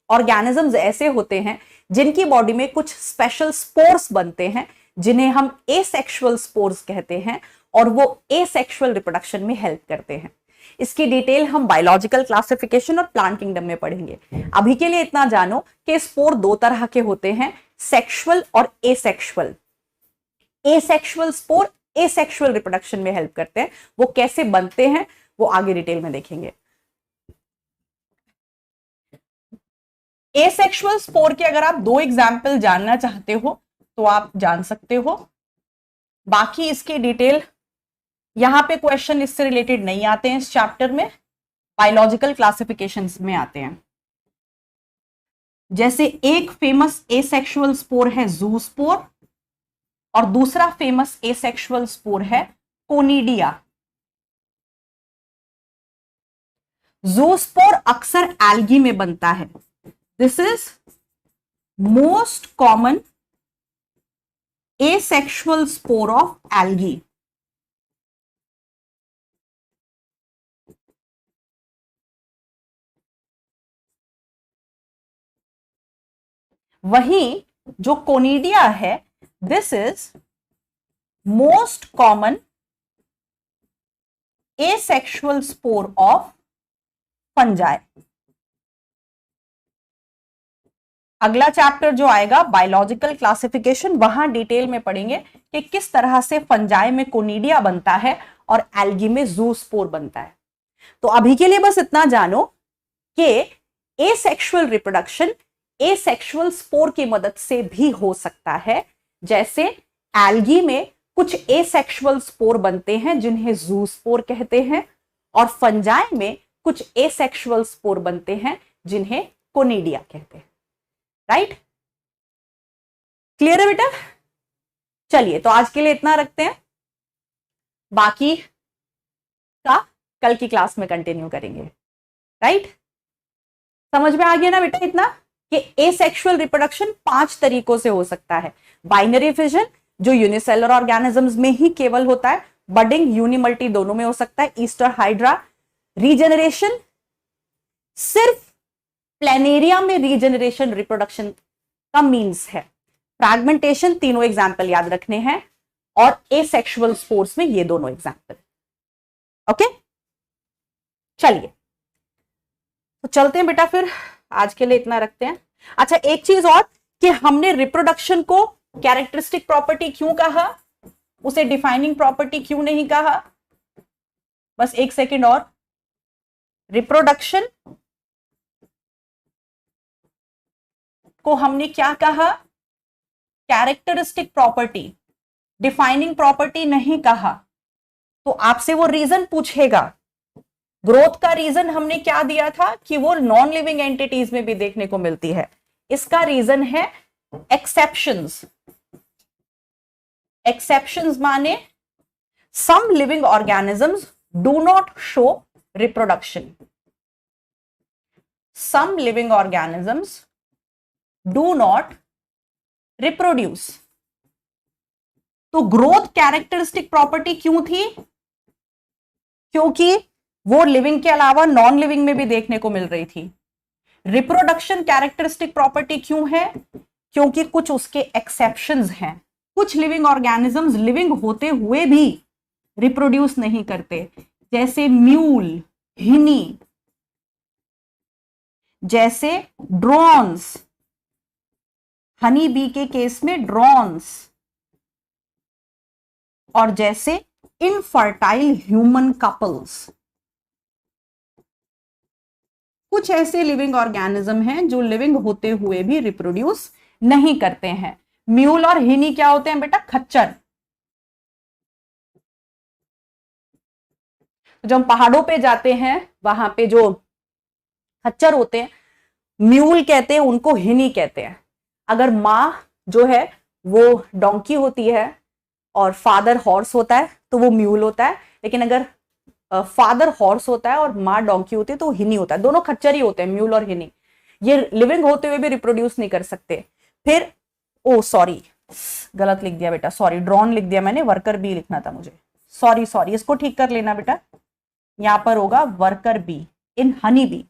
ऑर्गेनिजम्स ऐसे होते हैं जिनकी बॉडी में कुछ स्पेशल स्पोर्स बनते हैं जिन्हें हम एसेक्सुअल स्पोर्स कहते हैं, और वो एसेक्सुअल रिप्रोडक्शन में हेल्प करते हैं। इसकी डिटेल हम बायोलॉजिकल क्लासिफिकेशन और प्लांट किंगडम में पढ़ेंगे। अभी के लिए इतना जानो कि स्पोर दो तरह के होते हैं, सेक्सुअल और asexual. Asexual spore asexual reproduction में हेल्प करते हैं। वो कैसे बनते हैं वो आगे डिटेल में देखेंगे। एसेक्सुअल स्पोर के अगर आप दो एग्जाम्पल जानना चाहते हो तो आप जान सकते हो, बाकी इसकी डिटेल यहां पे क्वेश्चन इससे रिलेटेड नहीं आते हैं। इस चैप्टर में बायोलॉजिकल क्लासिफिकेशंस में आते हैं। जैसे एक फेमस एसेक्सुअल स्पोर है जू स्पोर, और दूसरा फेमस एसेक्सुअल स्पोर है कोनिडिया। जू स्पोर अक्सर एल्गी में बनता है। This is most common asexual spore of algae. वहीं जो कोनिडिया है, this is most common asexual spore of fungi. अगला चैप्टर जो आएगा बायोलॉजिकल क्लासिफिकेशन, वहां डिटेल में पढ़ेंगे कि किस तरह से फंजाई में कोनिडिया बनता है और एल्गी में जूस्पोर बनता है। तो अभी के लिए बस इतना जानो कि एसेक्सुअल रिप्रोडक्शन एसेक्सुअल स्पोर की मदद से भी हो सकता है। जैसे एल्गी में कुछ एसेक्सुअल स्पोर बनते हैं जिन्हें जूस्पोर कहते हैं, और फंजाई में कुछ एसेक्सुअल स्पोर बनते हैं जिन्हें कोनिडिया कहते हैं। राइट? क्लियर है बेटा? चलिए, तो आज के लिए इतना रखते हैं, बाकी का कल की क्लास में कंटिन्यू करेंगे। राइट? समझ में आ गया ना बेटा इतना कि एसेक्सुअल रिप्रोडक्शन 5 तरीकों से हो सकता है। बाइनरी फिजन जो यूनिसेलुलर ऑर्गेनिजम्स में ही केवल होता है, बडिंग यूनिमल्टी दोनों में हो सकता है, ईस्टर हाइड्रा। रीजेनरेशन सिर्फ प्लेनेरिया में रीजेनरेशन रिप्रोडक्शन का मीन्स है, फ्रैगमेंटेशन तीनों एग्जाम्पल याद रखने हैं, और एसेक्सुअल स्पोर्स में ये दोनों एग्जाम्पल। ओके, चलिए तो चलते हैं बेटा, फिर आज के लिए इतना रखते हैं। अच्छा, एक चीज और कि हमने रिप्रोडक्शन को कैरेक्टरिस्टिक प्रॉपर्टी क्यों कहा, उसे डिफाइनिंग प्रॉपर्टी क्यों नहीं कहा? बस एक सेकेंड और। रिप्रोडक्शन को हमने क्या कहा? कैरेक्टरिस्टिक प्रॉपर्टी, डिफाइनिंग प्रॉपर्टी नहीं कहा। तो आपसे वो रीजन पूछेगा। ग्रोथ का रीजन हमने क्या दिया था कि वो नॉन लिविंग एंटिटीज में भी देखने को मिलती है। इसका रीजन है एक्सेप्शंस। एक्सेप्शंस माने some living organisms do not show reproduction. Some living organisms do not reproduce. तो ग्रोथ कैरेक्टरिस्टिक प्रॉपर्टी क्यों थी? क्योंकि वो लिविंग के अलावा नॉन लिविंग में भी देखने को मिल रही थी। रिप्रोडक्शन कैरेक्टरिस्टिक प्रॉपर्टी क्यों है? क्योंकि कुछ उसके एक्सेप्शंस हैं। कुछ लिविंग ऑर्गेनिजम्स लिविंग होते हुए भी रिप्रोड्यूस नहीं करते, जैसे म्यूल, हिनी, जैसे ड्रोन्स, हनी बी के केस में ड्रोन्स, और जैसे इनफर्टाइल ह्यूमन कपल्स। कुछ ऐसे लिविंग ऑर्गेनिज्म हैं जो लिविंग होते हुए भी रिप्रोड्यूस नहीं करते हैं। म्यूल और हिनी क्या होते हैं बेटा? खच्चर। जब हम पहाड़ों पे जाते हैं वहां पे जो खच्चर होते हैं, म्यूल कहते हैं उनको, हिनी कहते हैं। अगर माँ जो है वो डोंकी होती है और फादर हॉर्स होता है तो वो म्यूल होता है, लेकिन अगर फादर हॉर्स होता है और माँ डोंकी होती है तो हिनी होता है। दोनों खच्चर ही होते हैं, म्यूल और हिनी। ये लिविंग होते हुए भी रिप्रोड्यूस नहीं कर सकते। फिर ओ सॉरी, गलत लिख दिया बेटा, सॉरी, ड्रोन लिख दिया मैंने, वर्कर बी लिखना था मुझे, सॉरी सॉरी, इसको ठीक कर लेना बेटा। यहां पर होगा worker be in honey bee.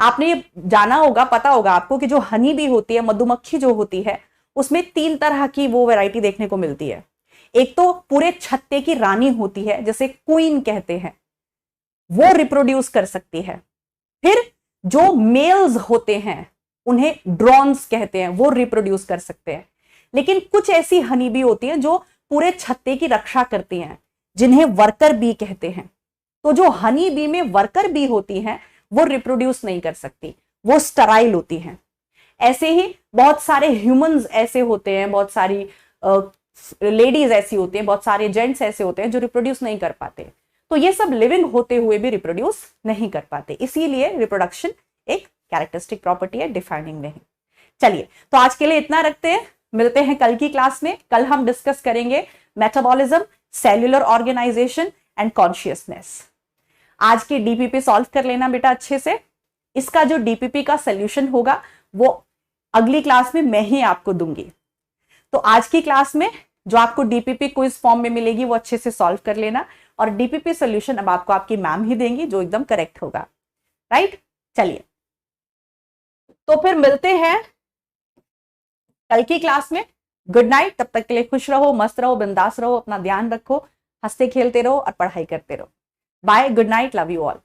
आपने ये जाना होगा, पता होगा आपको कि जो हनी बी होती है, मधुमक्खी जो होती है, उसमें 3 तरह की वो वैरायटी देखने को मिलती है। एक तो पूरे छत्ते की रानी होती है, जैसे क्वीन कहते हैं, वो रिप्रोड्यूस कर सकती है। फिर जो मेल्स होते हैं उन्हें ड्रोन्स कहते हैं, वो रिप्रोड्यूस कर सकते हैं। लेकिन कुछ ऐसी हनी बी होती है जो पूरे छत्ते की रक्षा करती हैं, जिन्हें वर्कर बी कहते हैं। तो जो हनी बी में वर्कर बी होती हैं वो रिप्रोड्यूस नहीं कर सकती, वो स्टराइल होती हैं। ऐसे ही बहुत सारे ह्यूमंस ऐसे होते हैं, बहुत सारी लेडीज ऐसी होती हैं, बहुत सारे जेंट्स ऐसे होते हैं जो रिप्रोड्यूस नहीं कर पाते। तो ये सब लिविंग होते हुए भी रिप्रोड्यूस नहीं कर पाते, इसीलिए रिप्रोडक्शन एक कैरेक्टरिस्टिक प्रॉपर्टी है, डिफाइनिंग नहीं। चलिए तो आज के लिए इतना रखते हैं, मिलते हैं कल की क्लास में। कल हम डिस्कस करेंगे metabolism, cellular organisation and consciousness. आज की डीपीपी सॉल्व कर लेना बेटा अच्छे से। इसका जो डीपीपी का सोल्यूशन होगा वो अगली क्लास में मैं ही आपको दूंगी। तो आज की क्लास में जो आपको डीपीपी क्विज फॉर्म में मिलेगी वो अच्छे से सॉल्व कर लेना, और डीपीपी सोल्यूशन अब आपको आपकी मैम ही देंगी जो एकदम करेक्ट होगा। राइट, चलिए तो फिर मिलते हैं कल की क्लास में। गुड नाइट, तब तक के लिए खुश रहो, मस्त रहो, बिंदास रहो, अपना ध्यान रखो, हंसते खेलते रहो और पढ़ाई करते रहो। Bye, good night, love you all.